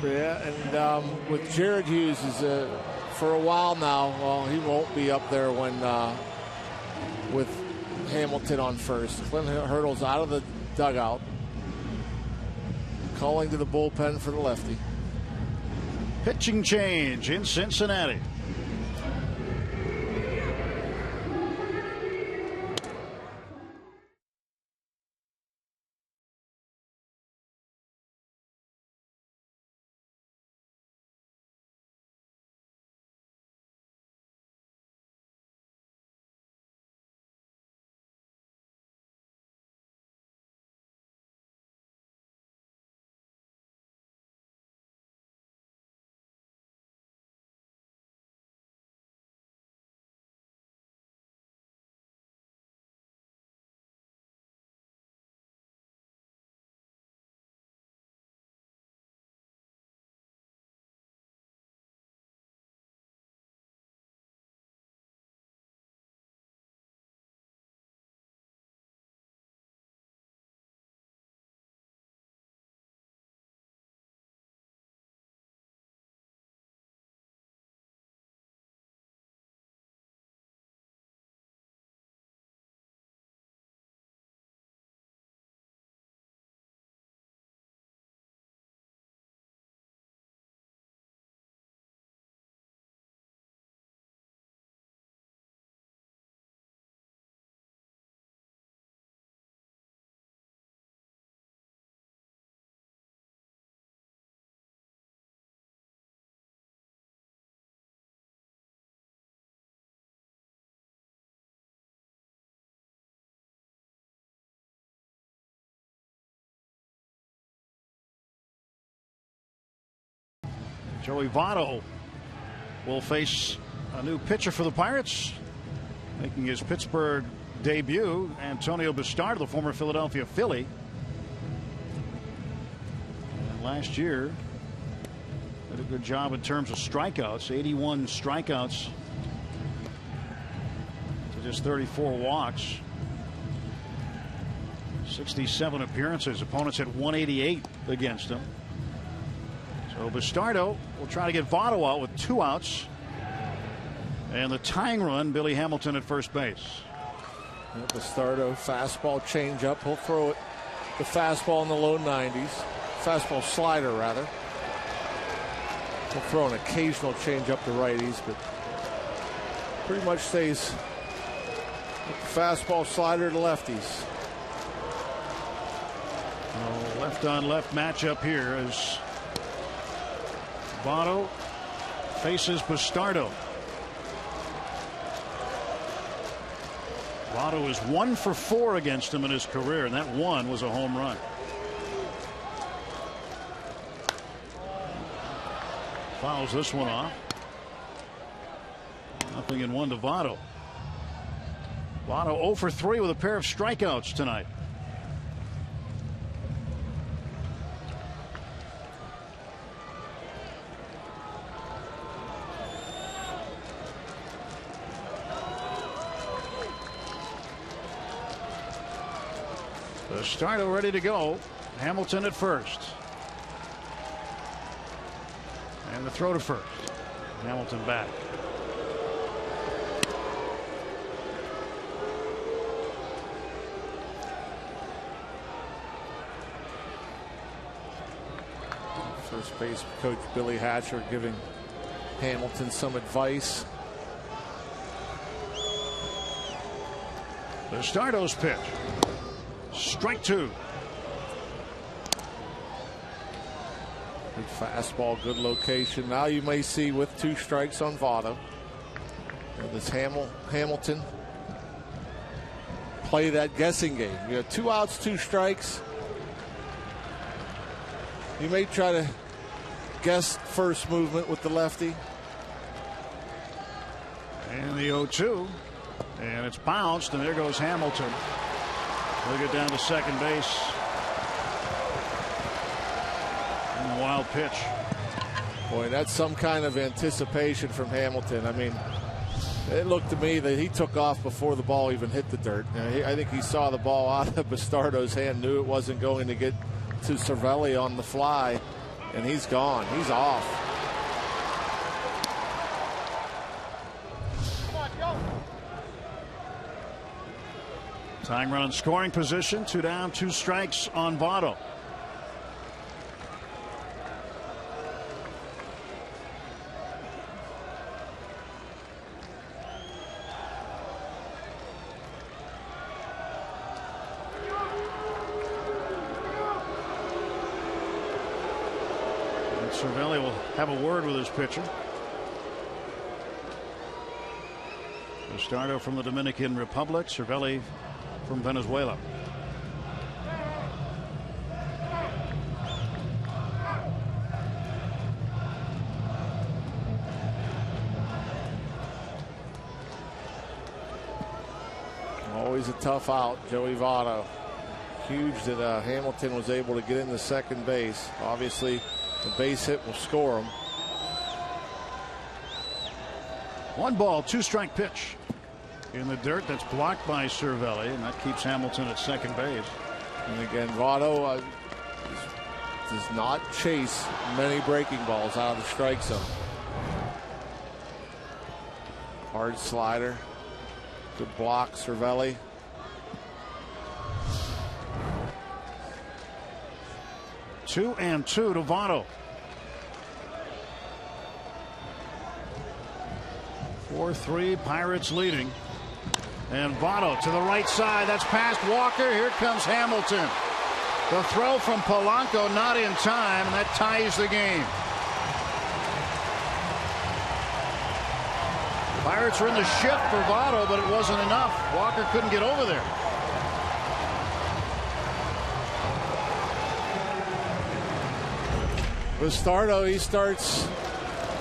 Yeah, and with Jared Hughes is for a while now. Well, he won't be up there when with Hamilton on first. Clint Hurdle's out of the dugout, calling to the bullpen for the lefty. Pitching change in Cincinnati. Joey Votto will face a new pitcher for the Pirates, making his Pittsburgh debut, Antonio Bastardo, the former Philadelphia Philly. And last year did a good job in terms of strikeouts, 81 strikeouts to just 34 walks. 67 appearances. Opponents had 188 against him. So Bastardo will try to get Votto out with 2 outs. And the tying run, Billy Hamilton at first base. Bastardo, fastball, changeup. He'll throw it, the fastball in the low 90s. Fastball slider, rather. He'll throw an occasional changeup to righties, but pretty much stays with the fastball slider to lefties. Left on left matchup here as Votto faces Bastardo. Votto is 1 for 4 against him in his career, and that one was a home run. Fouls this one off. 0-1 to Votto. Votto 0 for 3 with a pair of strikeouts tonight. Bastardo ready to go. Hamilton at first. And the throw to first. Hamilton back. First base coach Billy Hatcher giving Hamilton some advice. Bastardo's pitch. Strike 2. Good fastball, good location. Now you may see with 2 strikes on Votto. This Hamilton play that guessing game. You have 2 outs, 2 strikes. You may try to guess first movement with the lefty. And the 0-2. And it's bounced, and there goes Hamilton. They'll get down to second base. And a wild pitch. Boy, that's some kind of anticipation from Hamilton. I mean, it looked to me that he took off before the ball even hit the dirt. I think he saw the ball out of Bastardo's hand, knew it wasn't going to get to Cervelli on the fly, and he's gone. He's off. Tying run in scoring position. 2 down, 2 strikes on Votto. And Cervelli will have a word with his pitcher. Bastardo from the Dominican Republic. Cervelli from Venezuela. Always a tough out, Joey Votto. Huge that Hamilton was able to get into second base. Obviously, the base hit will score him. 1 ball, 2 strike pitch. In the dirt, that's blocked by Cervelli, and that keeps Hamilton at second base. And again, Votto does not chase many breaking balls out of the strike zone. Hard slider. Good block, Cervelli. Two and 2 to Votto. 4-3, Pirates leading. And Votto to the right side. That's past Walker. Here comes Hamilton. The throw from Polanco not in time, and that ties the game. Pirates were in the shift for Votto, but it wasn't enough. Walker couldn't get over there. Bastardo, he starts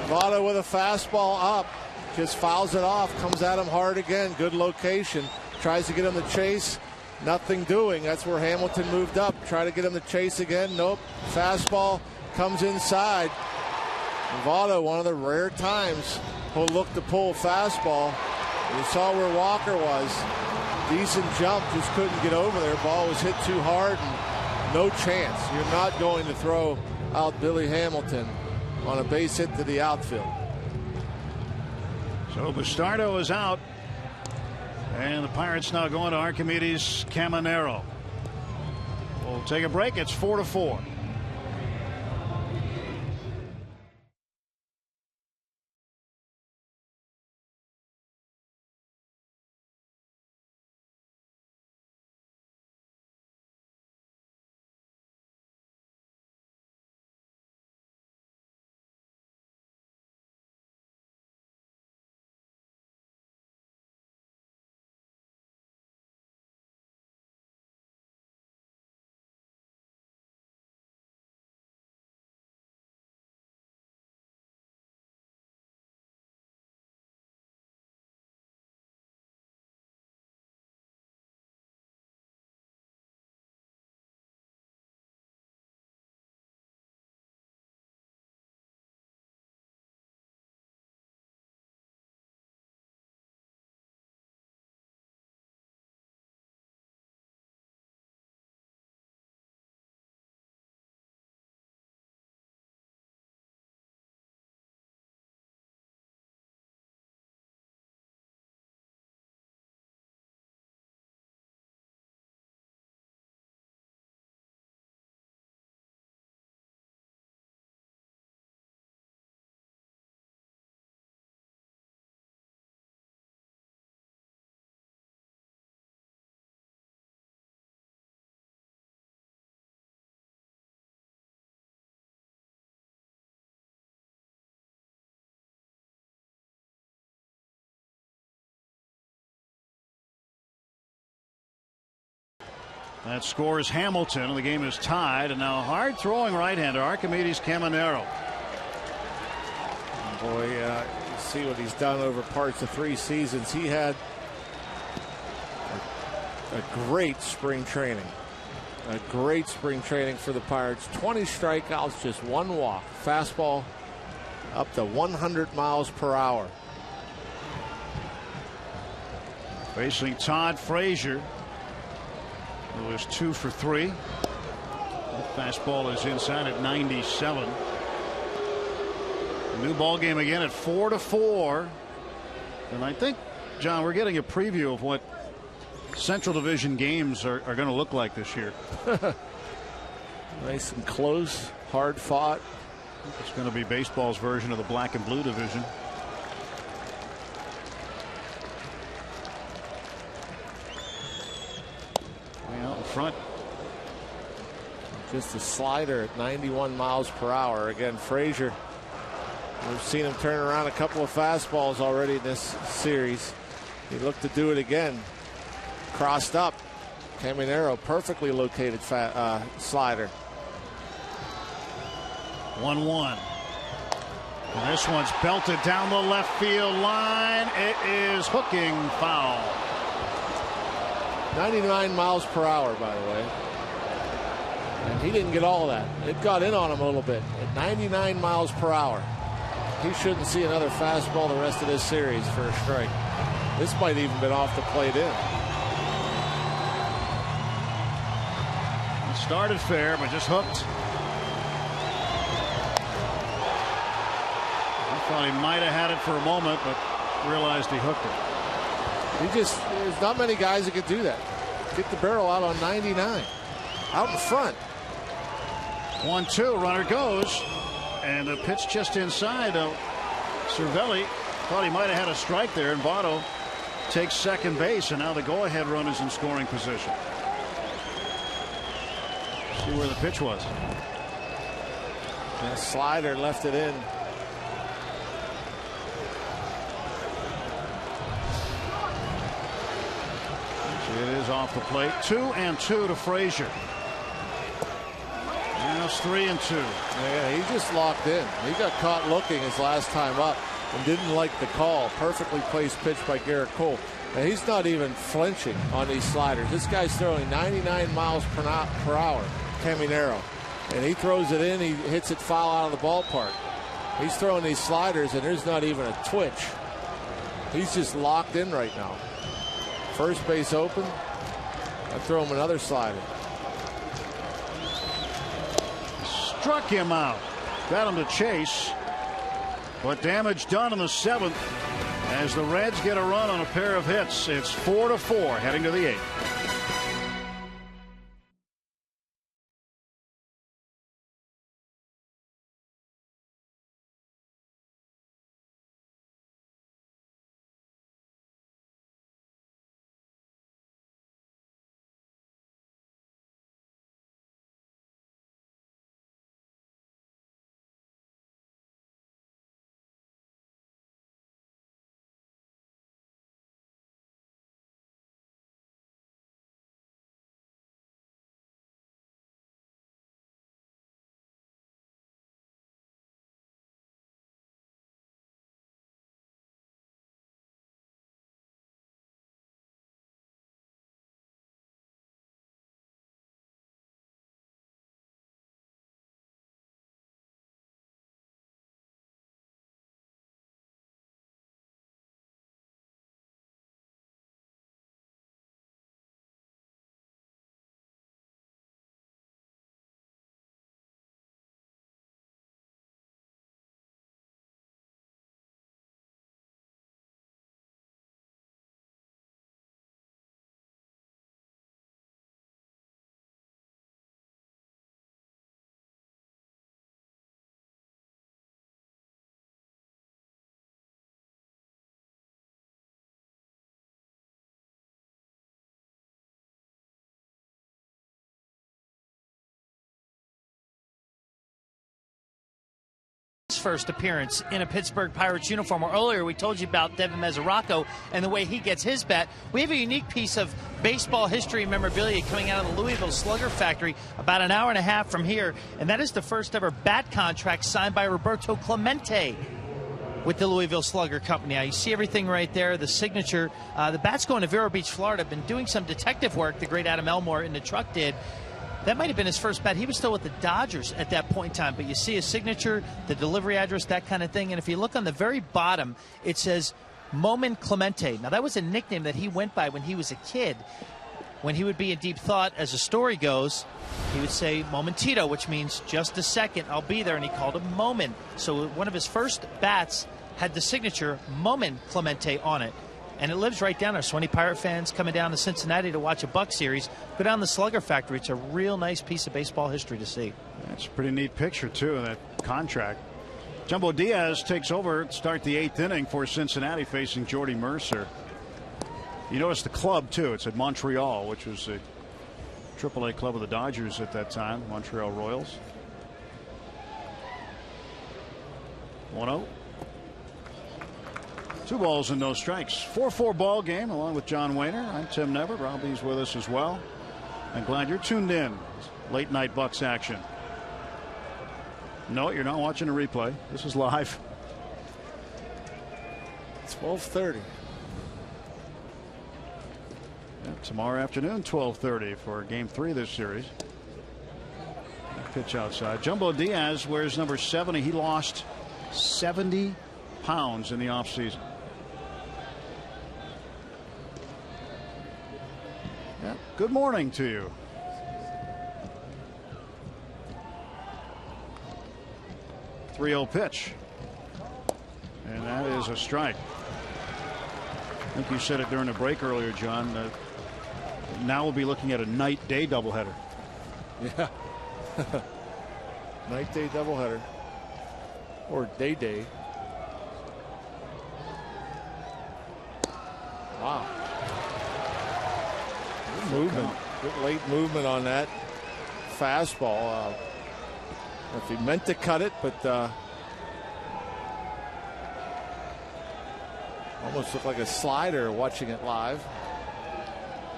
Votto with a fastball up. Just fouls it off. Comes at him hard again. Good location. Tries to get him the chase. Nothing doing. That's where Hamilton moved up. Try to get him the chase again. Nope. Fastball comes inside. Votto, one of the rare times he'll look to pull a fastball. You saw where Walker was. Decent jump, just couldn't get over there. Ball was hit too hard and no chance. You're not going to throw out Billy Hamilton on a base hit to the outfield. So Bastardo is out. And the Pirates now going to Archimedes Caminero. We'll take a break. It's 4-4. That scores Hamilton, and the game is tied. And now hard throwing right-hander Archimedes Caminero. Boy, you see what he's done over parts of 3 seasons. He had a great spring training. A great spring training for the Pirates. 20 strikeouts, just 1 walk. Fastball up to 100 miles per hour. Facing Todd Frazier, who is 2 for 3. That fastball is inside at 97. New ball game again at 4-4. And I think, John, we're getting a preview of what Central Division games are going to look like this year. Nice and close, hard fought. It's going to be baseball's version of the black and blue division. Way out in front. Just a slider at 91 miles per hour. Again, Frazier, we've seen him turn around a couple of fastballs already in this series. He looked to do it again. Crossed up. Caminero, perfectly located slider. 1-1. And this one's belted down the left field line. It is hooking foul. 99 miles per hour, by the way. And he didn't get all that. It got in on him a little bit. At 99 miles per hour. He shouldn't see another fastball the rest of this series for a strike. This might even been off the plate in. It started fair, but just hooked. I thought he might have had it for a moment, but realized he hooked it. There's not many guys that could do that. Get the barrel out on 99. Out in front. 1-2, runner goes. And a pitch just inside. Cervelli thought he might have had a strike there, and Votto takes second base, and now the go-ahead run is in scoring position. See where the pitch was. And a slider left it in. It is off the plate. 2-2 to Frazier. Now Now it's 3-2. Yeah, he just locked in. He got caught looking his last time up and didn't like the call. Perfectly placed pitch by Garrett Cole. And he's not even flinching on these sliders. This guy's throwing 99 miles per hour, Caminero. And he throws it in, he hits it foul out of the ballpark. He's throwing these sliders, and there's not even a twitch. He's just locked in right now. First base open. I throw him another slider. Struck him out. Got him to chase. But damage done in the 7th as the Reds get a run on a pair of hits. It's 4-4 heading to the 8th. First appearance in a Pittsburgh Pirates uniform. Earlier we told you about Devin Mesoraco and the way he gets his bat. We have a unique piece of baseball history and memorabilia coming out of the Louisville Slugger Factory about an hour and a half from here, and that is the first ever bat contract signed by Roberto Clemente with the Louisville Slugger Company. Now you see everything right there, the signature. The bat's going to Vero Beach, Florida. Been doing some detective work, the great Adam Elmore in the truck did. That might have been his first bat. He was still with the Dodgers at that point in time. But you see his signature, the delivery address, that kind of thing. And if you look on the very bottom, it says Moment Clemente. Now, that was a nickname that he went by when he was a kid. When he would be in deep thought, as the story goes, he would say Momentito, which means just a second, I'll be there. And he called him Moment. So one of his first bats had the signature Moment Clemente on it. And it lives right down there. So any Pirate fans coming down to Cincinnati to watch a Buck series, go down to the Slugger Factory. It's a real nice piece of baseball history to see. That's a pretty neat picture, too, of that contract. Jumbo Diaz takes over to start the 8th inning for Cincinnati, facing Jordy Mercer. You notice the club, too. It's at Montreal, which was a AAA club of the Dodgers at that time, Montreal Royals. 1-0. 2 balls and no strikes. 4-4 ball game along with John Wehner. I'm Tim Never. Robbie's with us as well. I'm glad you're tuned in. Late night Bucks action. No, you're not watching a replay. This is live. 12:30. Yeah, tomorrow afternoon, 12:30 for Game 3 of this series. Pitch outside. Jumbo Diaz wears number 70. He lost 70 pounds in the offseason. Yeah. Good morning to you. .30 pitch. And that is a strike. I think you said it during the break earlier, John. Now we'll be looking at a night-day doubleheader. Yeah. Night-day doubleheader. Or day-day. Wow. Good movement. Good late movement on that fastball. If he meant to cut it, but almost looked like a slider watching it live.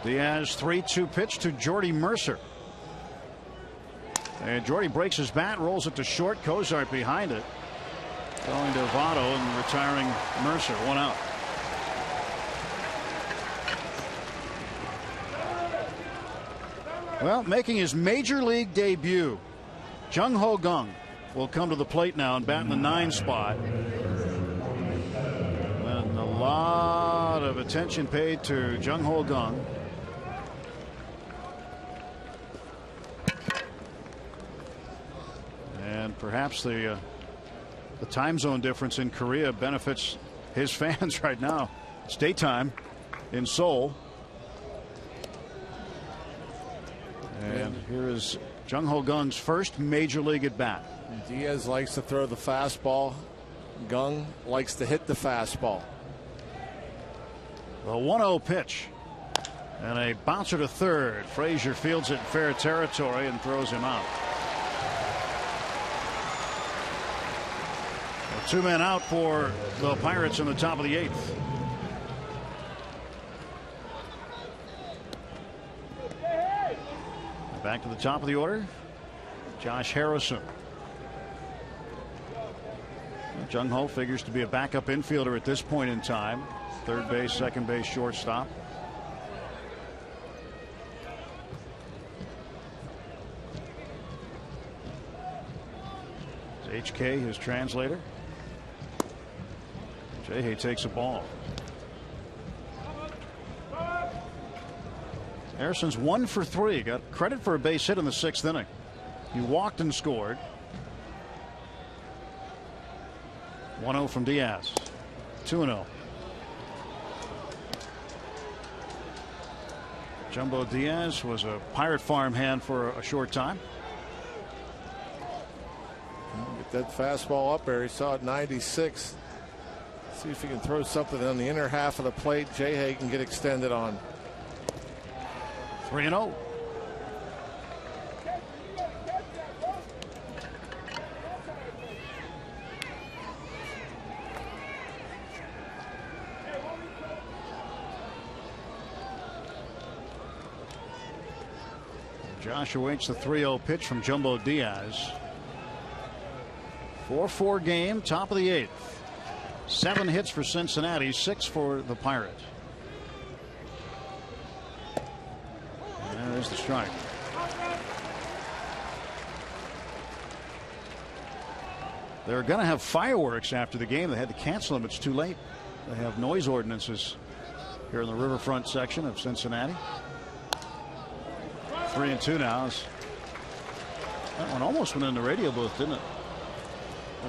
Diaz 3-2 pitch to Jordy Mercer. And Jordy breaks his bat, rolls it to short. Cozart behind it. Going to Votto and retiring Mercer. 1 out. Well, making his major league debut, Jung Ho Kang will come to the plate now and bat in the 9 spot. And a lot of attention paid to Jung Ho Kang. And perhaps the time zone difference in Korea benefits his fans right now. It's daytime in Seoul. And here is Jung Ho Kang's first major league at bat. Diaz likes to throw the fastball. Kang likes to hit the fastball. The 1-0 pitch. And a bouncer to third. Frazier fields it in fair territory and throws him out. 2 men out for the Pirates in the top of the 8th. Back to the top of the order, Josh Harrison. Jung Ho figures to be a backup infielder at this point in time. Third base, second base, shortstop. It's HK, his translator. Jay takes a ball. Harrison's 1 for 3. Got credit for a base hit in the 6th inning. He walked and scored. 1-0 from Diaz. 2-0. Jumbo Diaz was a Pirate farm hand for a short time. Get that fastball up there. He saw it 96. See if he can throw something on the inner half of the plate. Jay can get extended on. 3-0. Josh awaits the 3-0 pitch from Jumbo Diaz. 4-4 game, top of the 8th. 7 hits for Cincinnati, 6 for the Pirates. And there's the strike. They're going to have fireworks after the game. They had to cancel them. It's too late. They have noise ordinances here in the riverfront section of Cincinnati. 3-2 now. That one almost went in the radio booth, didn't it?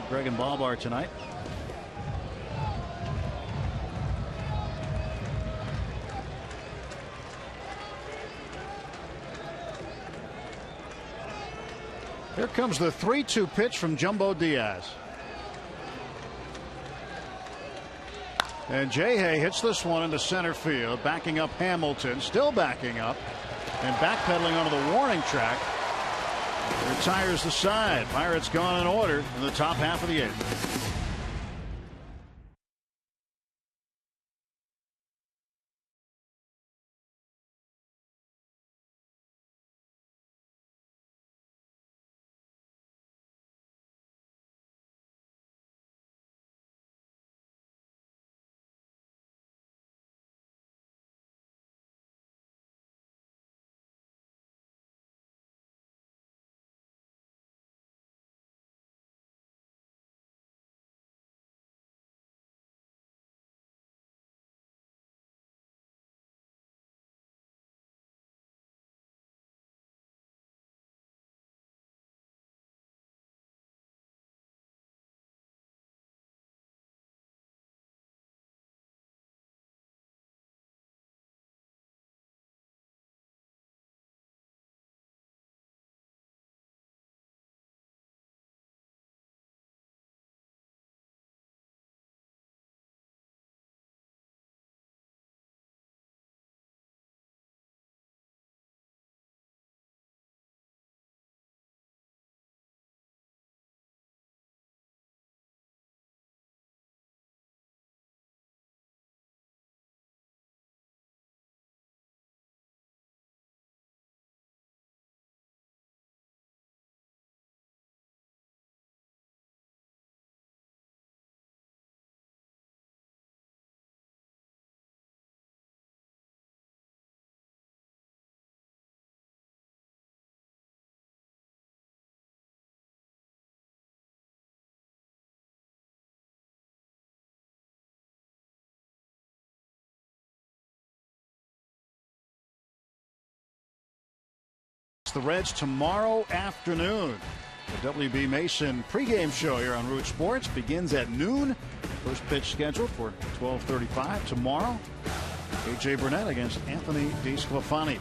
Greg and Ballbar tonight. Here comes the 3-2 pitch from Jumbo Diaz. And Jay hits this one into center field, backing up Hamilton, still backing up, and backpedaling onto the warning track. Retires the side. Pirates gone in order in the top half of the 8th. the Reds tomorrow afternoon. The WB Mason pregame show here on Root Sports begins at noon. First pitch scheduled for 12:35 tomorrow. A.J. Burnett against Anthony DeSclafani.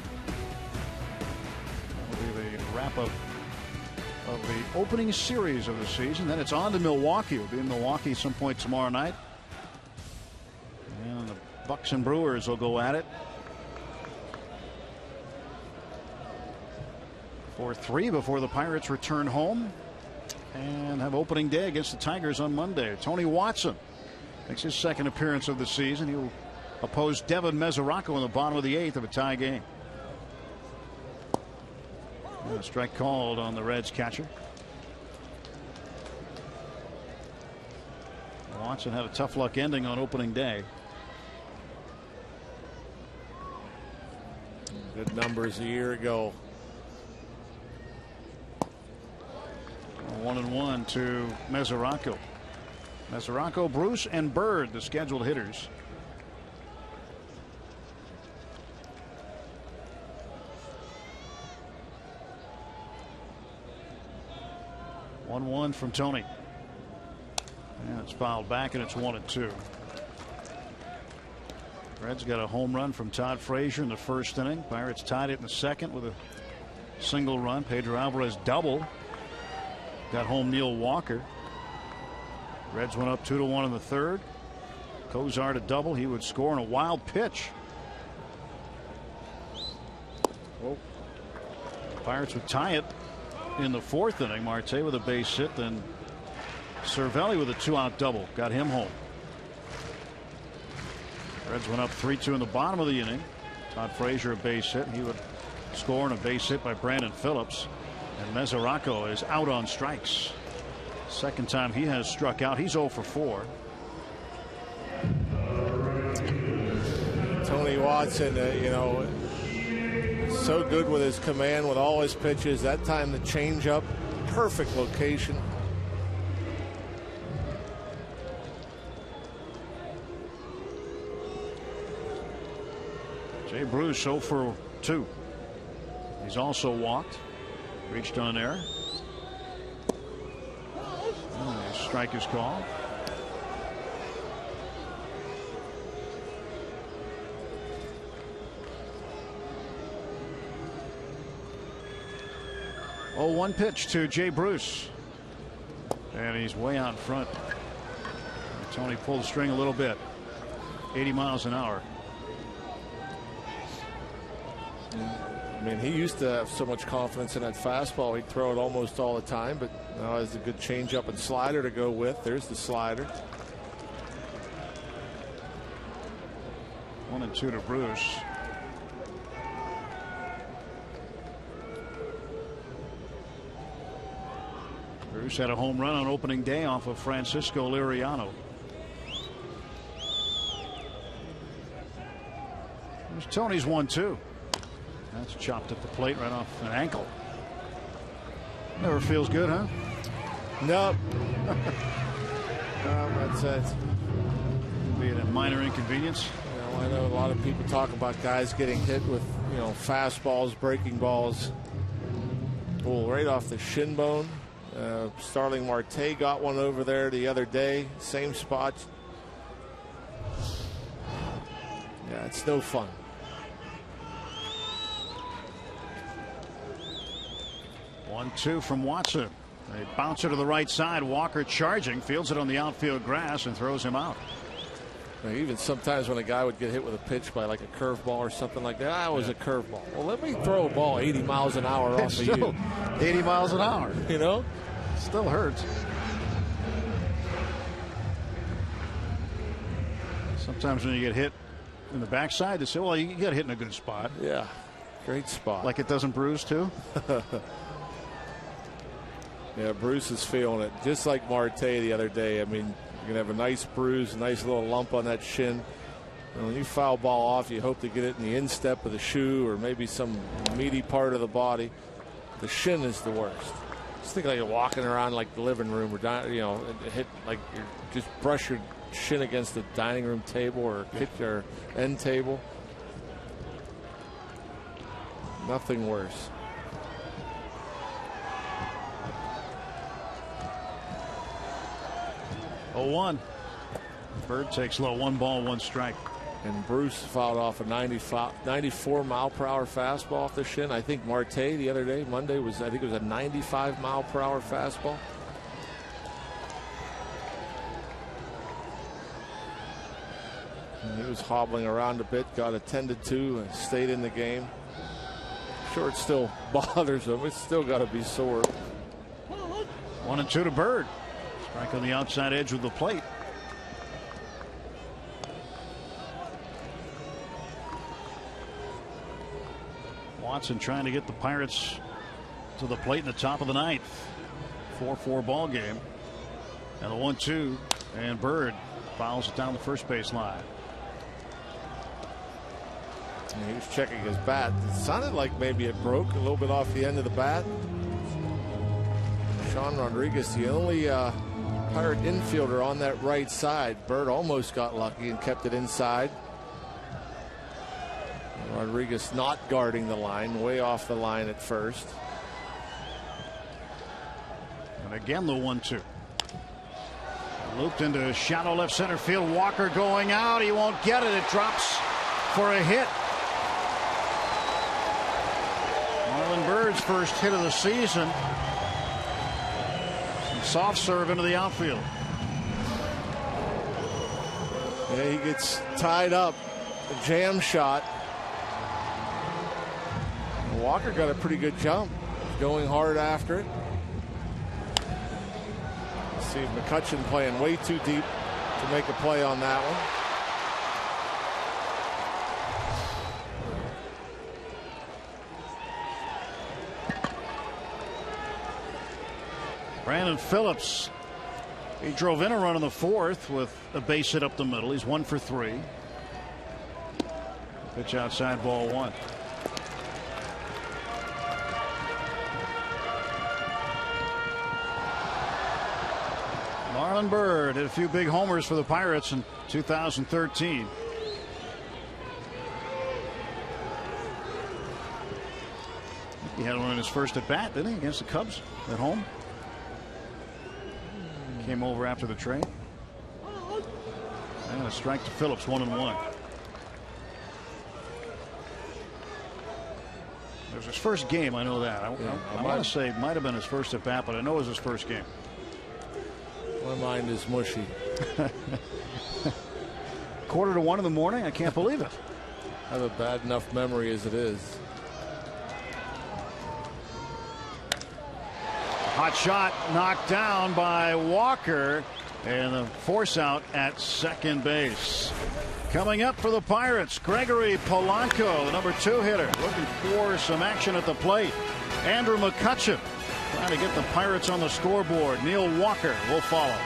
That will be the wrap-up of the opening series of the season. Then it's on to Milwaukee. We'll be in Milwaukee some point tomorrow night. And the Bucks and Brewers will go at it. 4-3 before the Pirates return home and have opening day against the Tigers on Monday. Tony Watson makes his second appearance of the season. He'll oppose Devin Mesoraco in the bottom of the 8th of a tie game. And a strike called on the Reds catcher. Watson had a tough luck ending on opening day. Good numbers a year ago. 1-1 to Mesoraco. Mesoraco, Bruce, and Bird, the scheduled hitters. One from Tony. And it's fouled back, and it's 1-2. Reds got a home run from Todd Frazier in the first inning. Pirates tied it in the second with a single run. Pedro Alvarez double. Got home Neil Walker. Reds went up 2-1 in the third. Kozar to double. He would score in a wild pitch. Oh. Pirates would tie it in the fourth inning. Marte with a base hit. Then Cervelli with a 2-out double. Got him home. Reds went up 3-2 in the bottom of the inning. Todd Frazier a base hit. He would score in a base hit by Brandon Phillips. And Mesoraco is out on strikes. Second time he has struck out. He's 0 for 4. Tony Watson, so good with his command with all his pitches. That time the changeup, perfect location. Jay Bruce 0 for 2. He's also walked. Reached on there. Strike is called. Oh, 1 pitch to Jay Bruce. And he's way out in front. Tony pulled the string a little bit. 80 miles an hour. I mean, he used to have so much confidence in that fastball. He'd throw it almost all the time, but now has a good changeup and slider to go with. There's the slider. 1-2 to Bruce. Bruce had a home run on opening day off of Francisco Liriano. There's Tony's 1-2. That's chopped at the plate right off an ankle. Never feels good, huh? Nope. That's be a minor inconvenience. I know a lot of people talk about guys getting hit with fastballs, breaking balls. Well, right off the shin bone. Starling Marte got one over there the other day. Same spot. Yeah, it's no fun. 1-2 from Watson. They bounce it to the right side. Walker charging, fields it on the outfield grass and throws him out. Even sometimes when a guy would get hit with a pitch by like a curveball or something like that, was a curveball. Well, let me throw a ball 80 miles an hour off of you. 80 miles an hour. Still hurts. Sometimes when you get hit in the backside, they say, well, you got hit in a good spot. Yeah, great spot. Like it doesn't bruise too? Yeah, Bruce is feeling it. Just like Marte the other day. I mean, you're going to have a nice bruise, a nice little lump on that shin. And when you foul ball off, you hope to get it in the instep of the shoe or maybe some meaty part of the body. The shin is the worst. Just think like you're walking around like the living room or, hit like you just brush your shin against the dining room table or hit your end table. Nothing worse. 0-1. Bird takes low. 1 ball, 1 strike. And Bruce fouled off a 94 mile per hour fastball off the shin. I think Marte the other day, Monday, I think it was a 95 mile per hour fastball. And he was hobbling around a bit, got attended to, and stayed in the game. Sure, it still bothers him. It's still got to be sore. 1-2 to Bird. Strike on the outside edge of the plate. Watson trying to get the Pirates to the plate in the top of the 9th. 4-4 ball game. And the 1-2, and Bird fouls it down the first base line. And he was checking his bat. It sounded like maybe it broke a little bit off the end of the bat. Sean Rodriguez, the only Pirate infielder on that right side. Bird almost got lucky and kept it inside. Rodriguez not guarding the line, way off the line at first. And again the 1-2. Looped into shallow left center field. Walker going out. He won't get it. It drops for a hit. Marlon Bird's first hit of the season. Some soft serve into the outfield. Yeah, he gets tied up. A jam shot. Walker got a pretty good jump, going hard after it. Let's see McCutchen playing way too deep to make a play on that one. Brandon Phillips, he drove in a run in the 4th with a base hit up the middle. He's 1 for 3. Pitch outside, ball 1. Marlon Bird hit a few big homers for the Pirates in 2013. He had one in his first at bat, didn't he, against the Cubs at home? Came over after the trade. And a strike to Phillips, 1-1. It was his first game, I know that. I want to say it might have been his first at bat, but I know it was his first game. My mind is mushy. 1:45 in the morning? I can't believe it. I have a bad enough memory as it is. Hot shot knocked down by Walker, and the force out at second base. Coming up for the Pirates, Gregory Polanco, the number 2 hitter, looking for some action at the plate. Andrew McCutchen trying to get the Pirates on the scoreboard. Neil Walker will follow.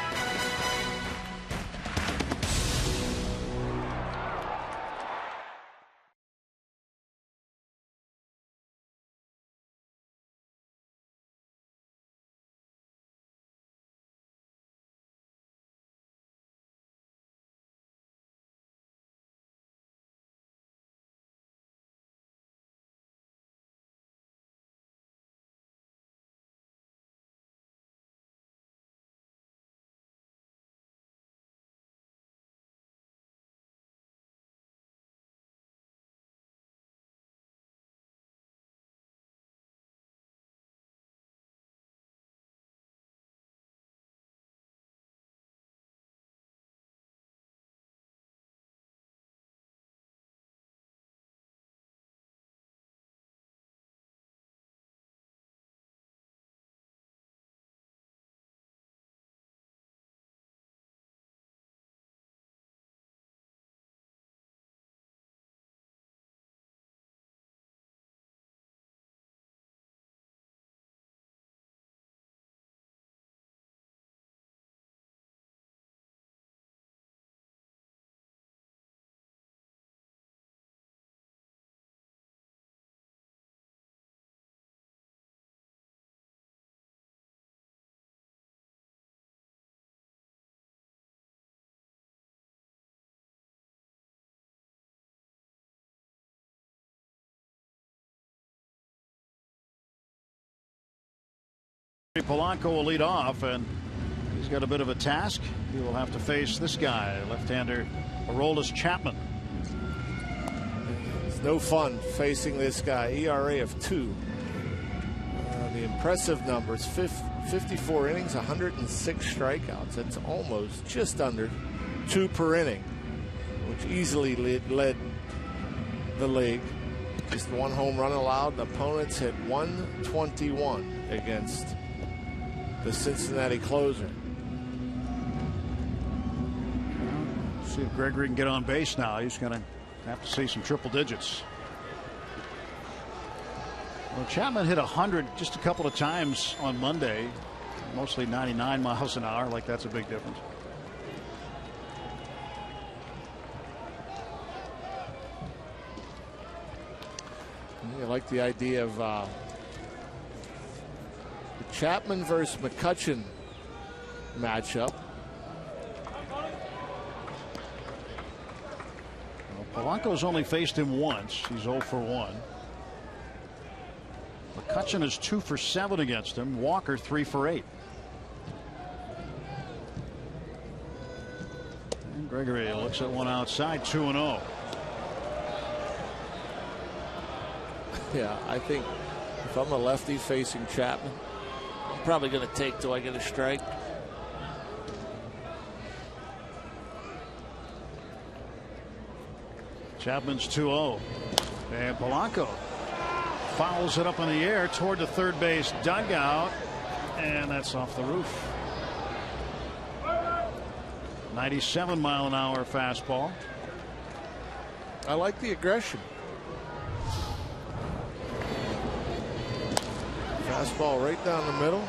Polanco will lead off, and He's got a bit of a task. He will have to face this guy, left-hander Aroldis Chapman. It's no fun facing this guy. ERA of 2. The impressive numbers: 54 innings, 106 strikeouts. That's almost just under 2 per inning, which easily led the league. Just 1 home run allowed. The opponents hit 121 against the Cincinnati closer. See if Gregory can get on base now. He's going to have to see some triple digits. Well, Chapman hit 100 just a couple of times on Monday, mostly 99 miles an hour. Like, that's a big difference. I like the idea of the Chapman versus McCutchen matchup. Well, Polanco's only faced him once. He's 0 for 1. McCutchen is 2 for 7 against him. Walker 3 for 8. And Gregory looks at one outside, 2-0. Yeah, I think if I'm a lefty facing Chapman, I'm probably going to take till I get a strike. Chapman's 2-0. And Polanco fouls it up in the air toward the third base dugout, and that's off the roof. 97-mile-an-hour fastball. I like the aggression. Fastball right down the middle.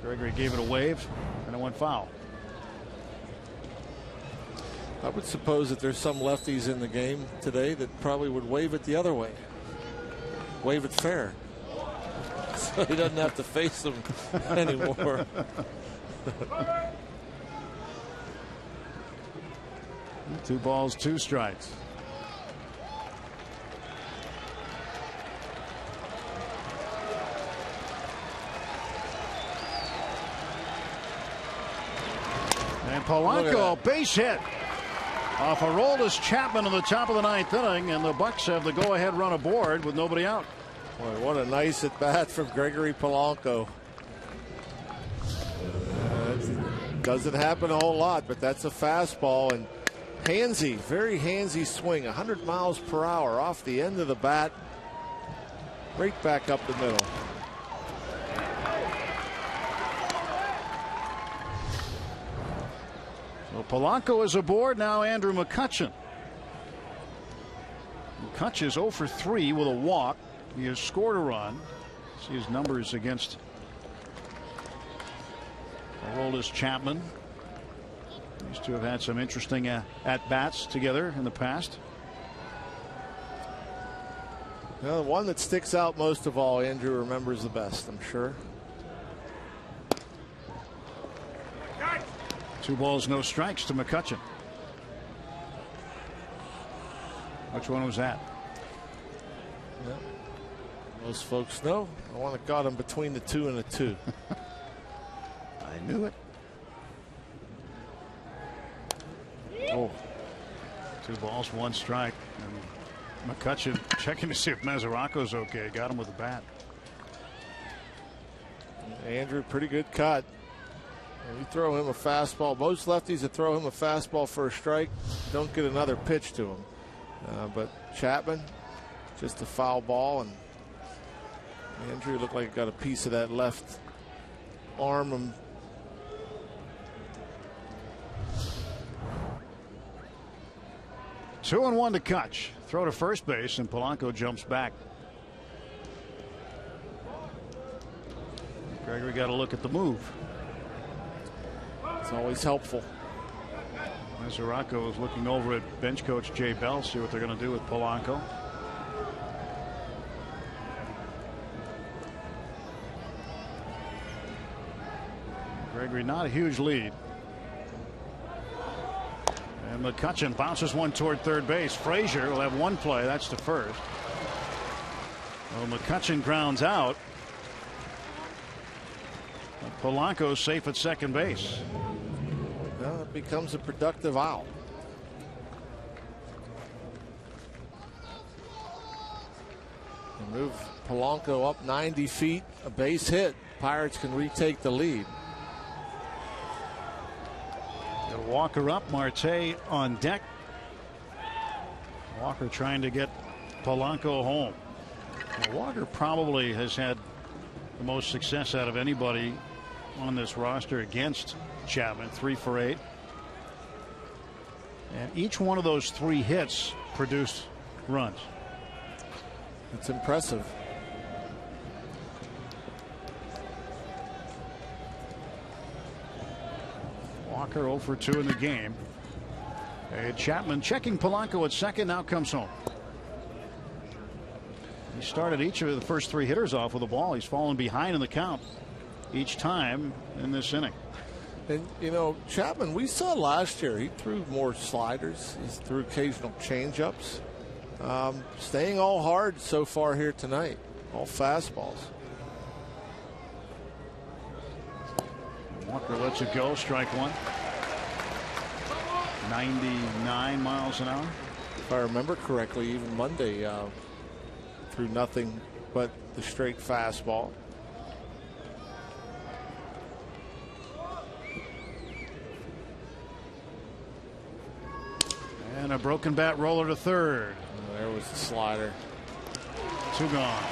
Gregory gave it a wave, and it went foul. I would suppose that there's some lefties in the game today that probably would wave it the other way. Wave it fair. So he doesn't have to face them anymore. 2 balls, 2 strikes. And Polanco, base hit off Aroldis Chapman in the top of the 9th inning, and the Bucks have the go-ahead run aboard with nobody out. Boy, what a nice at bat from Gregory Polanco. Doesn't happen a whole lot, but that's a fastball, and handsy, very handsy swing, 100 miles per hour off the end of the bat, right back up the middle. So Polanco is aboard now. Andrew McCutchen. McCutchen is 0 for 3 with a walk. He has scored a run. See his numbers against Aroldis Chapman. These two have had some interesting at-bats together in the past. Well, the one that sticks out most of all, Andrew remembers the best, I'm sure. 2 balls, no strikes to McCutchen. Which one was that? Yeah. Most folks know. I want to got him between the 2 and the 2. I knew it. Oh. 2 balls, 1 strike. And McCutchen checking to see if Mazaraco's okay. Got him with the bat. Andrew, pretty good cut. You throw him a fastball. Most lefties that throw him a fastball for a strike don't get another pitch to him. But Chapman, just a foul ball, and Andrew looked like he got a piece of that left arm. 2-1 to Kutch. Throw to first base, and Polanco jumps back. Gregory got a look at the move. It's always helpful. Mazaraco is looking over at bench coach Jay Bell, see what they're going to do with Polanco. Gregory, not a huge lead. And McCutchen bounces one toward third base. Frazier will have 1 play. That's to first. Well, McCutchen grounds out. Polanco safe at second base. Well, it becomes a productive out. They move Polanco up 90 feet, a base hit. Pirates can retake the lead. Walker up, Marte on deck. Walker trying to get Polanco home. Now, Walker probably has had the most success out of anybody on this roster against Chapman. 3 for 8. And each one of those 3 hits produced runs. It's impressive. Walker 0 for 2 in the game. Chapman checking Polanco at second, now comes home. He started each of the first 3 hitters off with a ball. He's fallen behind in the count each time in this inning. And, you know, Chapman, we saw last year, he threw more sliders. He threw occasional changeups. Staying all hard so far here tonight. All fastballs. Walker lets it go. Strike 1. 99 miles an hour. If I remember correctly, even Monday threw nothing but the straight fastball. And a broken bat roller to third. There was the slider. 2 gone.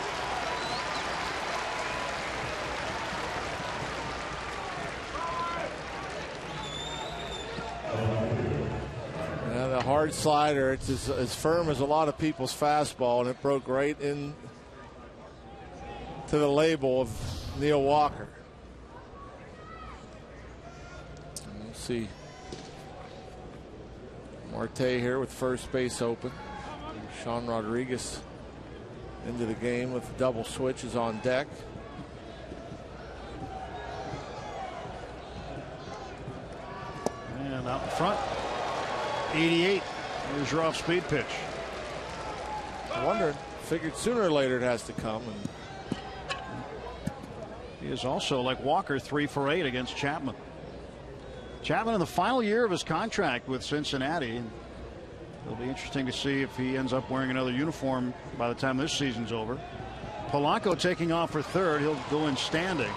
Yeah, the hard slider, it's as firm as a lot of people's fastball, and it broke right in to the label of Neil Walker. And we'll see Marte here with first base open. Sean Rodriguez into the game with double switches on deck. And out in front, 88. Here's your off-speed pitch. I wondered, figured sooner or later it has to come. And he is also, like Walker, 3 for 8 against Chapman. Chapman in the final year of his contract with Cincinnati. It'll be interesting to see if he ends up wearing another uniform by the time this season's over. Polanco taking off for third. He'll go in standing.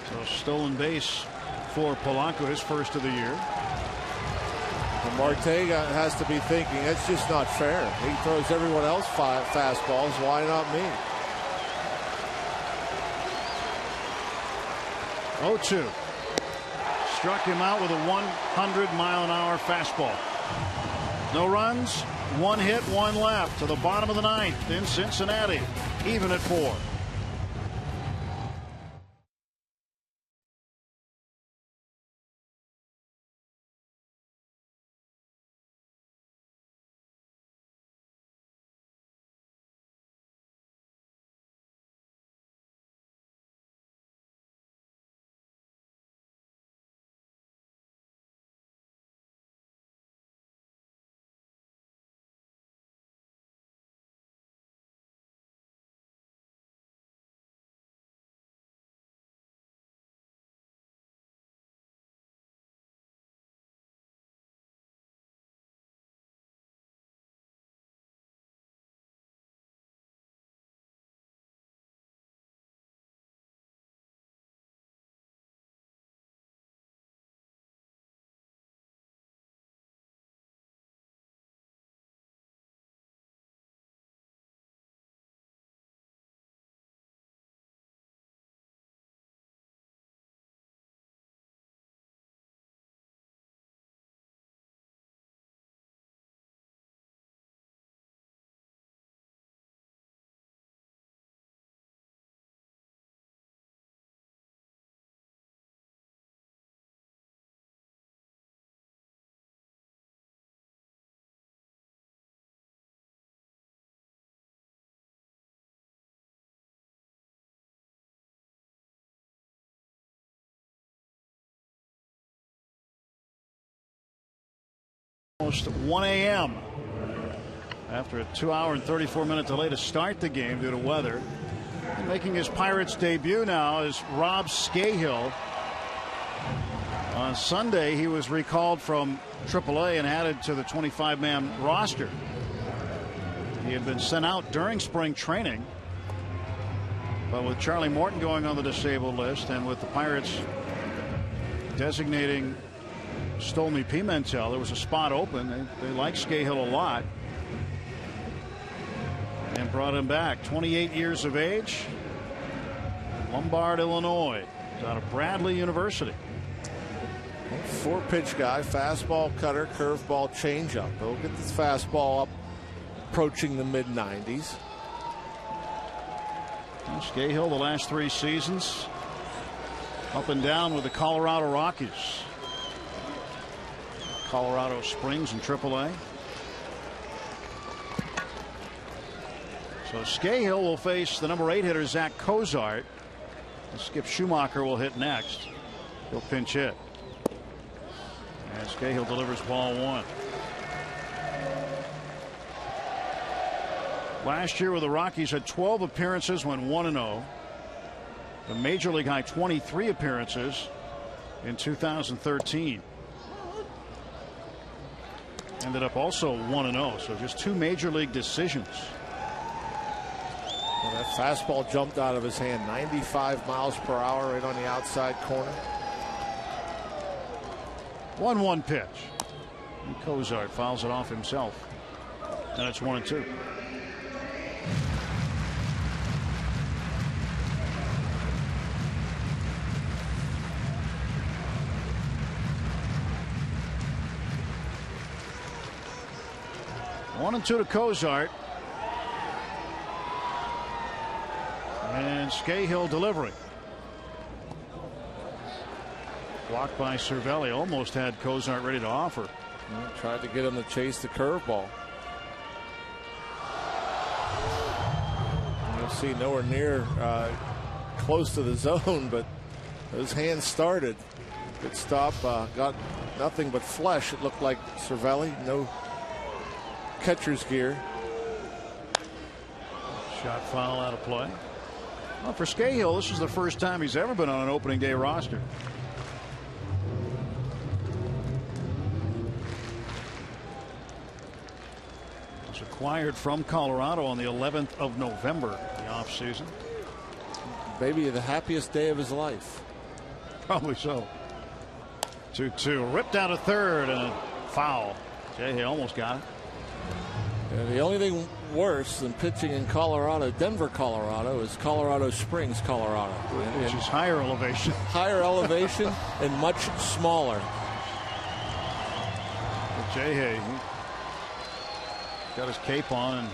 So stolen base for Polanco, his first of the year. And Marte has to be thinking, it's just not fair. He throws everyone else fastballs. Why not me? 0-2. Struck him out with a 100-mile-an-hour fastball. No runs, 1 hit, 1 left to the bottom of the 9th in Cincinnati, even at 4. Almost 1 a.m. after a 2-hour and 34-minute delay to start the game due to weather. And making his Pirates debut now is Rob Scahill. On Sunday, he was recalled from AAA and added to the 25-man roster. He had been sent out during spring training, but with Charlie Morton going on the disabled list and with the Pirates designating Stolmy Pimentel, there was a spot open. They like Scahill a lot and brought him back. 28 years of age, Lombard, Illinois. He's out of Bradley University. 4-pitch guy, fastball, cutter, curveball, changeup. He'll get this fastball up approaching the mid-90s. Scahill, the last 3 seasons, up and down with the Colorado Rockies. Colorado Springs in AAA. So Scahill will face the number 8 hitter Zach Cozart. Skip Schumacher will hit next. He'll pinch hit. And Scahill delivers ball 1. Last year with the Rockies had 12 appearances, went 1-0. The major league high 23 appearances in 2013. Ended up also 1-0, so just 2 major league decisions. Well, that fastball jumped out of his hand, 95 miles per hour right on the outside corner. 1-1 pitch. And Cozart fouls it off himself. And it's 1-2. One and 2 to Cozart. And Scahill delivering. Blocked by Cervelli. Almost had Cozart ready to offer. Tried to get him to chase the curveball. You'll see nowhere near close to the zone, but his hands started. Good stop. Got nothing but flesh. It looked like Cervelli. No catcher's gear. Shot foul out of play. Well, for Scahill, this is the first time he's ever been on an opening day roster. Was acquired from Colorado on the 11th of November, the offseason. Maybe the happiest day of his life. Probably so. 2-2. Ripped out a third and a foul. He almost got it. Yeah, the only thing worse than pitching in Colorado, Denver, Colorado, is Colorado Springs, Colorado. Which is higher elevation. Higher elevation and much smaller. Jay got his cape on and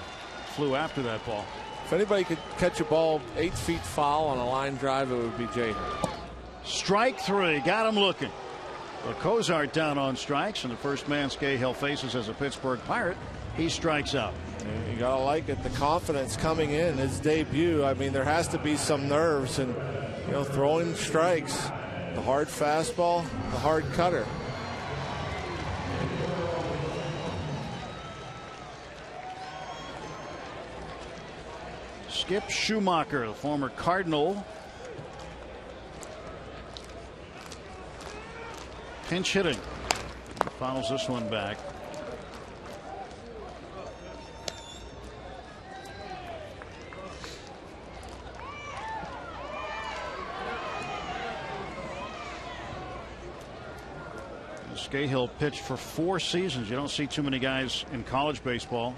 flew after that ball. If anybody could catch a ball 8 feet foul on a line drive, it would be Jay. Strike 3. Got him looking. But Cozart down on strikes, and the first man Scahill faces as a Pittsburgh Pirate, he strikes out. You gotta like it. The confidence coming in his debut. I mean, there has to be some nerves, and throwing strikes, the hard fastball, the hard cutter. Skip Schumacher, the former Cardinal, pinch hitting. Fouls this one back. Scahill pitched for 4 seasons. You don't see too many guys in college baseball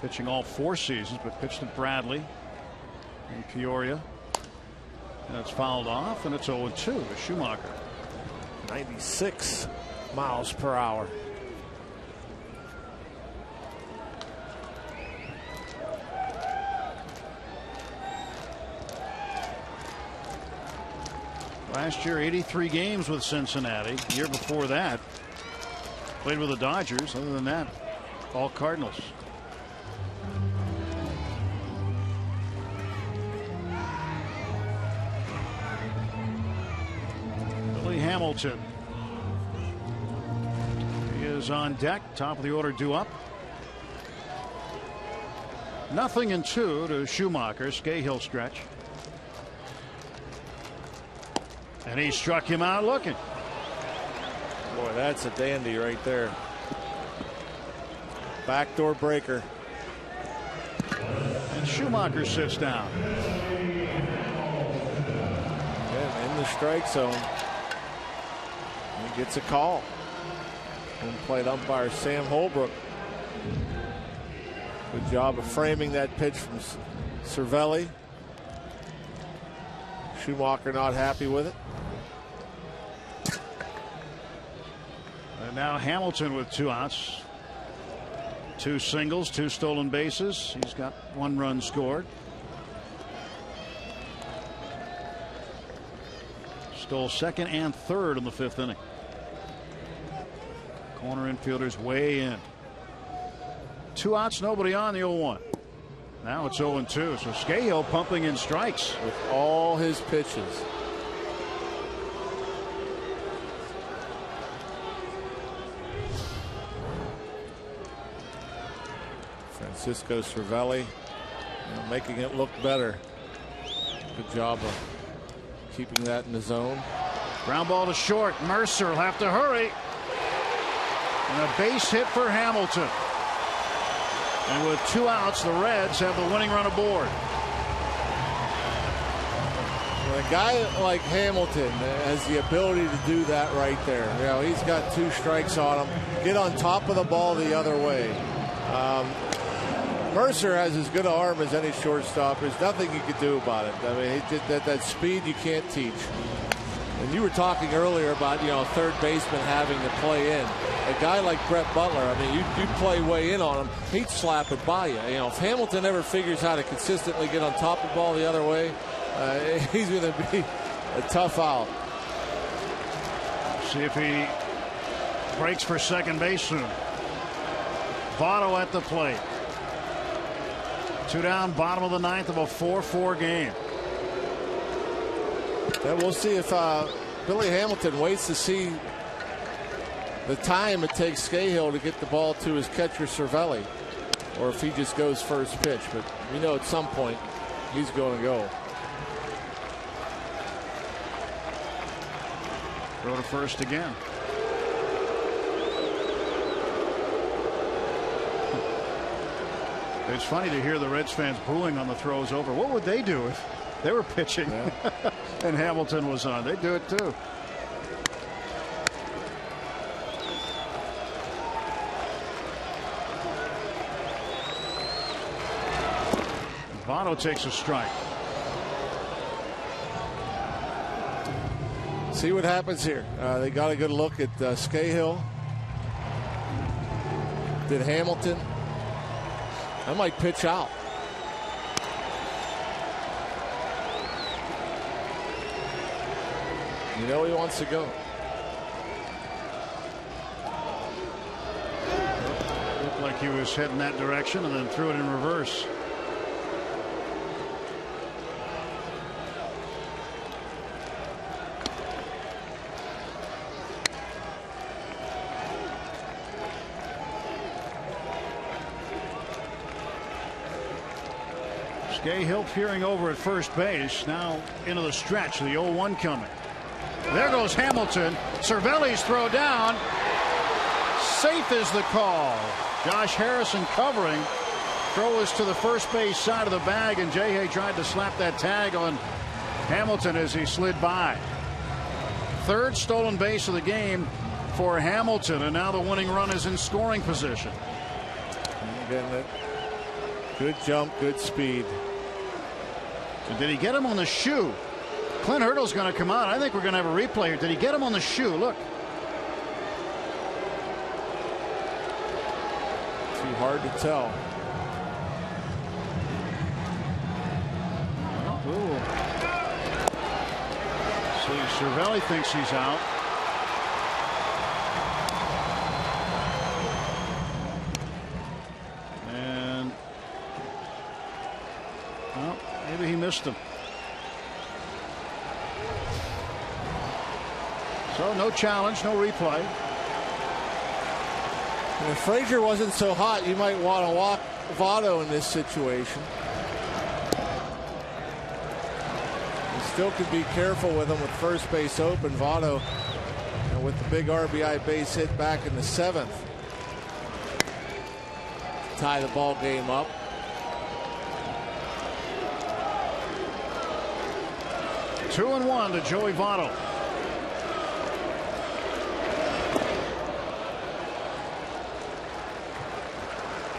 pitching all 4 seasons, but pitched at Bradley and Peoria. And it's fouled off, and it's 0-2 to Schumacher. 96 miles per hour. Last year, 83 games with Cincinnati. The year before that, played with the Dodgers. Other than that, all Cardinals. Billy Hamilton. He is on deck. Top of the order due up. 0-2 to Schumacher. Scahill stretch. And he struck him out looking. Boy, that's a dandy right there. Backdoor breaker. And Schumacher sits down. And in the strike zone. He gets a call. And plate umpire Sam Holbrook. Good job of framing that pitch from Cervelli. Schumacher not happy with it. And now Hamilton with 2 outs. 2 singles, 2 stolen bases. He's got 1 run scored. Stole second and third in the 5th inning. Corner infielders way in. 2 outs, nobody on, the 0-1. Now it's 0-2. So Scahill pumping in strikes with all his pitches. Francisco Cervelli, making it look better. Good job of keeping that in the zone. Ground ball to short. Mercer will have to hurry. And a base hit for Hamilton. And with 2 outs, the Reds have the winning run aboard. Well, a guy like Hamilton has the ability to do that right there. You know, he's got 2 strikes on him. Get on top of the ball the other way. Mercer has as good an arm as any shortstop. There's nothing you could do about it. I mean, he did that speed you can't teach. And you were talking earlier about, third baseman having to play in. A guy like Brett Butler, I mean, you play way in on him, he'd slap it by you. If Hamilton ever figures how to consistently get on top of the ball the other way, he's going to be a tough out. See if he breaks for second base soon. Votto at the plate. 2 down, bottom of the 9th of a 4-4 game. And we'll see if Billy Hamilton waits to see the time it takes Scahill to get the ball to his catcher Cervelli, or if he just goes first pitch. But at some point he's going to go. Throw to first again. It's funny to hear the Reds fans booing on the throws over. What would they do if they were pitching and Hamilton was on? They'd do it too. Votto takes a strike. See what happens here. They got a good look at Scahill. Did Hamilton? I might pitch out. He wants to go. Looked like he was heading that direction and then threw it in reverse. Scahill peering over at first base. Now into the stretch. The 0-1 coming. There goes Hamilton. Cervelli's throw down. Safe is the call. Josh Harrison covering. Throw is to the first base side of the bag, and J.A. tried to slap that tag on Hamilton as he slid by. 3rd stolen base of the game for Hamilton, and now the winning run is in scoring position. Getting it. Good jump, good speed. So did he get him on the shoe? Clint Hurdle's going to come out. I think we're going to have a replay here. Did he get him on the shoe? Look. Too hard to tell. Ooh. See, Cervelli thinks he's out. And well, maybe he missed him. So no challenge, no replay. And if Frazier wasn't so hot, you might want to walk Votto in this situation. You still can be careful with him with first base open. Votto, with the big RBI base hit back in the 7th, tie the ball game up. Two and one to Joey Votto.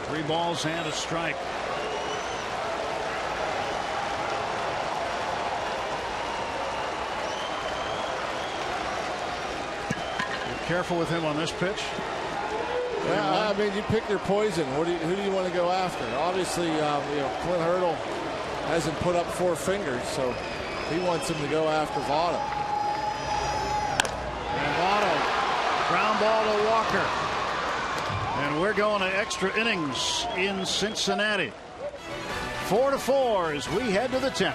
Three balls and a strike. Be careful with him on this pitch. Yeah, I mean, you pick your poison. Who do you want to go after? Obviously, Clint Hurdle hasn't put up 4 fingers, so he wants him to go after Votto. And Votto, ground ball to Walker. And we're going to extra innings in Cincinnati. 4-4 as we head to the 10th.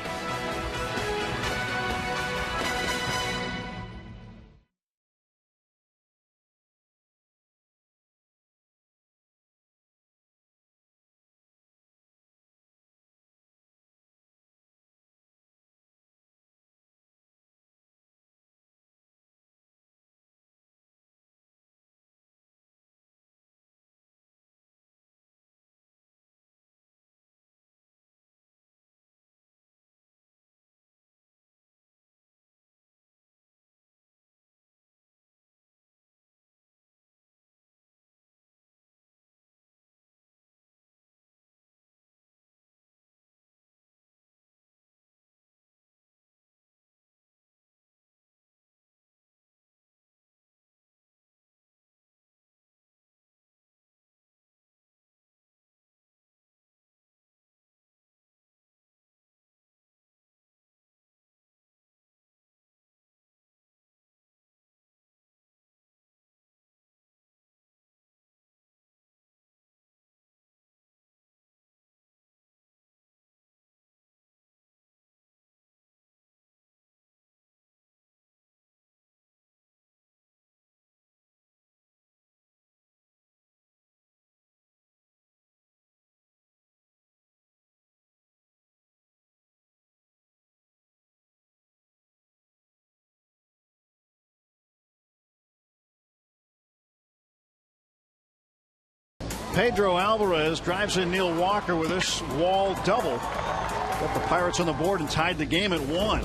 Pedro Alvarez drives in Neil Walker with this wall double. Put the Pirates on the board and tied the game at 1.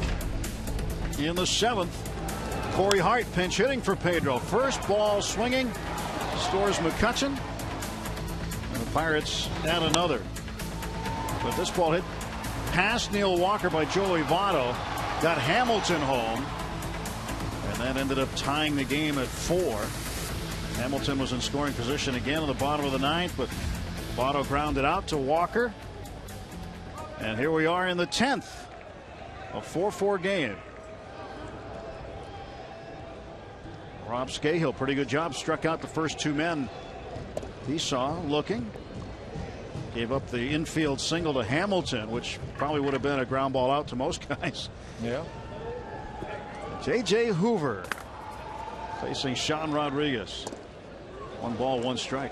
In the 7th, Corey Hart pinch hitting for Pedro. First ball swinging, scores McCutchen. And the Pirates add another. But this ball hit past Neil Walker by Joey Votto. Got Hamilton home. And that ended up tying the game at 4. Hamilton was in scoring position again in the bottom of the 9th, but Votto grounded out to Walker. And here we are in the 10th. A 4-4 game. Rob Scahill, pretty good job. Struck out the first 2 men he saw looking. Gave up the infield single to Hamilton, which probably would have been a ground ball out to most guys. Yeah. J.J. Hoover facing Sean Rodriguez. 1 ball, 1 strike.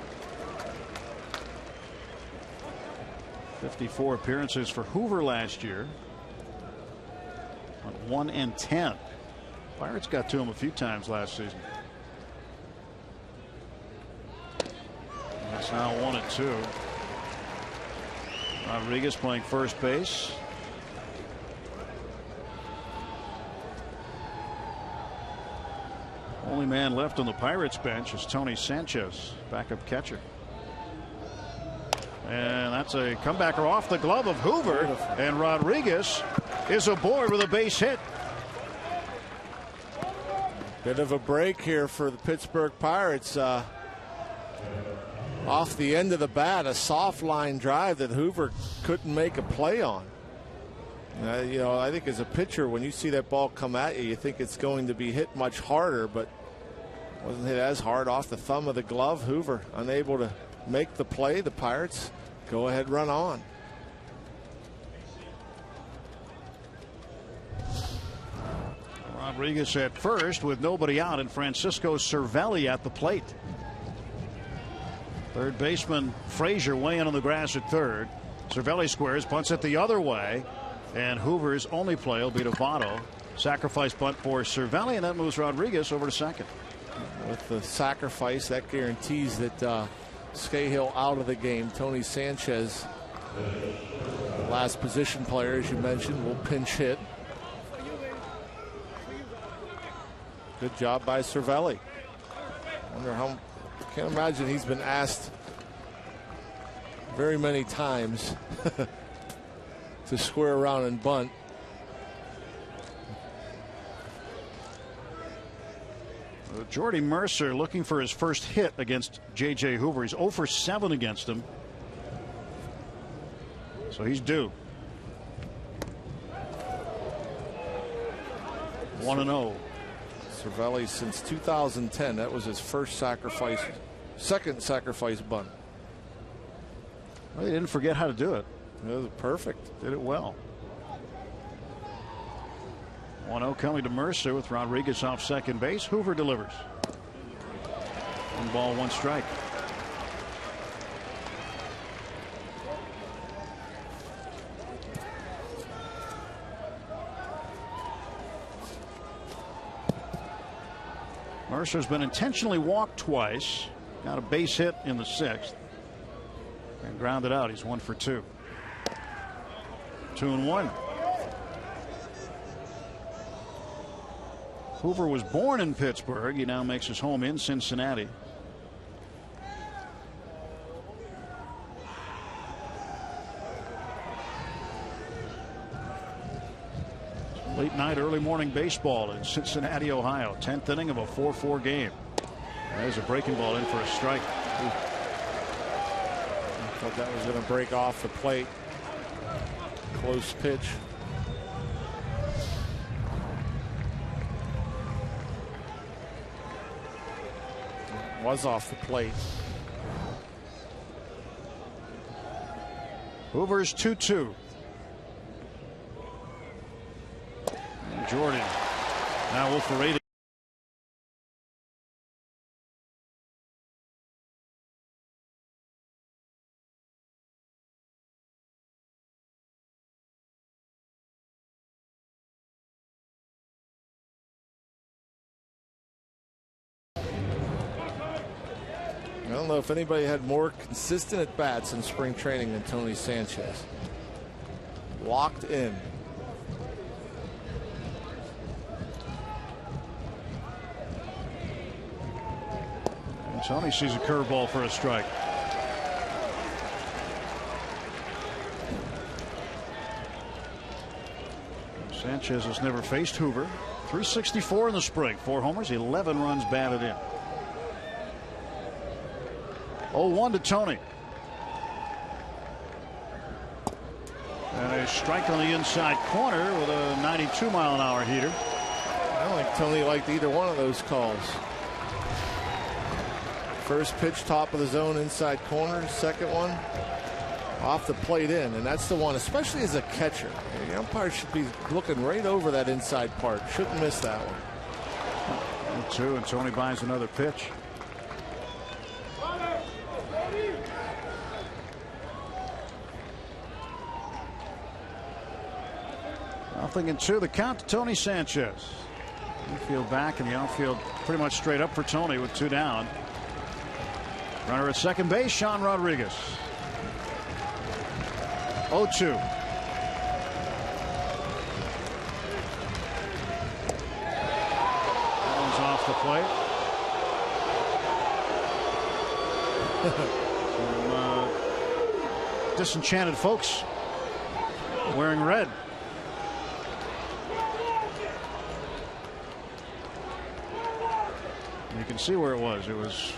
54 appearances for Hoover last year. 1-10. Pirates got to him a few times last season. That's now 1-2. Rodriguez playing first base. Only man left on the Pirates bench is Tony Sanchez, backup catcher. And that's a comebacker off the glove of Hoover. And Rodriguez is aboard with a base hit. Bit of a break here for the Pittsburgh Pirates. Off the end of the bat, a soft line drive that Hoover couldn't make a play on. I think as a pitcher, when you see that ball come at you, you think it's going to be hit much harder, but wasn't hit as hard off the thumb of the glove. Hoover unable to make the play. The Pirates go ahead, run on. Rodriguez at first with nobody out, and Francisco Cervelli at the plate. Third baseman Frazier weighing on the grass at third. Cervelli squares, punts it the other way, and Hoover's only play will be to Votto. Sacrifice bunt for Cervelli, and that moves Rodriguez over to second. With the sacrifice, that guarantees that Scahill out of the game. Tony Sanchez, last position player, as you mentioned, will pinch hit. Good job by Cervelli. Can't imagine he's been asked very many times to square around and bunt. Jordy Mercer looking for his first hit against J.J. Hoover. He's 0 for 7 against him, so he's due. 1-0. Cervelli since 2010. That was his second sacrifice bunt. Well, he didn't forget how to do it. It was perfect. Did it well. 1-0 coming to Mercer with Rodriguez off second base. Hoover delivers. 1 ball, 1 strike. Mercer's been intentionally walked twice. Got a base hit in the 6th. And grounded out. He's 1 for 2. 2-1. Hoover was born in Pittsburgh. He now makes his home in Cincinnati. Late night, early morning baseball in Cincinnati, Ohio. 10th inning of a 4-4 game. There's a breaking ball in for a strike. I thought that was going to break off the plate. Close pitch. Was off the plate. Hoover's 2-2. Jordan now 0 for 8. I don't know if anybody had more consistent at bats in spring training than Tony Sanchez. Locked in. And Tony sees a curveball for a strike. Sanchez has never faced Hoover. 364 in the spring. 4 homers, 11 runs batted in. 0-1 to Tony. And a strike on the inside corner with a 92-mile-an-hour heater. I don't think Tony liked either one of those calls. First pitch, top of the zone, inside corner. Second one, off the plate in. And that's the one, especially as a catcher. The umpire should be looking right over that inside part. Shouldn't miss that one. 2, and Tony buys another pitch. Nothing in 2. The count to Tony Sanchez. Infield back, and the outfield pretty much straight up for Tony with 2 down. Runner at second base, Sean Rodriguez. 0-2. That one's off the plate. Some disenchanted folks wearing red. You can see where it was. It was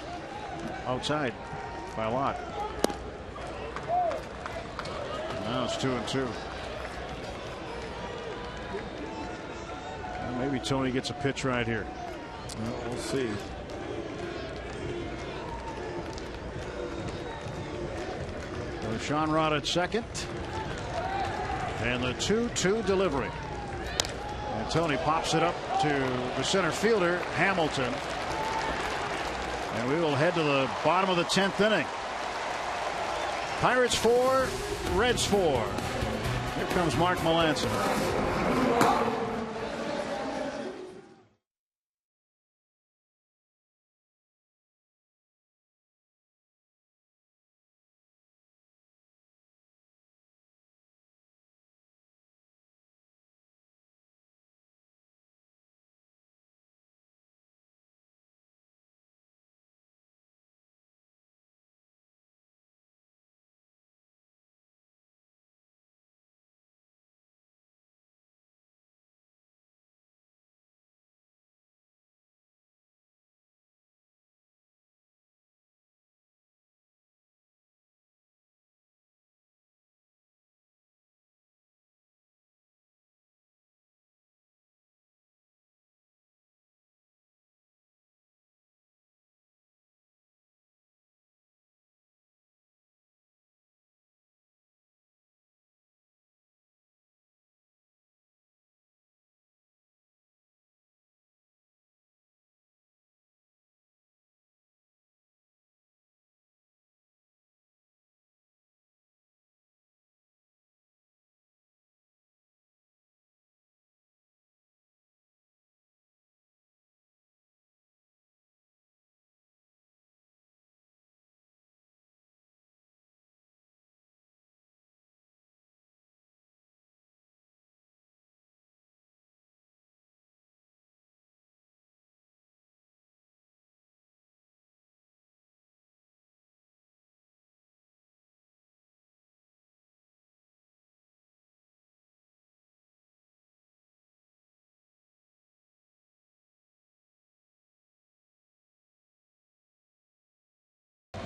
outside by a lot. Now it's 2-2. Well, maybe Tony gets a pitch right here. Well, we'll see. So Sean Rod at second. And the 2-2 delivery. And Tony pops it up to the center fielder, Hamilton. And we will head to the bottom of the 10th inning. Pirates 4, Reds 4. Here comes Mark Melancon.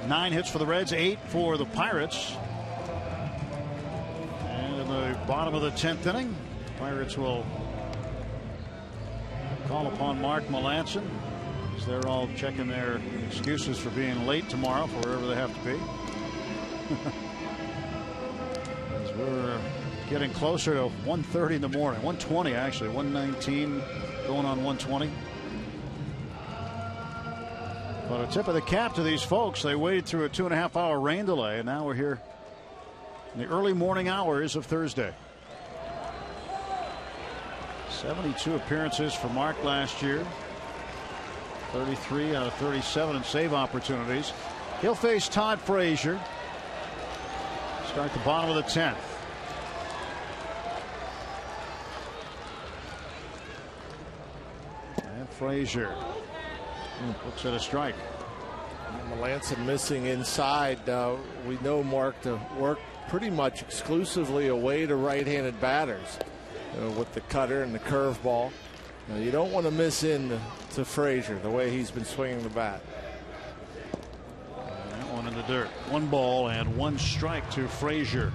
Nine hits for the Reds, 8 for the Pirates. And in the bottom of the 10th inning, Pirates will call upon Mark Melancon, as they're all checking their excuses for being late tomorrow for wherever they have to be. As we're getting closer to 1:30 in the morning, 1:20 actually, 1:19 going on 1:20. But a tip of the cap to these folks. They waited through a 2.5-hour rain delay, and now we're here in the early morning hours of Thursday. 72 appearances for Mark last year. 33 out of 37 in save opportunities. He'll face Todd Frazier. Start the bottom of the 10th. And Frazier looks at a strike. Melancon missing inside. We know Mark to work pretty much exclusively away to right-handed batters with the cutter and the curveball. You don't want to miss in to Frazier the way he's been swinging the bat. That one in the dirt. 1 ball and 1 strike to Frazier.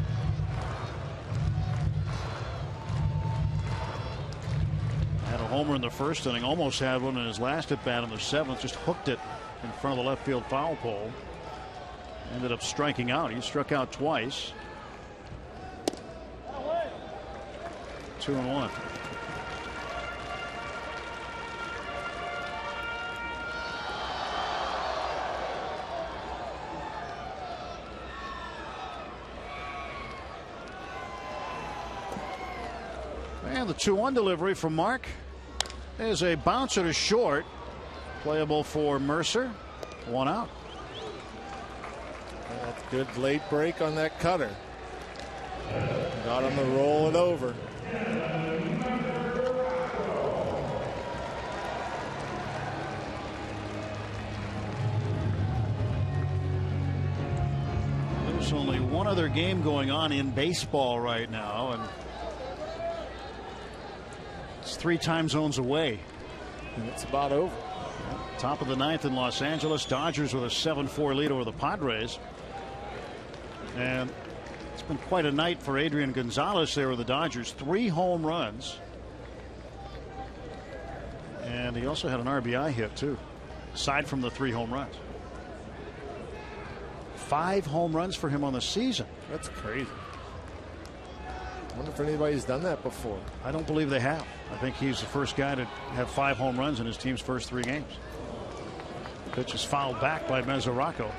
Had a homer in the first inning, almost had one in his last at bat in the 7th, just hooked it in front of the left field foul pole. Ended up striking out. He struck out twice. 2-1. And the 2-1 delivery from Mark is a bouncer to short. Playable for Mercer. 1 out. That's good late break on that cutter. Got him to roll it over. There's only one other game going on in baseball right now, and it's 3 time zones away. And it's about over. Top of the 9th in Los Angeles. Dodgers with a 7-4 lead over the Padres. And it's been quite a night for Adrian Gonzalez there with the Dodgers. 3 home runs. And he also had an RBI hit too, aside from the 3 home runs. 5 home runs for him on the season. That's crazy. I wonder if anybody's done that before. I don't believe they have. I think he's the first guy to have 5 home runs in his team's first 3 games. The pitch is fouled back by Mesoraco.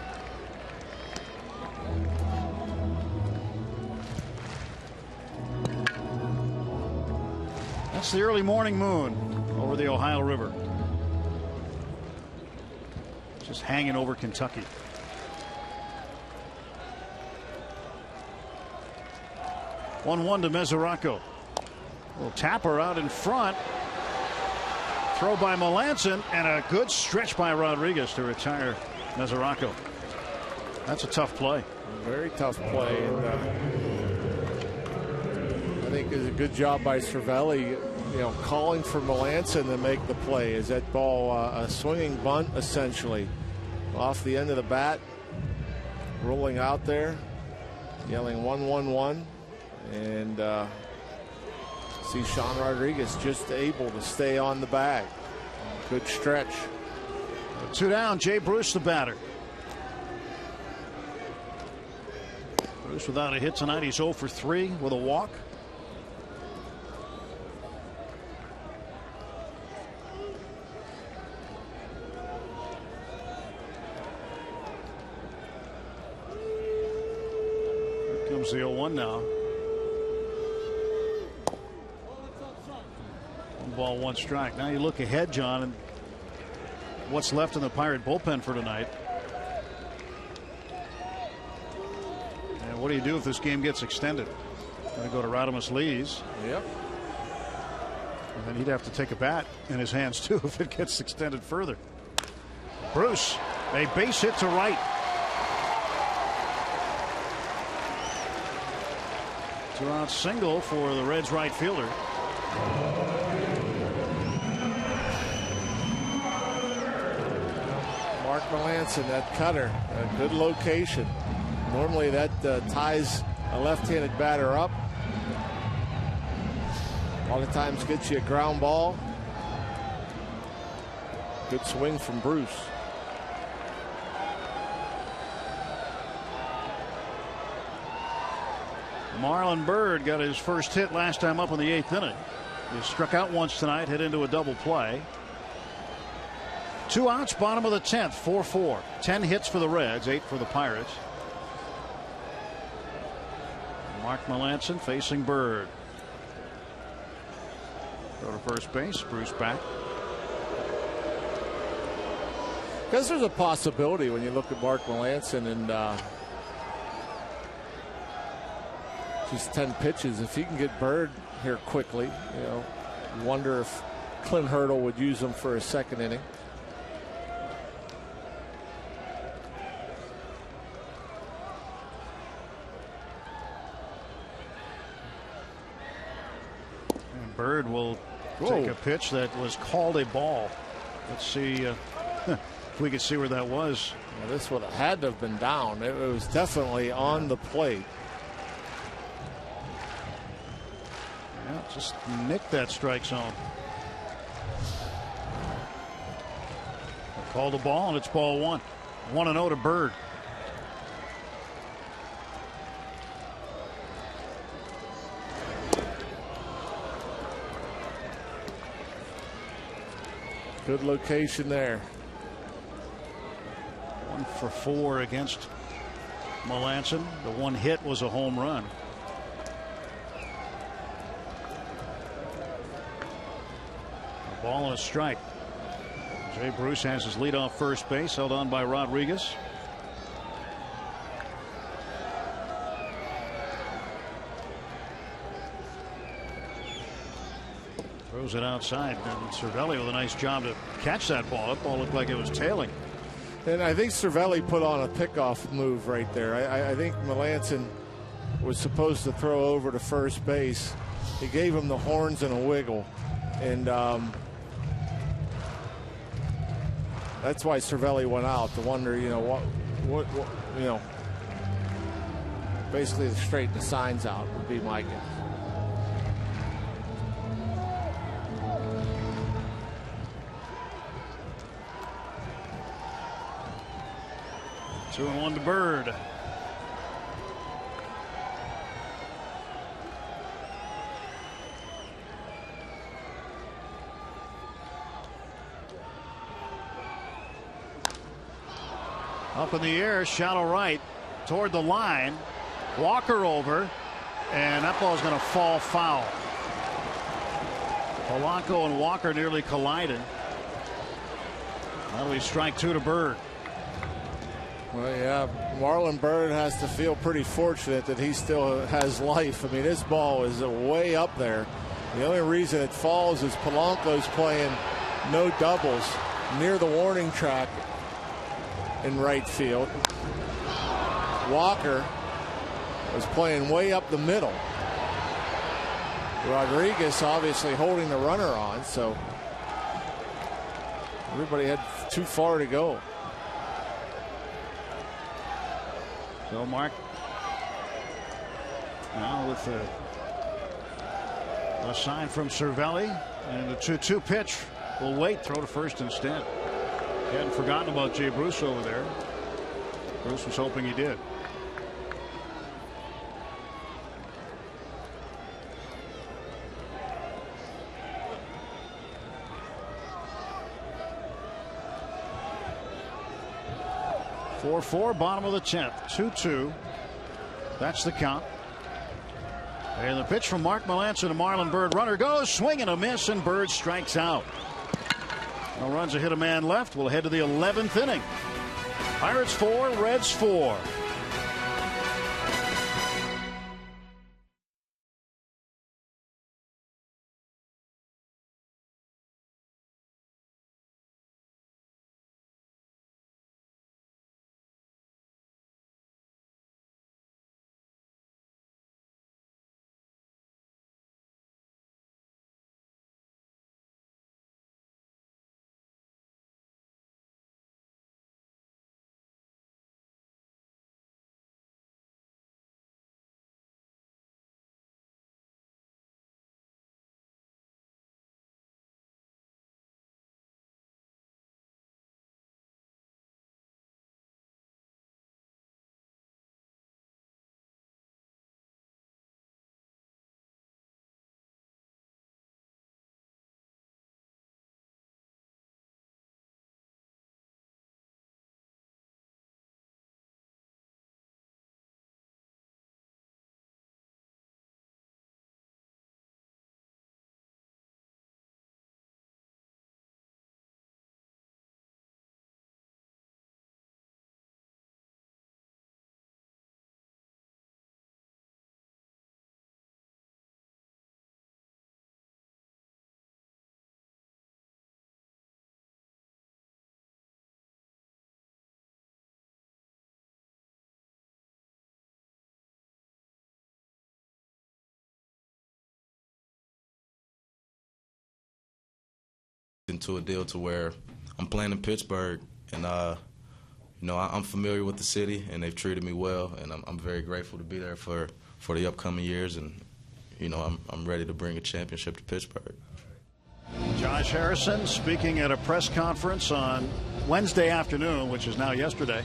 That's the early morning moon over the Ohio River. Just hanging over Kentucky. 1-1 to Mesoraco. Little tapper out in front. Throw by Melanson and a good stretch by Rodriguez to retire Mesoraco. That's a tough play. Very tough play. And, I think it's a good job by Cervelli, calling for Melanson to make the play. Is that ball a swinging bunt, essentially, off the end of the bat, rolling out there, yelling 1-1-1, and see Sean Rodriguez just able to stay on the bag. Good stretch. 2 down. Jay Bruce, the batter. Bruce without a hit tonight. He's 0 for 3 with a walk. Here comes the 0-1 now. 1 ball, 1 strike. Now you look ahead, John, and what's left in the Pirate bullpen for tonight. And what do you do if this game gets extended? Going to go to Rodimus Lees. Yep. And then he'd have to take a bat in his hands too if it gets extended further. Bruce, a base hit to right. 2-out single for the Reds right fielder. Mark Melanson, that cutter, a good location. Normally that ties a left-handed batter up. A lot of times gets you a ground ball. Good swing from Bruce. Marlon Byrd got his first hit last time up in the 8th inning. He struck out once tonight, hit into a double play. 2 outs, bottom of the 10th, 4-4. 10 hits for the Reds, 8 for the Pirates. Mark Melanson facing Byrd. Go to first base. Bruce back. Because there's a possibility when you look at Mark Melanson and just 10 pitches. If he can get Byrd here quickly, you wonder if Clint Hurdle would use him for a second inning. Byrd will take a pitch that was called a ball. Let's see if we can see where that was. Yeah, this would have had to have been down. It was definitely on the plate. Yeah, just nicked that strike zone. Called a ball, and it's ball 1. 1-0 to Byrd. Good location there. 1 for 4 against Melanson. The 1 hit was a home run. A ball and a strike. Jay Bruce has his leadoff first base, held on by Rodriguez. Throws it outside, and Cervelli with a nice job to catch that ball. That ball looked like it was tailing. And I think Cervelli put on a pickoff move right there. I think Melanson was supposed to throw over to first base. He gave him the horns and a wiggle, and that's why Cervelli went out to wonder, what basically to straighten the signs out would be my guess. Two and 1 to Byrd. Up in the air, shallow right, toward the line. Walker over, and that ball is going to fall foul. Polanco and Walker nearly collided. Now we strike 2 to Bird. Well, yeah, Marlon Byrd has to feel pretty fortunate that he still has life. I mean, his ball is way up there. The only reason it falls is Polanco's playing no doubles near the warning track in right field. Walker was playing way up the middle. Rodriguez obviously holding the runner on, so everybody had too far to go. So Mark now with a sign from Cervelli, and the 2-2 pitch will wait, throw to first instead. He hadn't forgotten about Jay Bruce over there. Bruce was hoping he did. Four, bottom of the 10th, 2-2. That's the count. And the pitch from Mark Melancon to Marlon Byrd. Runner goes, swing and a miss, and Byrd strikes out. No runs, a hit, a man left. We'll head to the 11th inning. Pirates 4, Reds 4. Into a deal to where I'm playing in Pittsburgh, and I'm familiar with the city, and they've treated me well, and I'm very grateful to be there for the upcoming years, and I'm ready to bring a championship to Pittsburgh. Josh Harrison speaking at a press conference on Wednesday afternoon, which is now yesterday.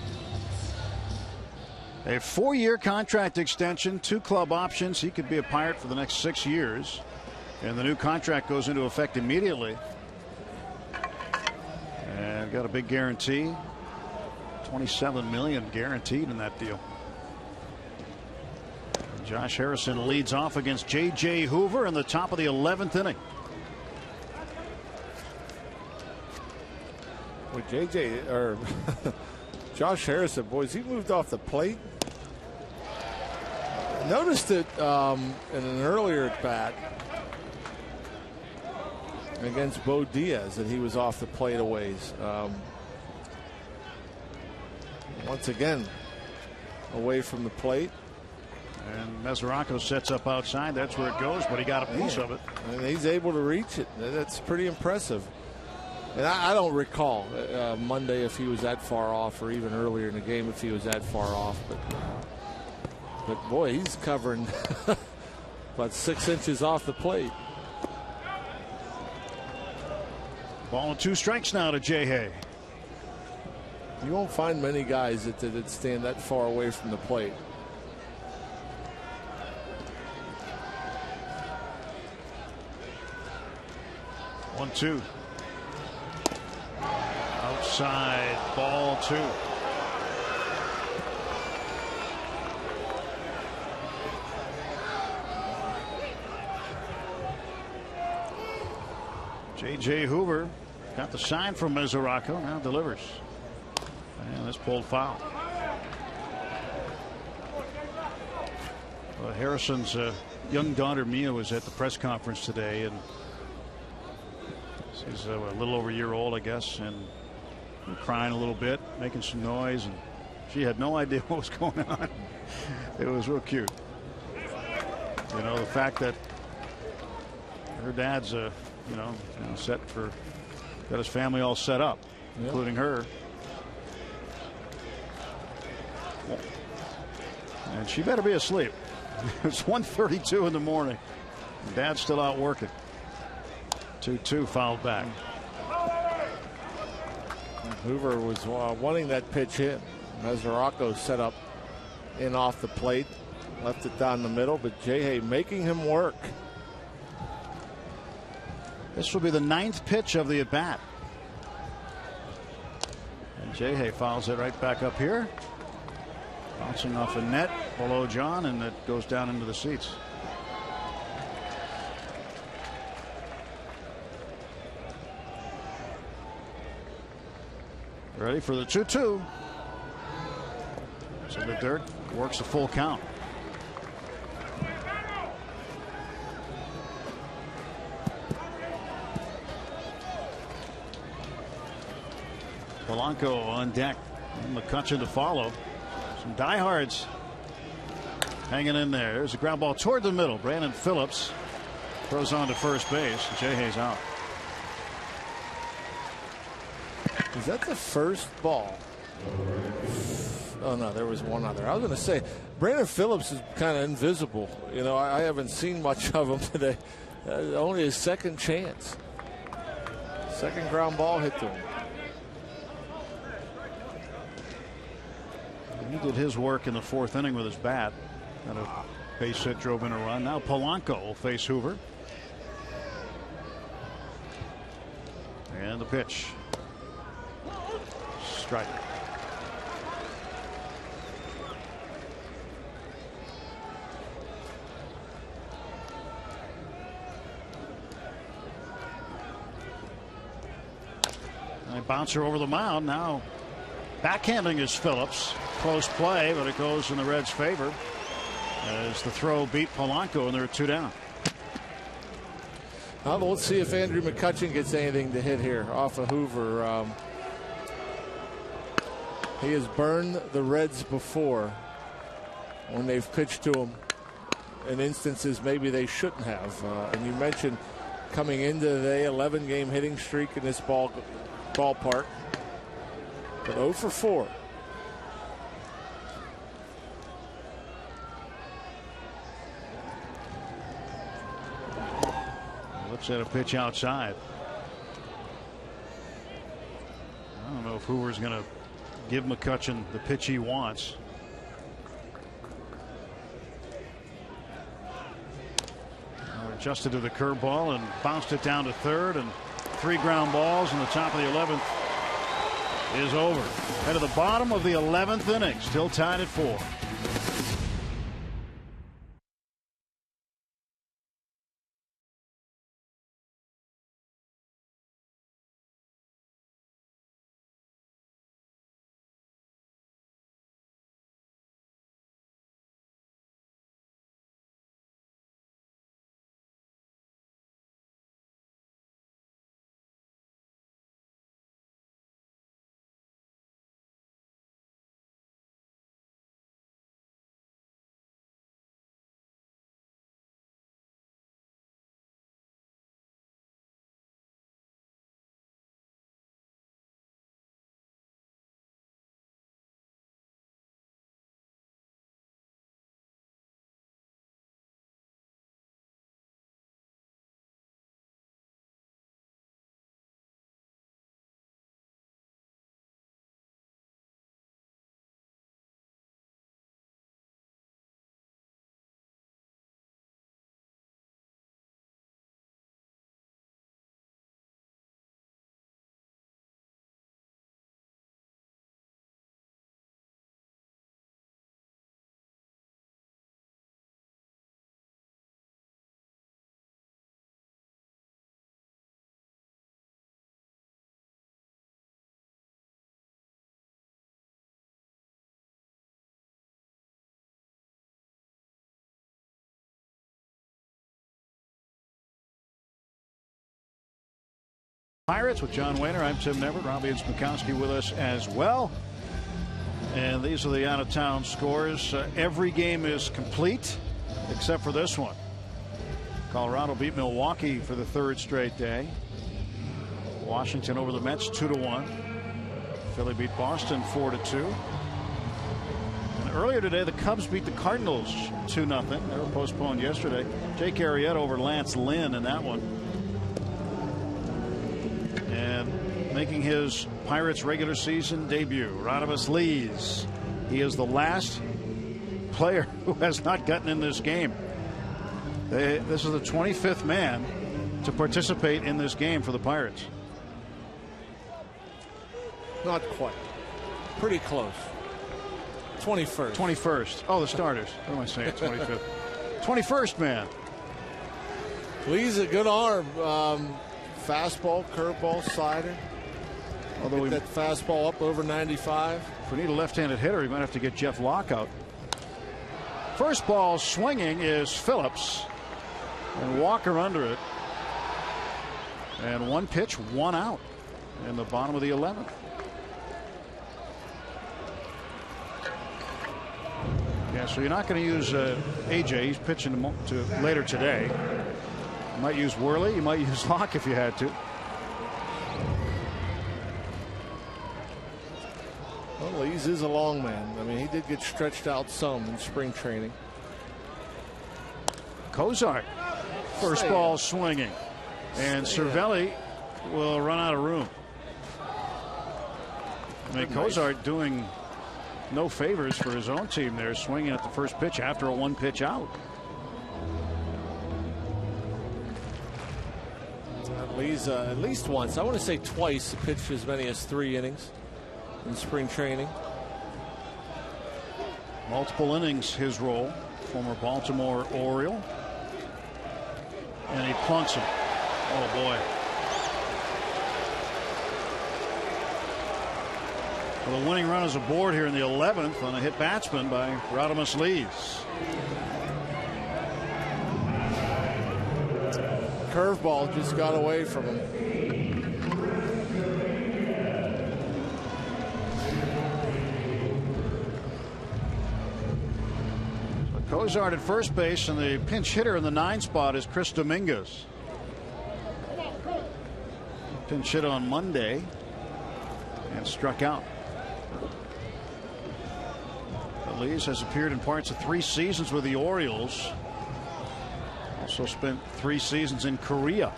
A 4-year contract extension, 2 club options. He could be a Pirate for the next 6 years, and the new contract goes into effect immediately. And got a big guarantee, $27 million guaranteed in that deal. Josh Harrison leads off against J.J. Hoover in the top of the 11th inning. Well, Josh Harrison, boys, he moved off the plate. I noticed it in an earlier at bat against Bo Diaz that he was off the plate a ways. Once again, away from the plate. And Mesoraco sets up outside. That's where it goes, but he got a piece of it. And he's able to reach it. That's pretty impressive. And I don't recall Monday if he was that far off, or even earlier in the game if he was that far off. But boy, he's covering about 6 inches off the plate. Ball and 2 strikes now to Jay Hay. You won't find many guys that stand that far away from the plate. One, 2. Outside, ball 2. J.J. Hoover got the sign from Mesoraco, now delivers. And this pulled foul. Harrison's young daughter Mia was at the press conference today, and she's a little over a year old, I guess, and crying a little bit, making some noise, and she had no idea what was going on. It was real cute. You know, the fact that her dad's set for, got his family all set up, including her. And she better be asleep. It's 1:32 in the morning. Dad's still out working. 2-2 fouled back. Hoover was wanting that pitch hit. Mesoraco set up in off the plate, left it down the middle, but J.Hay making him work. This will be the 9th pitch of the at bat. And J.Hay fouls it right back up here. Bouncing off a net below John, and it goes down into the seats. Ready for the 2-2. So the dirt works a full count. Polanco on deck. And McCutchen to follow. Some diehards hanging in there. There's a ground ball toward the middle. Brandon Phillips throws on to first base. J.Hay's out. Is that the first ball? Oh no, there was one other. I was going to say Brandon Phillips is kind of invisible. You know, I haven't seen much of him today. Only his second chance. Second ground ball hit to him. He did his work in the 4th inning with his bat. Got a base hit, drove in a run. Now Polanco will face Hoover. And the pitch. Strike. And a bouncer over the mound. Now backhanding is Phillips. Close play, but it goes in the Reds' favor as the throw beat Polanco, and they're 2 down. Well, let's see if Andrew McCutchen gets anything to hit here off of Hoover. He has burned the Reds before when they've pitched to him in instances maybe they shouldn't have. And you mentioned coming into the 11-game hitting streak in this ballpark. But 0 for 4. Looks at a pitch outside. I don't know if Hoover's going to give McCutchen the pitch he wants. Adjusted to the curveball and bounced it down to third, and 3 ground balls, and the top of the 11th is over. Head to the bottom of the 11th inning, still tied at 4. Pirates with John Wayner. I'm Tim Neverett. Robbie and Smokowski with us as well. And these are the out-of-town scores. Every game is complete except for this one. Colorado beat Milwaukee for the third straight day. Washington over the Mets 2-1. Philly beat Boston 4-2. And earlier today, the Cubs beat the Cardinals 2-0. They were postponed yesterday. Jake Arrieta over Lance Lynn in that one. And making his Pirates regular season debut, Rodimus Lees. He is the last player who has not gotten in this game. This is the 25th man to participate in this game for the Pirates. Not quite. Pretty close. 21st. 21st. Oh, the starters. What am I saying? 25th. 21st man. Lee's a good arm. Fastball, curveball, slider. Although that fastball up over 95. If we need a left-handed hitter, we might have to get Jeff Locke out. First ball swinging is Phillips. And Walker under it. And one pitch, one out in the bottom of the 11th. Yeah, so you're not going to use AJ. He's pitching to later today. You might use Worley. You might use Locke if you had to. Well, Lees is a long man. I mean, he did get stretched out some in spring training. Cozart. First ball swinging. And Cervelli will run out of room. I mean, Cozart doing no favors for his own team there, swinging at the first pitch after a one pitch out. Lee's at least once, I want to say twice, pitched as many as 3 innings in spring training. Multiple innings his role. Former Baltimore Oriole. And he plunks him. Oh boy. Well, the winning run is aboard here in the 11th on a hit batsman by Rodimus Lees. Curveball just got away from him. Cozart at first base, and the pinch hitter in the 9 spot is Chris Dominguez. Pinch hit on Monday and struck out. Lees has appeared in parts of 3 seasons with the Orioles. Also spent 3 seasons in Korea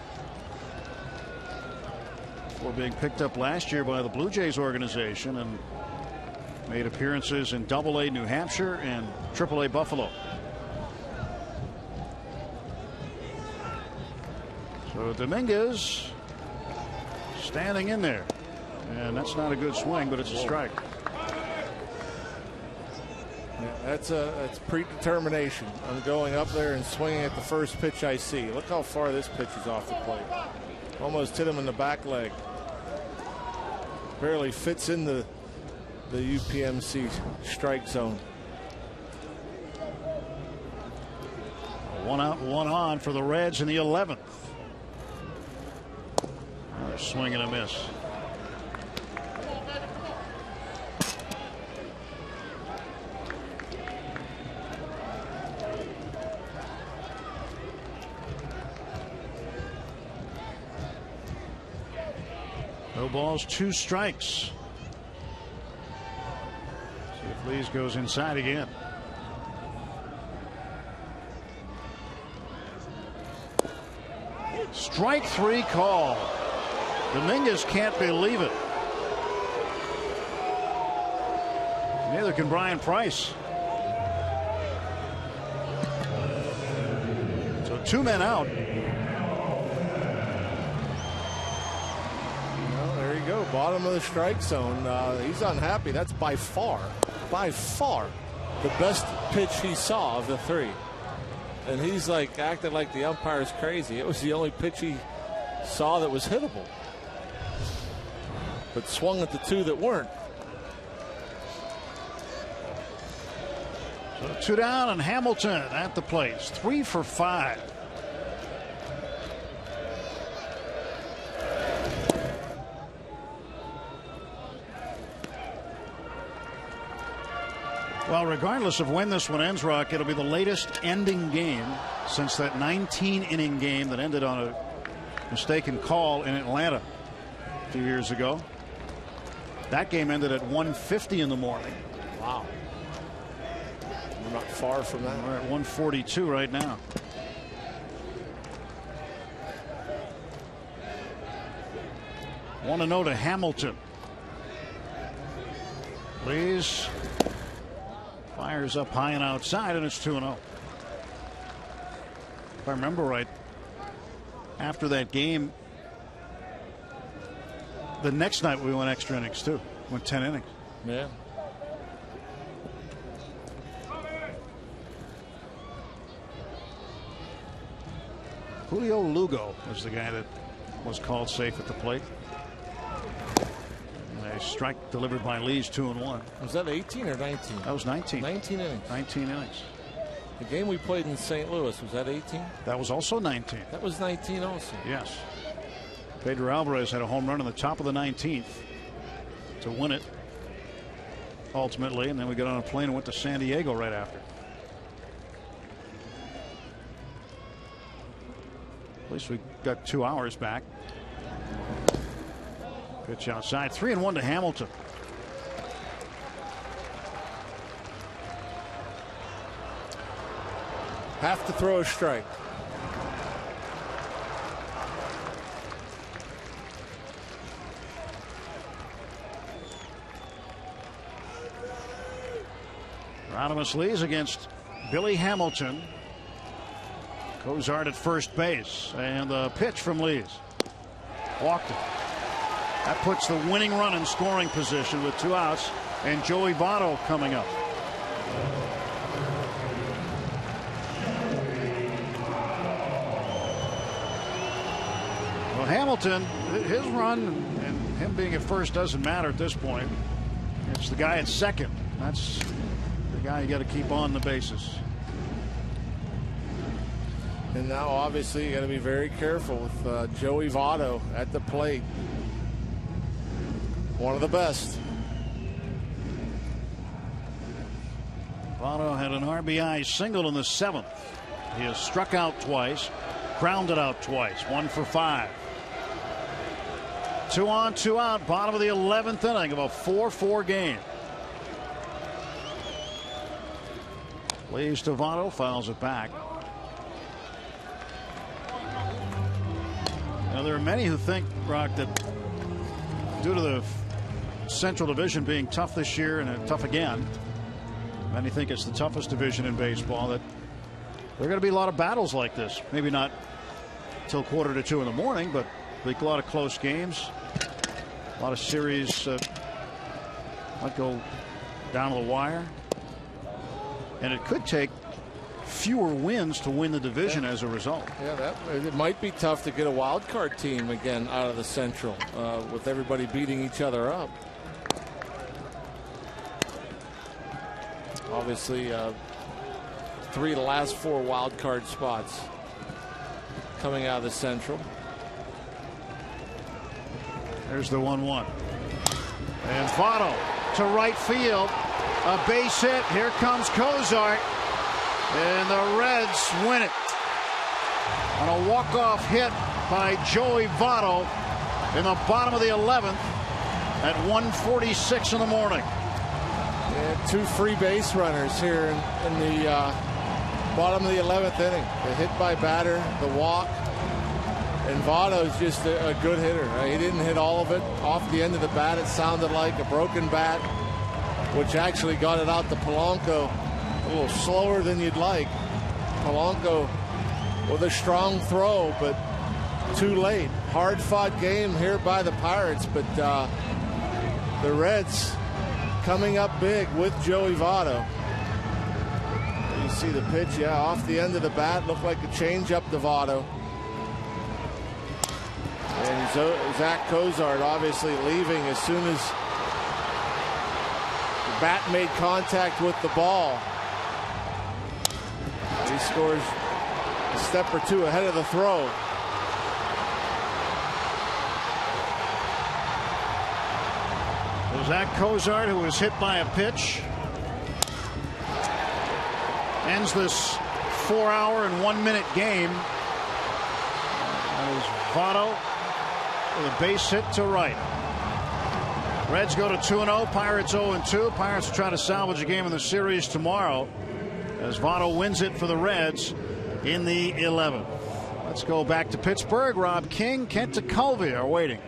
before being picked up last year by the Blue Jays organization and made appearances in Double-A New Hampshire and Triple-A Buffalo. So Dominguez standing in there, and that's not a good swing, but it's a strike. Yeah, that's predetermination. I'm going up there and swinging at the first pitch I see. Look how far this pitch is off the plate. Almost hit him in the back leg. Barely fits in the UPMC strike zone. 1 out, 1 on for the Reds in the 11th. Another swing and a miss. No balls, 2 strikes. See if Lees goes inside again. Strike 3 call. Dominguez can't believe it. Neither can Brian Price. So 2 men out. Go bottom of the strike zone. He's unhappy. That's by far the best pitch he saw of the 3, and he's like acting like the umpire's crazy. It was the only pitch he saw that was hittable, but swung at the 2 that weren't. So 2 down, and Hamilton at the plate. 3 for 5. Well, regardless of when this one ends, Rock, it'll be the latest ending game since that 19-inning game that ended on a mistaken call in Atlanta a few years ago. That game ended at 1:50 in the morning. Wow. We're not far from that. We're at 1:42 right now. Want to know to Hamilton. Please. Fires up high and outside, and it's 2-0. If I remember right, after that game, the next night we went extra innings too. Went 10 innings. Yeah. Julio Lugo was the guy that was called safe at the plate. A strike delivered by Lee's, 2-1. Was that 18 or 19? That was 19. 19 innings. 19 innings. The game we played in St. Louis, was that 18? That was also 19. That was 19 also. Yes. Pedro Alvarez had a home run in the top of the 19th to win it ultimately, and then we got on a plane and went to San Diego right after. At least we got 2 hours back. Pitch outside, 3-1 to Hamilton. Have to throw a strike. Rodimus Lees against Billy Hamilton. Cozart at first base, and the pitch from Lees. Walked it. That puts the winning run in scoring position with 2 outs, and Joey Votto coming up. Well, Hamilton, his run and him being at first doesn't matter at this point. It's the guy at second. That's the guy you got to keep on the bases. And now, obviously, you got to be very careful with Joey Votto at the plate. One of the best. Votto had an RBI single in the 7th. He has struck out twice, grounded out twice, 1 for 5. 2 on, 2 out, bottom of the 11th inning of a 4-4 game. Leaves to Votto, fouls it back. Now, there are many who think, Brock, that due to the Central Division being tough this year and tough again, many think it's the toughest division in baseball, that there are going to be a lot of battles like this. Maybe not till 1:45 in the morning, but a lot of close games, a lot of series might go down to the wire, and it could take fewer wins to win the division as a result. Yeah, it might be tough to get a wild card team again out of the Central with everybody beating each other up. Obviously, 3 of the last 4 wild card spots coming out of the Central. There's the 1-1. And Votto to right field. A base hit. Here comes Cozart. And the Reds win it. On a walk-off hit by Joey Votto in the bottom of the 11th at 1:46 in the morning. Yeah, 2 free base runners here in the bottom of the 11th inning. The hit by batter, the walk. And Votto's just a good hitter. He didn't hit all of it off the end of the bat. It sounded like a broken bat, which actually got it out to Polanco a little slower than you'd like. Polanco with a strong throw, but too late. Hard-fought game here by the Pirates, but the Reds coming up big with Joey Votto. You see the pitch, yeah, off the end of the bat. Looked like a changeup to Votto. And Zach Cozart obviously leaving as soon as the bat made contact with the ball. He scores a step or 2 ahead of the throw. Zach Cozart, who was hit by a pitch ends this 4-hour and 1-minute game. That is Votto with a base hit to right. Reds go to 2-0. Pirates 0-2. Pirates try to salvage a game in the series tomorrow as Votto wins it for the Reds in the 11th. Let's go back to Pittsburgh. Rob King, Kent Tekulve are waiting.